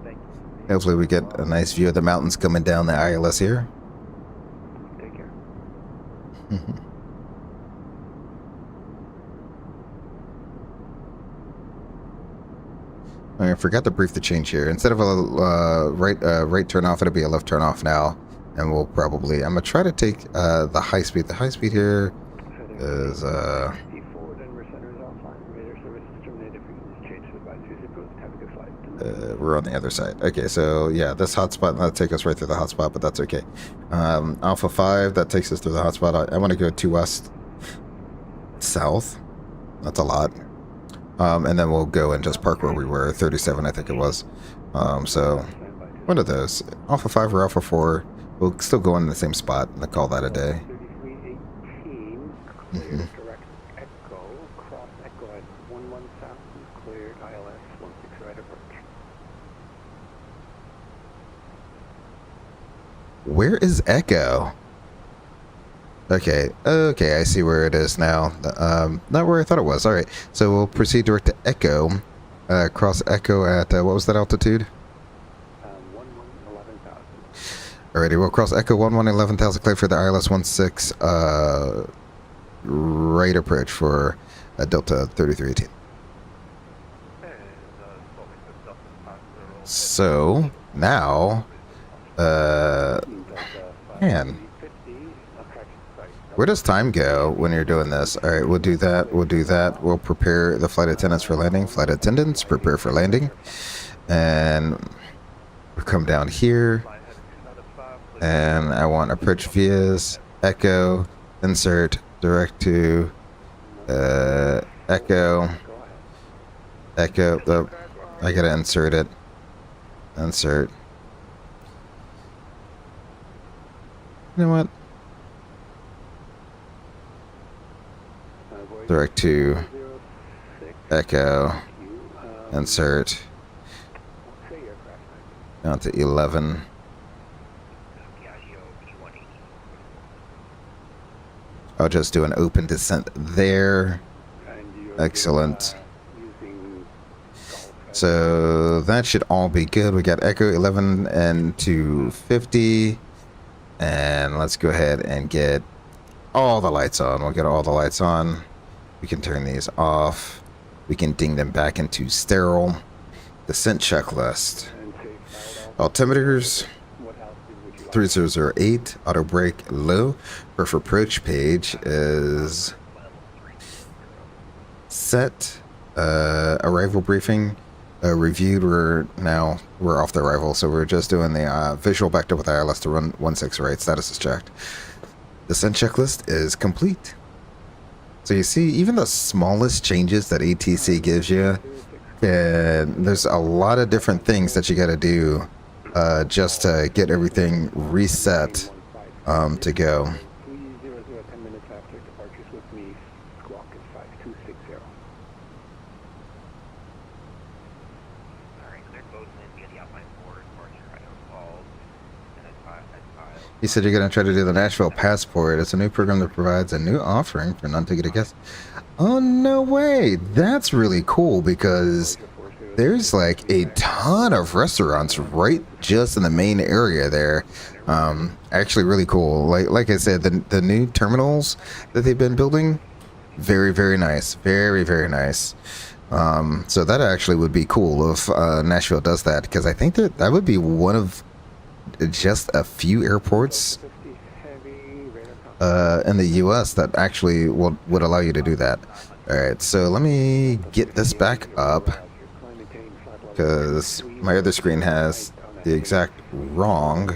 Thank you. Hopefully we get a nice view of the mountains coming down the ILS here. Take care. I forgot to brief the change here. Instead of a right turn off, it'll be a left turn off now. And we'll probably, I'm going to try to take the high speed. The high speed here is, Denver Center is offline. Radar service is terminated. Frequency change to advisories approved. Have a good flight. we're on the other side. Okay, so yeah, this hotspot, that'll take us right through the hotspot, but that's okay. Alpha 5, that takes us through the hotspot. I want to go to west, south. That's a lot. And then we'll go and just park where we were, 37 I think it was. So one of those, Alpha 5 or Alpha 4, we'll still go in the same spot and call that a day. 3318, cleared direct echo, cross echo at 11 south, cleared ILS 16 right approach. Where is Echo? Okay, okay, I see where it is now. Not where I thought it was. All right, so we'll proceed direct to Echo. Cross Echo at, what was that altitude? 11,000. Alrighty, we'll cross Echo 11,000, clear for the ILS 16, right approach for Delta 3318. So, now, man, where does time go when you're doing this? Alright, we'll do that, we'll prepare the flight attendants for landing. Flight attendants, prepare for landing. And we'll come down here. And I want approach vias, Echo, insert, direct to, Echo, I gotta insert it. Insert. You know what? Direct to Echo. Insert. Down to 11. I'll just do an open descent there. Excellent. So that should all be good. We got Echo 11 and 250. And let's go ahead and get all the lights on. We'll get all the lights on. We can turn these off. We can ding them back into sterile. Descent checklist. Altimeters 3008. Auto brake low. Birth approach page is set. Arrival briefing reviewed. We're off the arrival, so we're just doing the visual backed up with ILS to run 16 right. Status is checked. Descent checklist is complete. So you see, even the smallest changes that ATC gives you, and there's a lot of different things that you got to do just to get everything reset to go. 300, 10 minutes after departures with me, squawk is 5260. Alright, clear both lanes, get the outline forward, departure, I don't fall, and I file. He said you're going to try to do the Nashville Passport. It's a new program that provides a new offering for non-ticketed guests. Oh, no way. That's really cool because there's like a ton of restaurants right just in the main area there. Actually really cool. Like I said, the new terminals that they've been building, very, very nice. Very, very nice. So that actually would be cool if Nashville does that, because I think that would be one of just a few airports in the US that actually would allow you to do that. Alright, so let me get this back up, because my other screen has the exact wrong.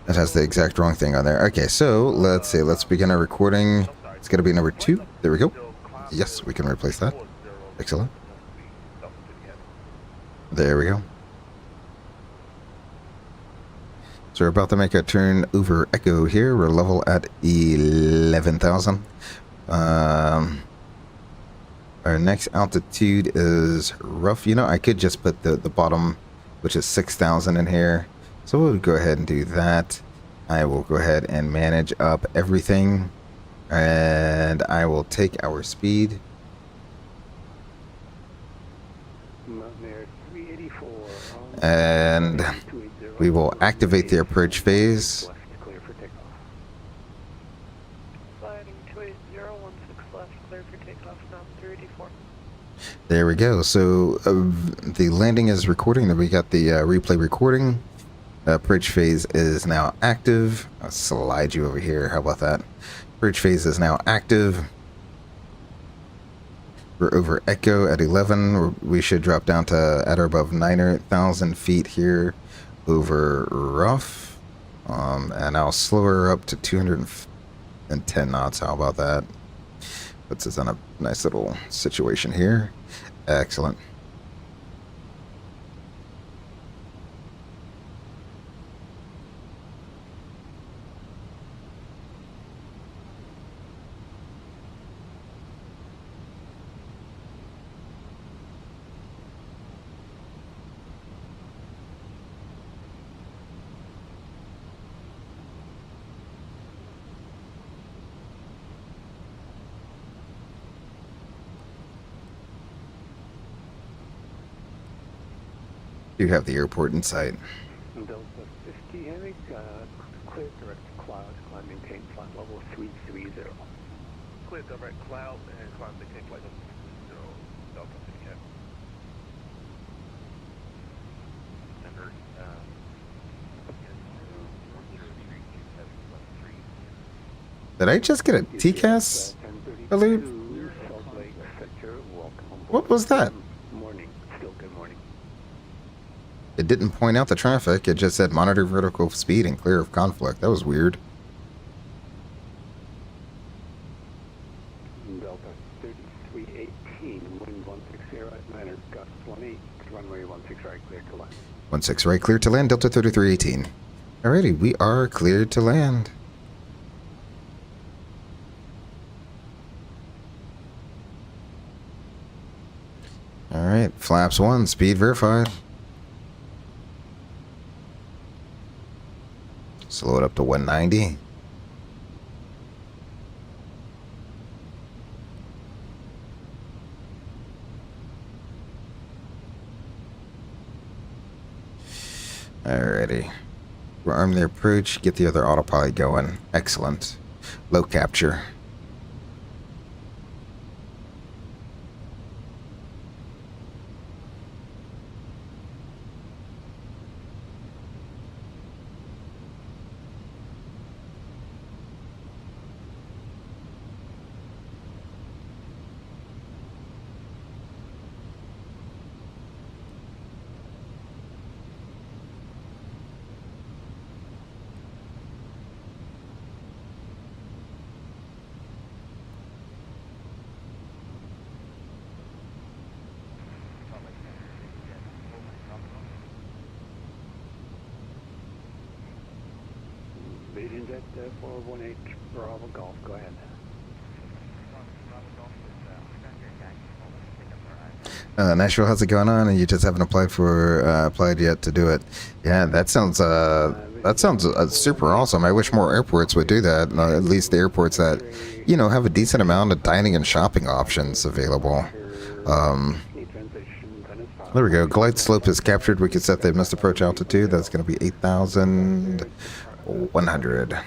It has the exact wrong thing on there. Okay, so let's see. Let's begin our recording. It's going to be number 2. There we go. Yes, we can replace that. Excellent. There we go. So we're about to make a turn over Echo here. We're level at 11,000. Our next altitude is rough. You know, I could just put the bottom, which is 6,000 in here. So we'll go ahead and do that. I will go ahead and manage up everything. And I will take our speed. And we will activate the approach phase. Sliding 280, 16 left, clear for takeoff, now 384. There we go. So the landing is recording. Then we got the replay recording. Approach phase is now active. I'll slide you over here. How about that? Approach phase is now active. We're over Echo at 11. We should drop down to at or above 9,000 feet here over rough. And I'll slow her up to 210 knots. How about that? Puts us on a nice little situation here. Excellent. You have the airport in sight. Delta 50 Henrik, clear direct cloud, climb maintain flight level 330. Clear direct cloud and climb maintain flight level 0, Delta 50 Henrik. Center, Did I just get a TCAS? Believe? Salt Lake sector, welcome on board. What was that? Morning, still good morning. It didn't point out the traffic. It just said monitor vertical speed and clear of conflict. That was weird. Delta 3318, wind 160 right, Niner, gust 18, runway 16 right, clear to land. 16 right, clear to land, Delta 3318. Alrighty, we are cleared to land. Alright, flaps 1, speed verified. Slow it up to 190. Alrighty. We're arm the approach, get the other autopilot going. Excellent. Low capture. Leading jet 418 Bravo Golf, go ahead. Nashville, how's it going on? And you just haven't applied yet to do it. Yeah, that sounds super awesome. I wish more airports would do that. At least the airports that, you know, have a decent amount of dining and shopping options available. There we go. Glide slope is captured. We can set the missed approach altitude. That's going to be 8,100.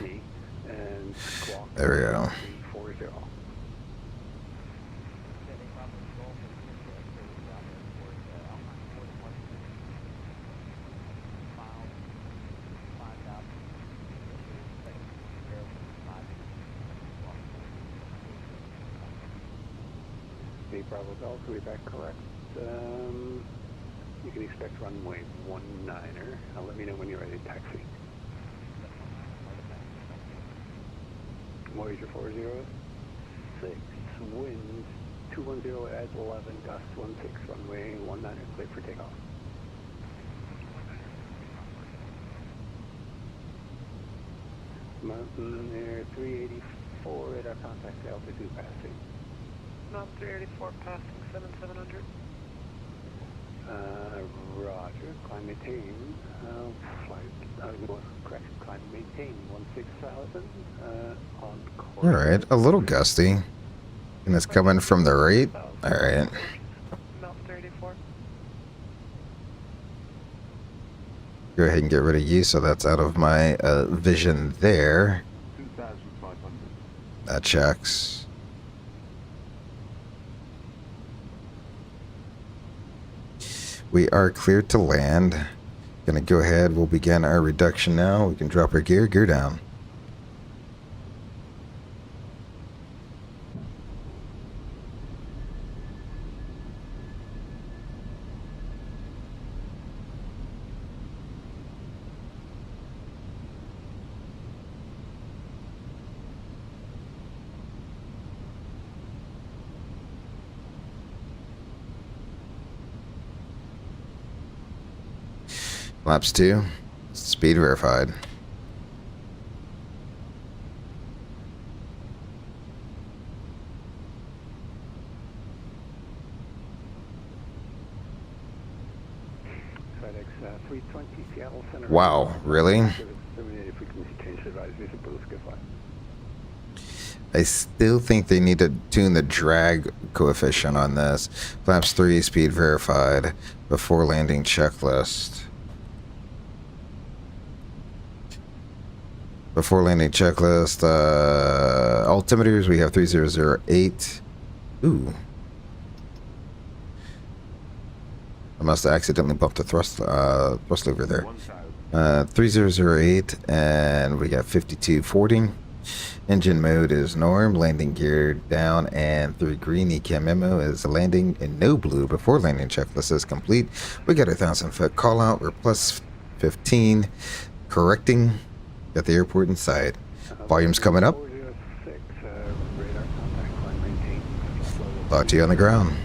There we go. Bravo Golf, we'll be back correct. You can expect runway 19er. Let me know when you're ready to taxi. Voyager 406, wind 210 at 11, gust 16, runway 19er, clear for takeoff. Mountain Air 384 at our contact altitude passing. Mountain 384 passing 7700. Roger. Climb maintain. Flight. No, correct. Climb maintain 16,000. On course. All right, a little gusty, and it's coming from the right. All right. Mountain 384. Go ahead and get rid of you, so that's out of my vision there. 2,500. That checks. We are cleared to land. Gonna go ahead. We'll begin our reduction now. We can drop our gear down. Laps 2. Speed verified. FedEx 320 Seattle Center. Wow, really? I still think they need to tune the drag coefficient on this. Flaps 3, speed verified. Before landing checklist. Before landing checklist, altimeters, we have 3008. Ooh. I must have accidentally bumped the thrust lever there. 3008, and we got 5240. Engine mode is norm, landing gear down and 3 green. ECAM memo is landing in no blue before landing checklist is complete. We got a 1,000-foot call out, we're plus 15, correcting, got the airport in sight. Volume's coming up. 406, radar contact line maintained. Talk to you on the ground.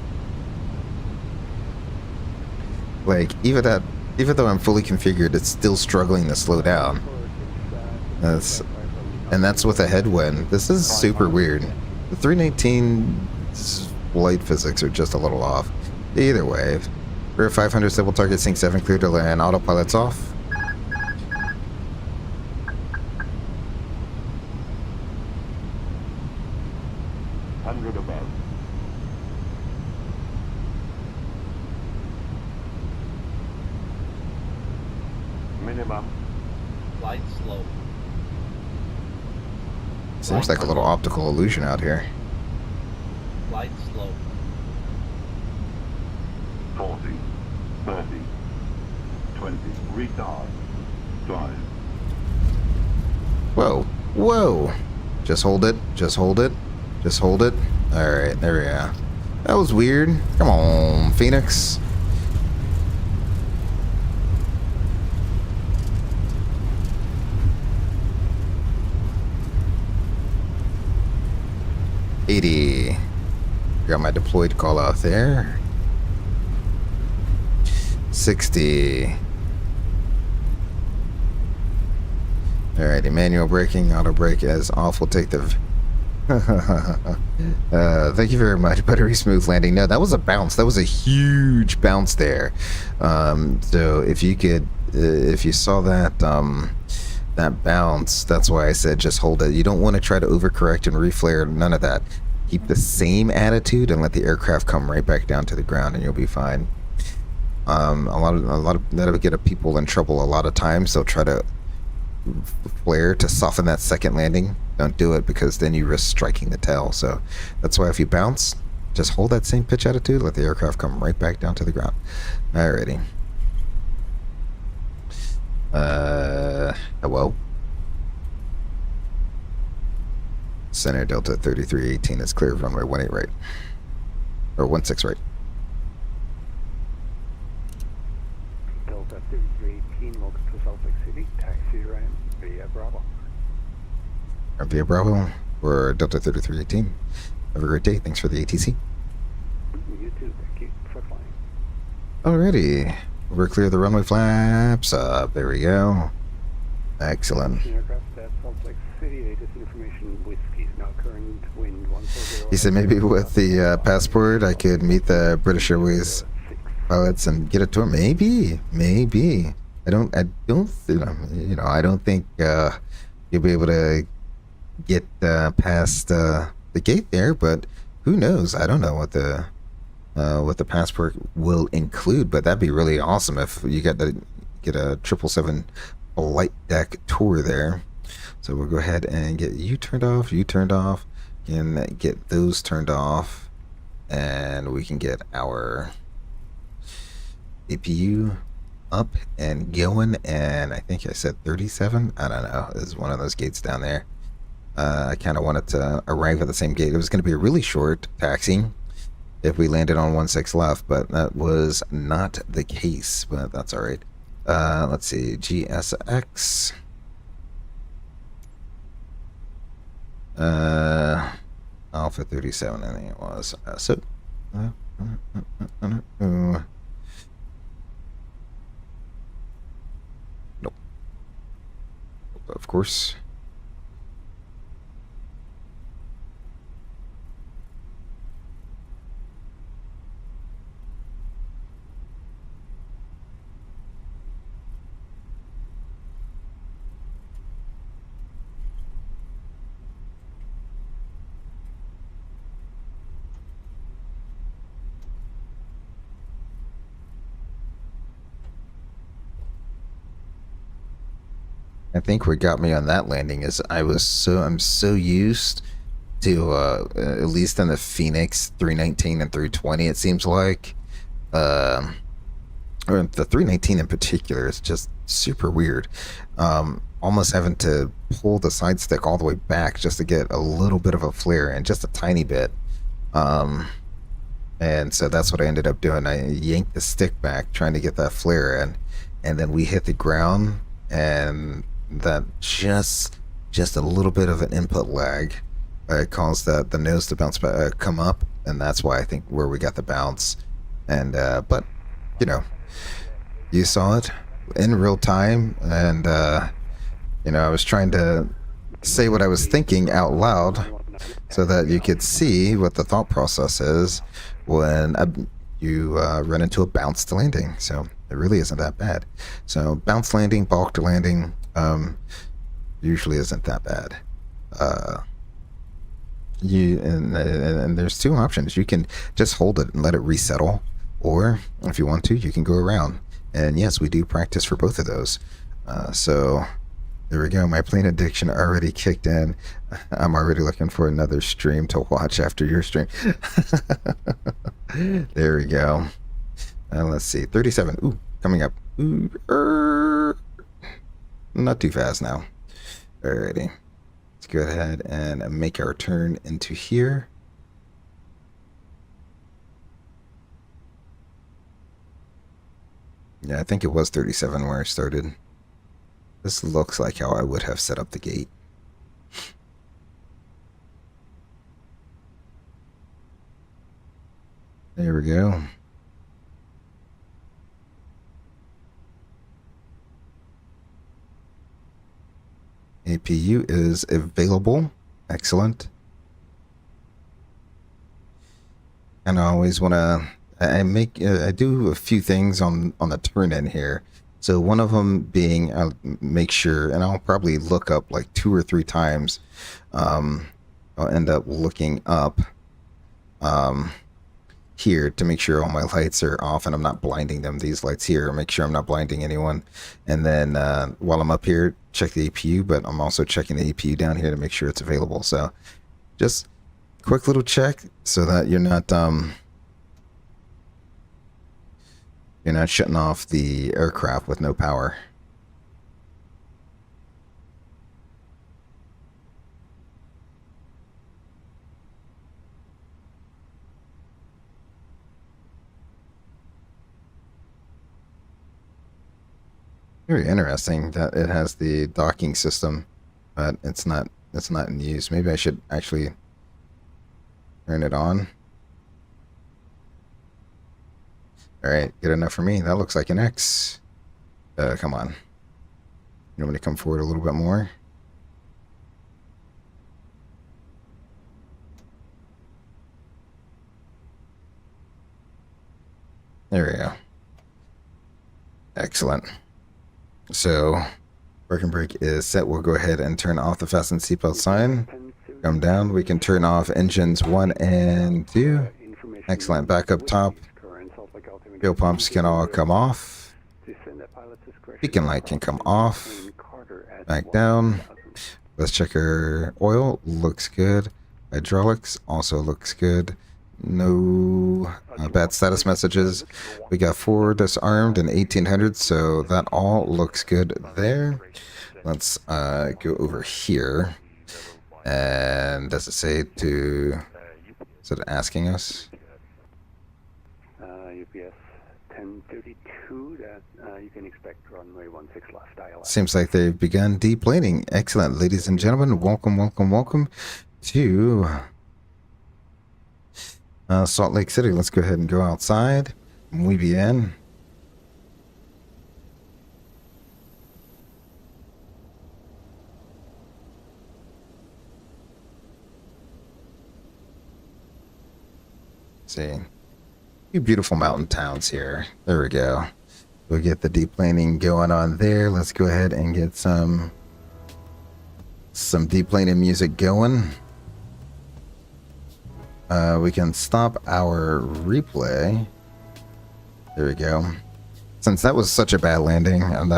Like, even though I'm fully configured, it's still struggling to slow down. That's with a headwind. This is super weird. The 319's flight physics are just a little off. Either way, we're at 500 civil target, sync 7 clear to land, autopilot's off. Above. Minimum. Flight slow. Seems like a little optical illusion out here. Flight slow. 40, 30, 20, retard, drive. Whoa, whoa. Just hold it, just hold it, just hold it. Alright, there we go. That was weird. Come on, Fenix. $80. Got my deployed call out there. 60. Alrighty, manual braking, auto brake as off. We'll take the. Thank you very much. Buttery smooth landing. No, that was a bounce. That was a huge bounce there. So if you could, if you saw that, that bounce, that's why I said just hold it. You don't want to try to overcorrect and reflare, none of that. Keep the same attitude and let the aircraft come right back down to the ground and you'll be fine. A lot of that'll get people in trouble a lot of times. They'll try to flare to soften that second landing. Don't do it because then you risk striking the tail. So that's why if you bounce, just hold that same pitch attitude, let the aircraft come right back down to the ground. Alrighty. Hello. Center Delta 3318 is clear, runway 18 right. Or 16 right. Delta 3318, welcome to Salt Lake City. Taxi right via Bravo. Via Bravo, or Delta 3318. Have a great day. Thanks for the ATC. You too. Thank you for flying. Alrighty. We're clear the runway flaps up. There we go. Excellent. Aircraft at Salt Lake City, latest information, whiskey, now current wind 140. He said maybe with the passport I could meet the British Airways pilots and get a tour. Maybe. I don't think you'll be able to get past the gate there, but who knows? I don't know what the passport will include, but that'd be really awesome if you get a 777 flight deck tour there. So we'll go ahead and get you turned off, and get those turned off, and we can get our APU up and going. And I think I said 37. I don't know. There's one of those gates down there. I kind of wanted to arrive at the same gate. It was going to be a really short taxi if we landed on 16 left, but that was not the case. But that's all right. Let's see, GSX. Alpha 37, I think it was. Nope. Of course. I think what got me on that landing is I'm so used to at least in the Fenix 319 and 320, it seems like, or the 319 in particular is just super weird. Almost having to pull the side stick all the way back just to get a little bit of a flare and just a tiny bit. And so that's what I ended up doing. I yanked the stick back trying to get that flare in, and then we hit the ground, and that just a little bit of an input lag caused the nose to bounce back, come up, and that's why I think where we got the bounce. And but you know, you saw it in real time, and you know, I was trying to say what I was thinking out loud so that you could see what the thought process is when you run into a bounced landing. So it really isn't that bad. So bounced landing, balked landing, usually isn't that bad. And there's two options. You can just hold it and let it resettle, or if you want to, you can go around. And yes, we do practice for both of those. So there we go. My plane addiction already kicked in. I'm already looking for another stream to watch after your stream. There we go. Let's see. 37. Ooh, coming up. Ooh, not too fast now. Alrighty. Let's go ahead and make our turn into here. Yeah, I think it was 37 where I started. This looks like how I would have set up the gate. There we go. APU is available. Excellent. And I always want to... I do a few things on the turn in here. So one of them being, I'll make sure, and I'll probably look up like 2 or 3 times. I'll end up looking up here to make sure all my lights are off and I'm not blinding them. These lights here, make sure I'm not blinding anyone. And then while I'm up here, check the APU, but I'm also checking the APU down here to make sure it's available. So just quick little check so that you're not shutting off the aircraft with no power. Very interesting that it has the docking system, but it's not in use. Maybe I should actually turn it on. Alright, good enough for me. That looks like an X. Come on. You want me to come forward a little bit more? There we go. Excellent. So, parking brake is set. We'll go ahead and turn off the fasten seatbelt sign. Come down. We can turn off engines 1 and 2. Excellent. Back up top. Fuel pumps can all come off. Beacon light can come off. Back down. Let's check our oil. Looks good. Hydraulics also looks good. No bad status messages. We got 4 disarmed and 1800, so that all looks good there. Let's go over here. And does it say to... Is it asking us? UPS 1032, that you can expect runway 16 left ILS. Seems like they've begun deplaning. Excellent, ladies and gentlemen. Welcome to Salt Lake City. Let's go ahead and go outside. Muy bien. See. Few beautiful mountain towns here. There we go. We'll get the deplaning going on there. Let's go ahead and get some deplaning music going. We can stop our replay. There we go. Since that was such a bad landing, and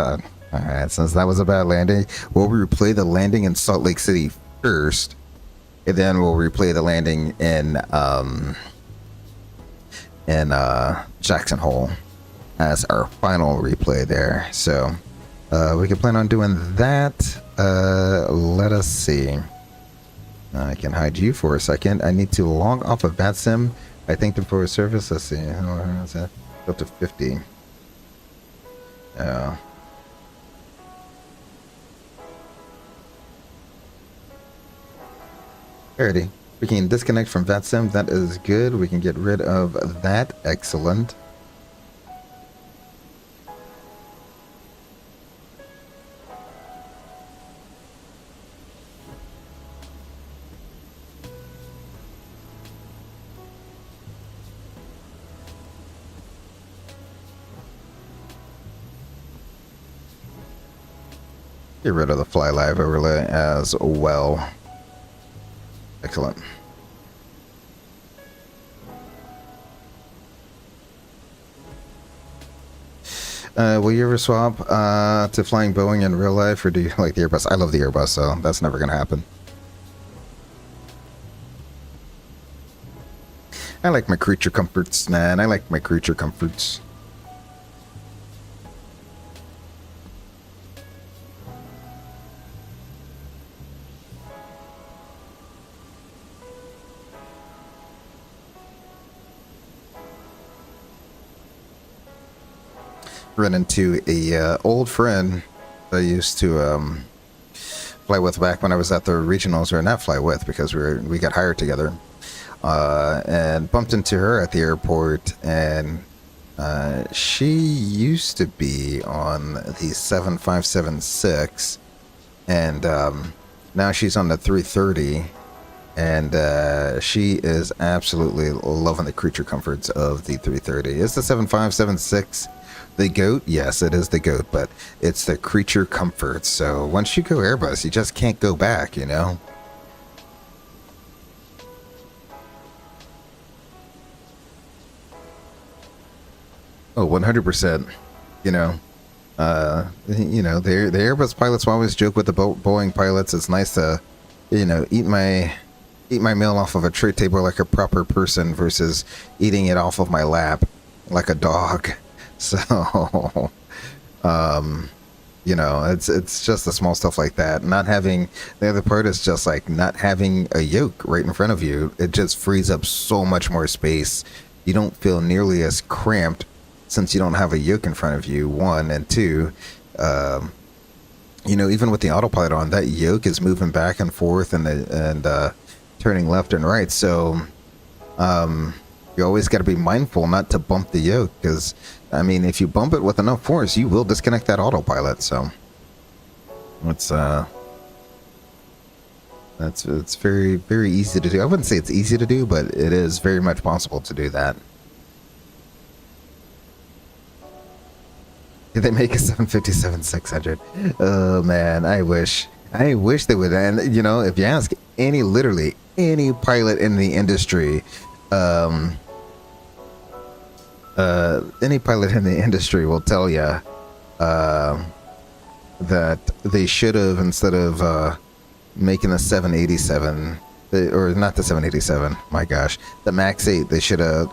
Alright, since that was a bad landing, we'll replay the landing in Salt Lake City first. And then we'll replay the landing in Jackson Hole as our final replay there. So we can plan on doing that. Let us see. I can hide you for a second. I need to log off of VATSIM. I think before service. Let's see. Up to 50. Alrighty. We can disconnect from VATSIM. That is good. We can get rid of that. Excellent. Get rid of the Fly Live overlay as well. Excellent. Will you ever swap to flying Boeing in real life, or do you like the Airbus? I love the Airbus, so that's never going to happen. I like my creature comforts, man. I like my creature comforts. Run into a old friend I used to fly with back when I was at the regionals, or not fly with because we got hired together, and bumped into her at the airport, and she used to be on the 7576, and now she's on the 330, and she is absolutely loving the creature comforts of the 330. Is the 7576 the GOAT? Yes, it is the GOAT, but it's the creature comfort. So once you go Airbus, you just can't go back, you know? Oh, 100%. You know, the Airbus pilots will always joke with the Boeing pilots. It's nice to, eat my meal off of a tray table like a proper person versus eating it off of my lap like a dog. So, it's just the small stuff like that. Not having, the other part is just like not having a yoke right in front of you. It just frees up so much more space. You don't feel nearly as cramped since you don't have a yoke in front of you, one, and two, even with the autopilot on, that yoke is moving back and forth and turning left and right. So, you always got to be mindful not to bump the yoke, because if you bump it with enough force, you will disconnect that autopilot. So it's very, very easy to do. I wouldn't say it's easy to do, but it is very much possible to do that. Did they make a 757-600? Oh man, I wish they would. And if you ask literally any pilot in the industry, any pilot in the industry will tell you that they should have, instead of making the 787, or not the 787, my gosh, the MAX 8, they should have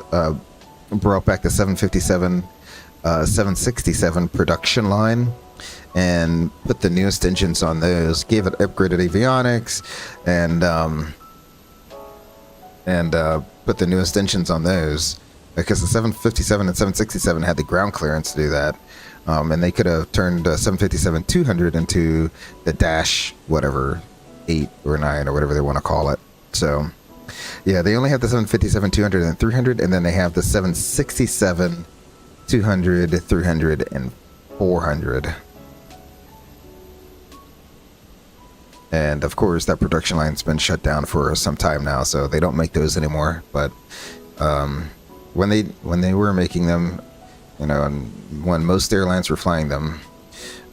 brought back the 757, 767 production line and put the newest engines on those, gave it upgraded avionics, and put the newest engines on those, because the 757 and 767 had the ground clearance to do that, and they could have turned 757-200 into the dash whatever 8 or 9 or whatever they want to call it. So yeah, they only have the 757-200 and 300, and then they have the 767-200, 300, and 400. And of course, that production line's been shut down for some time now, so they don't make those anymore. But when they were making them, and when most airlines were flying them,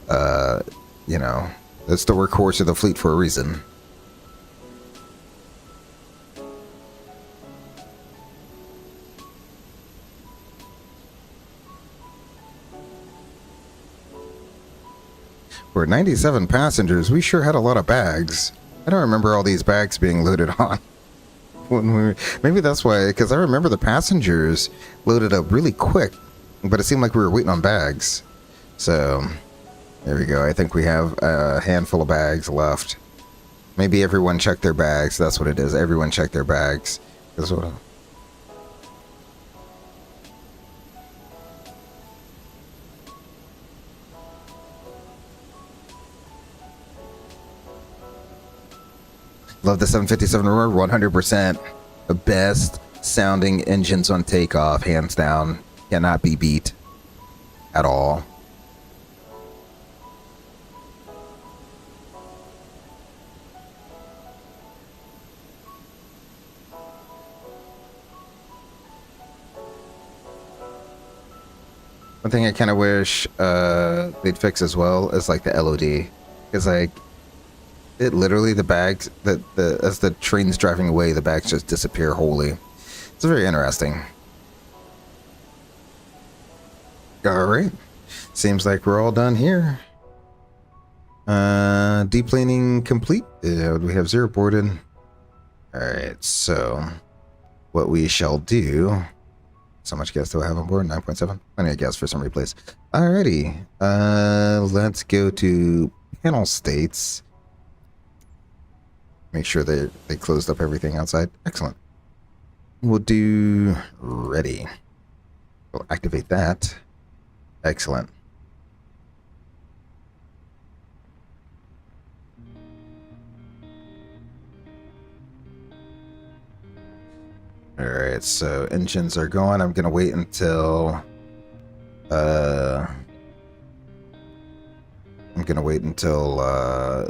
that's the workhorse of the fleet for a reason. For 97 passengers, we sure had a lot of bags. I don't remember all these bags being loaded on. Maybe that's why, because I remember the passengers loaded up really quick, but it seemed like we were waiting on bags. So, there we go. I think we have a handful of bags left. Maybe everyone checked their bags. That's what it is. Everyone checked their bags. That's what. Love the 757 roar, 100%. The best sounding engines on takeoff, hands down. Cannot be beat at all. One thing I kind of wish they'd fix as well is like the LOD, because like it literally, the bags that as the train's driving away, the bags just disappear wholly. It's very interesting. All right, seems like we're all done here. Deplaning complete. We have 0 boarded. All right, so what we shall do. So much gas do I have on board? 9.7. Plenty of gas for some replays. Alrighty. Let's go to panel states. Make sure they closed up everything outside. Excellent. We'll do ready. We'll activate that. Excellent. Alright, so engines are going. I'm gonna wait until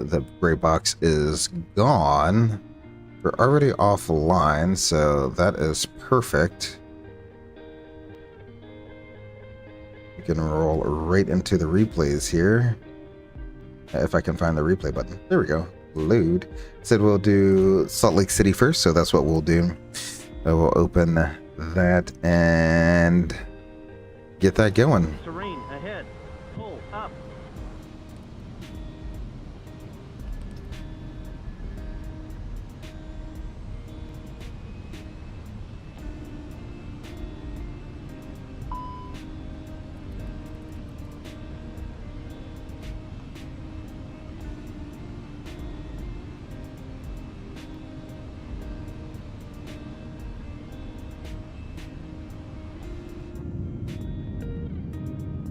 the gray box is gone. We're already offline, so that is perfect. We can roll right into the replays here. If I can find the replay button. There we go. Load. Said we'll do Salt Lake City first, so that's what we'll do. We'll open that and get that going. Terrain ahead. Pull up.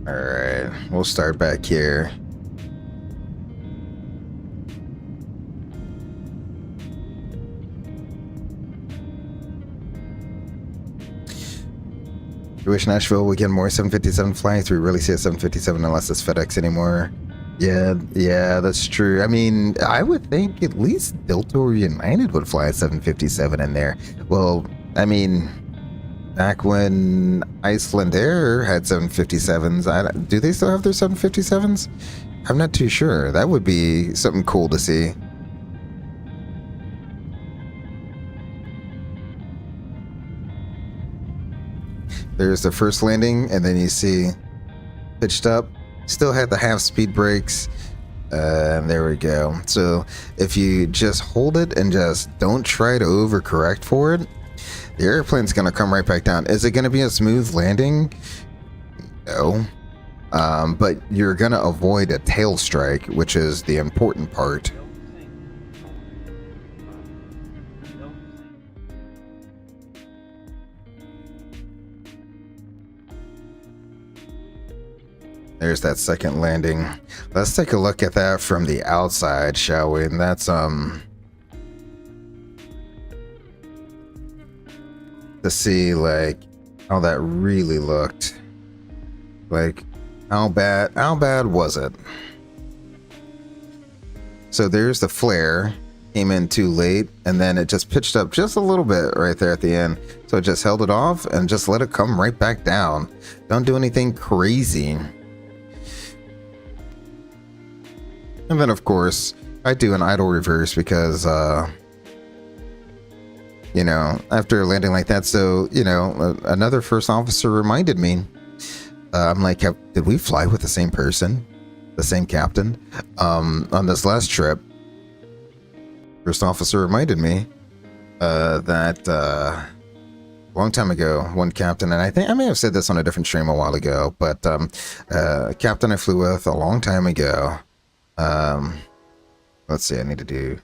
Alright, we'll start back here. You wish Nashville would get more 757 flights? We really see a 757 unless it's FedEx anymore. Yeah, that's true. I mean, I would think at least Delta or United would fly a 757 in there. Well, I mean, back when Iceland Air had 757s, do they still have their 757s? I'm not too sure. That would be something cool to see. There's the first landing, and then you see pitched up. Still had the half speed brakes. There we go. So if you just hold it and just don't try to overcorrect for it, the airplane's going to come right back down. Is it going to be a smooth landing? No. But you're going to avoid a tail strike, which is the important part. There's that second landing. Let's take a look at that from the outside, shall we? And that's to see like how that really looked. Like how bad was it? So there's the flare, came in too late, and then it just pitched up just a little bit right there at the end. So it just held it off and just let it come right back down. Don't do anything crazy. And then, of course, I do an idle reverse because, you know, after landing like that, so, you know, another first officer reminded me, I'm like, did we fly with the same person? the same captain. On this last trip, first officer reminded me that a long time ago, one captain, and I think I may have said this on a different stream a while ago, but captain I flew with a long time ago. Let's see, I need to do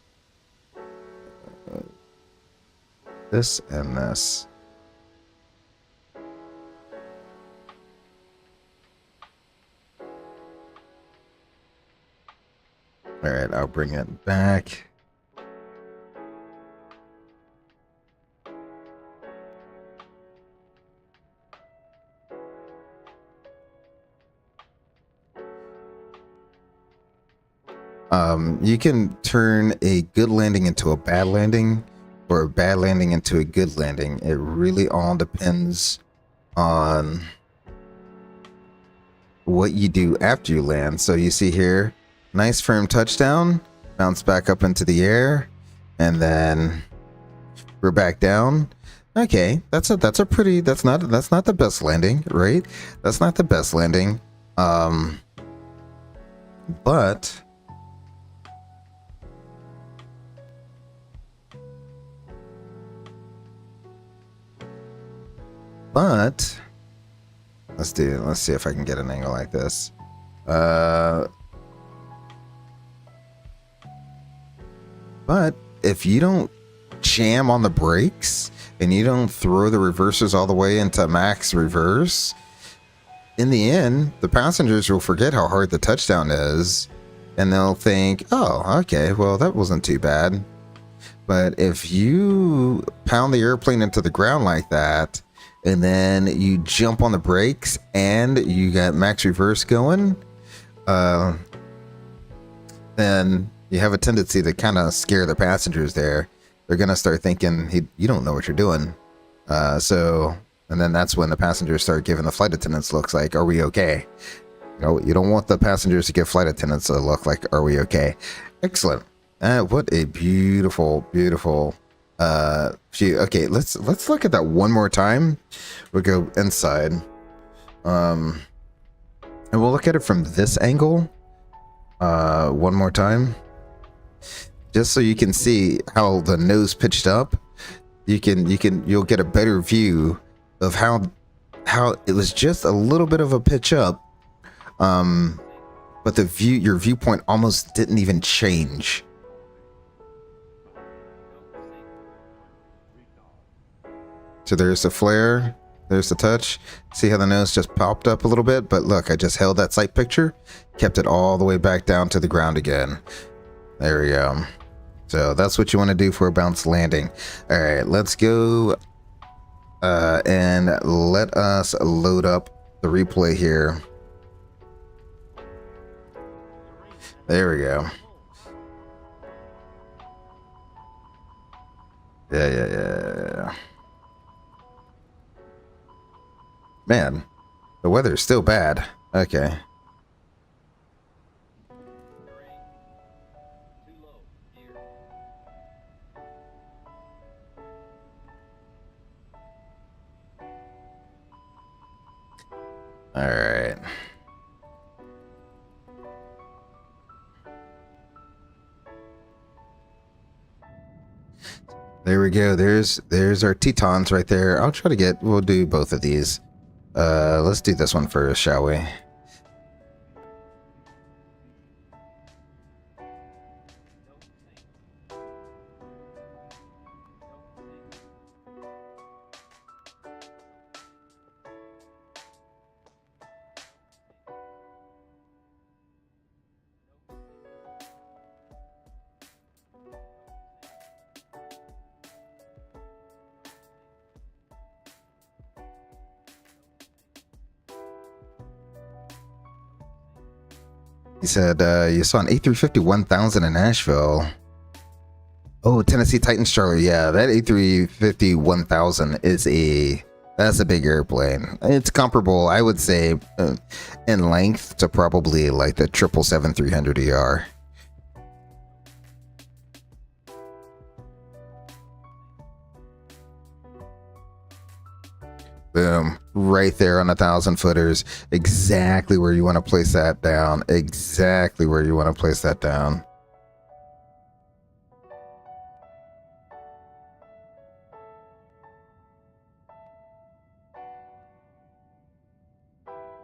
this and this. All right, I'll bring it back. You can turn a good landing into a bad landing, or a bad landing into a good landing. It really all depends on what you do after you land. So you see here, nice firm touchdown, bounce back up into the air, and then we're back down. Okay, that's not the best landing, right? That's not the best landing. But let's see if I can get an angle like this. But if you don't jam on the brakes and you don't throw the reversers all the way into max reverse, in the end, the passengers will forget how hard the touchdown is, and they'll think, oh, okay, well, that wasn't too bad. But if you pound the airplane into the ground like that, and then you jump on the brakes and you got max reverse going, then you have a tendency to kind of scare the passengers there. They're going to start thinking, you don't know what you're doing. And then that's when the passengers start giving the flight attendants looks like, are we okay? You don't want the passengers to give flight attendants a look like, are we okay? Excellent. What a beautiful, beautiful view. Okay, let's look at that one more time. We'll go inside. And we'll look at it from this angle one more time. Just so you can see how the nose pitched up. You'll get a better view of how it was just a little bit of a pitch up. But your viewpoint almost didn't even change. So there's the flare, there's the touch. See how the nose just popped up a little bit? But look, I just held that sight picture, kept it all the way back down to the ground again. There we go. So that's what you want to do for a bounce landing. All right, let's go and let us load up the replay here. There we go. Yeah. Man, the weather's still bad. Okay. All right. There we go. There's our Tetons right there. We'll do both of these. Let's do this one first, shall we? He said you saw an A350 1000 in Nashville. Oh, Tennessee Titans Charlie. Yeah, that A350 1000 that's a big airplane. It's comparable, I would say, in length to probably like the 777-300ER. Boom. Right there on 1,000 footers. Exactly where you want to place that down. Exactly where you want to place that down.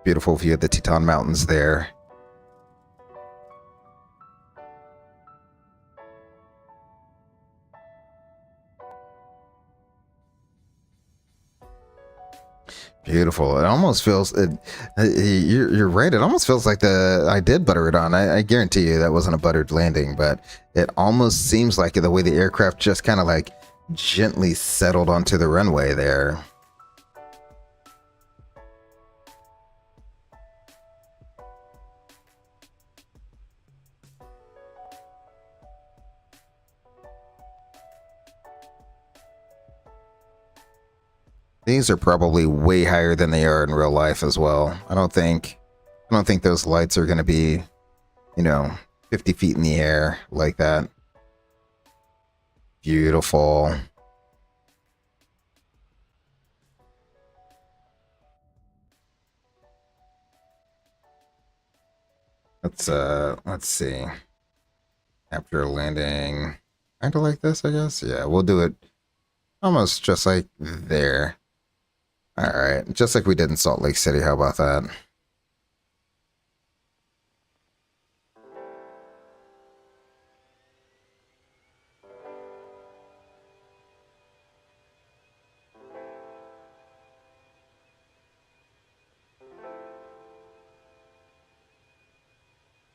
Beautiful view of the Teton Mountains there. Beautiful. It almost feels you're right. It almost feels like I did butter it on. I guarantee you that wasn't a buttered landing, but it almost seems like the way the aircraft just kind of like gently settled onto the runway there. These are probably way higher than they are in real life as well. I don't think those lights are going to be, 50 feet in the air like that. Beautiful. Let's see. After landing, kind of like this, I guess. Yeah, we'll do it almost just like there. All right, just like we did in Salt Lake City. How about that?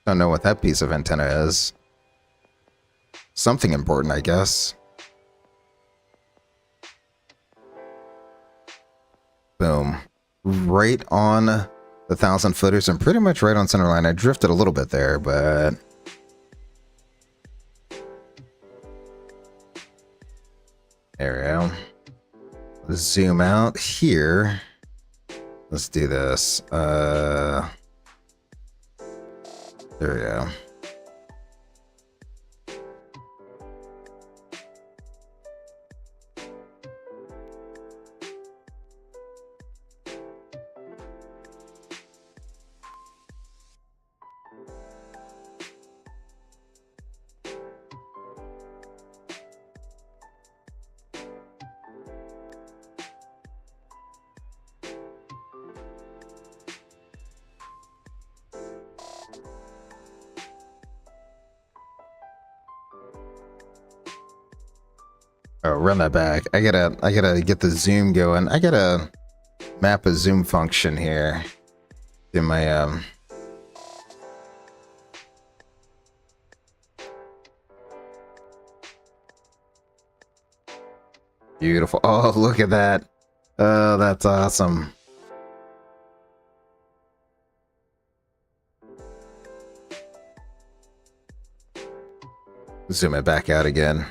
Don't know what that piece of antenna is. Something important, I guess. Boom. Right on the 1,000 footers and pretty much right on center line. I drifted a little bit there, but there we go. Let's zoom out here. Let's do this. There we go. Oh, run that back. I gotta get the zoom going. I gotta map a zoom function here in my beautiful. Oh, look at that. Oh, that's awesome. Zoom it back out again.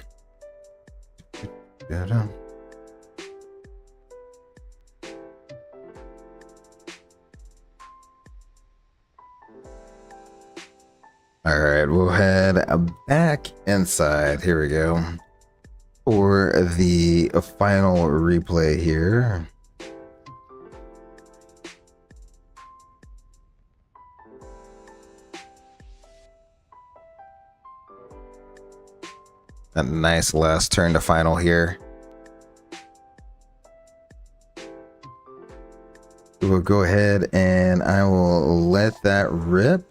All right, we'll head back inside. Here we go. For the final replay here. A nice last turn to final here. We'll go ahead and I will let that rip.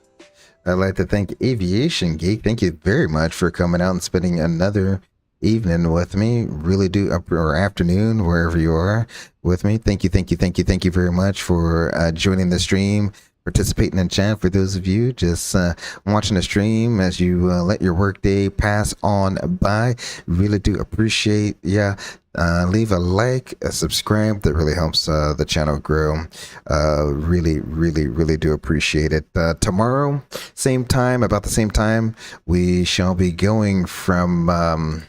I'd like to thank Aviation Geek. Thank you very much for coming out and spending another evening with me. Really do, or afternoon, wherever you are with me. Thank you very much for joining the stream, participating in chat. For those of you just watching the stream as you let your workday pass on by, really do appreciate. Leave a like, a subscribe. That really helps the channel grow. Really do appreciate it. Tomorrow, same time, about the same time, we shall be going from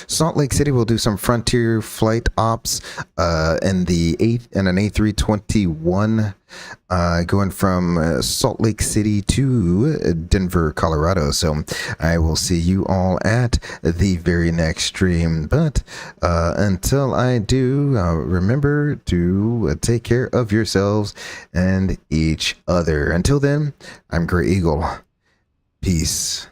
Salt Lake City will do some frontier flight ops in an A321 going from Salt Lake City to Denver, Colorado. So I will see you all at the very next stream. But until I do, remember to take care of yourselves and each other. Until then, I'm Gray Eagle. Peace.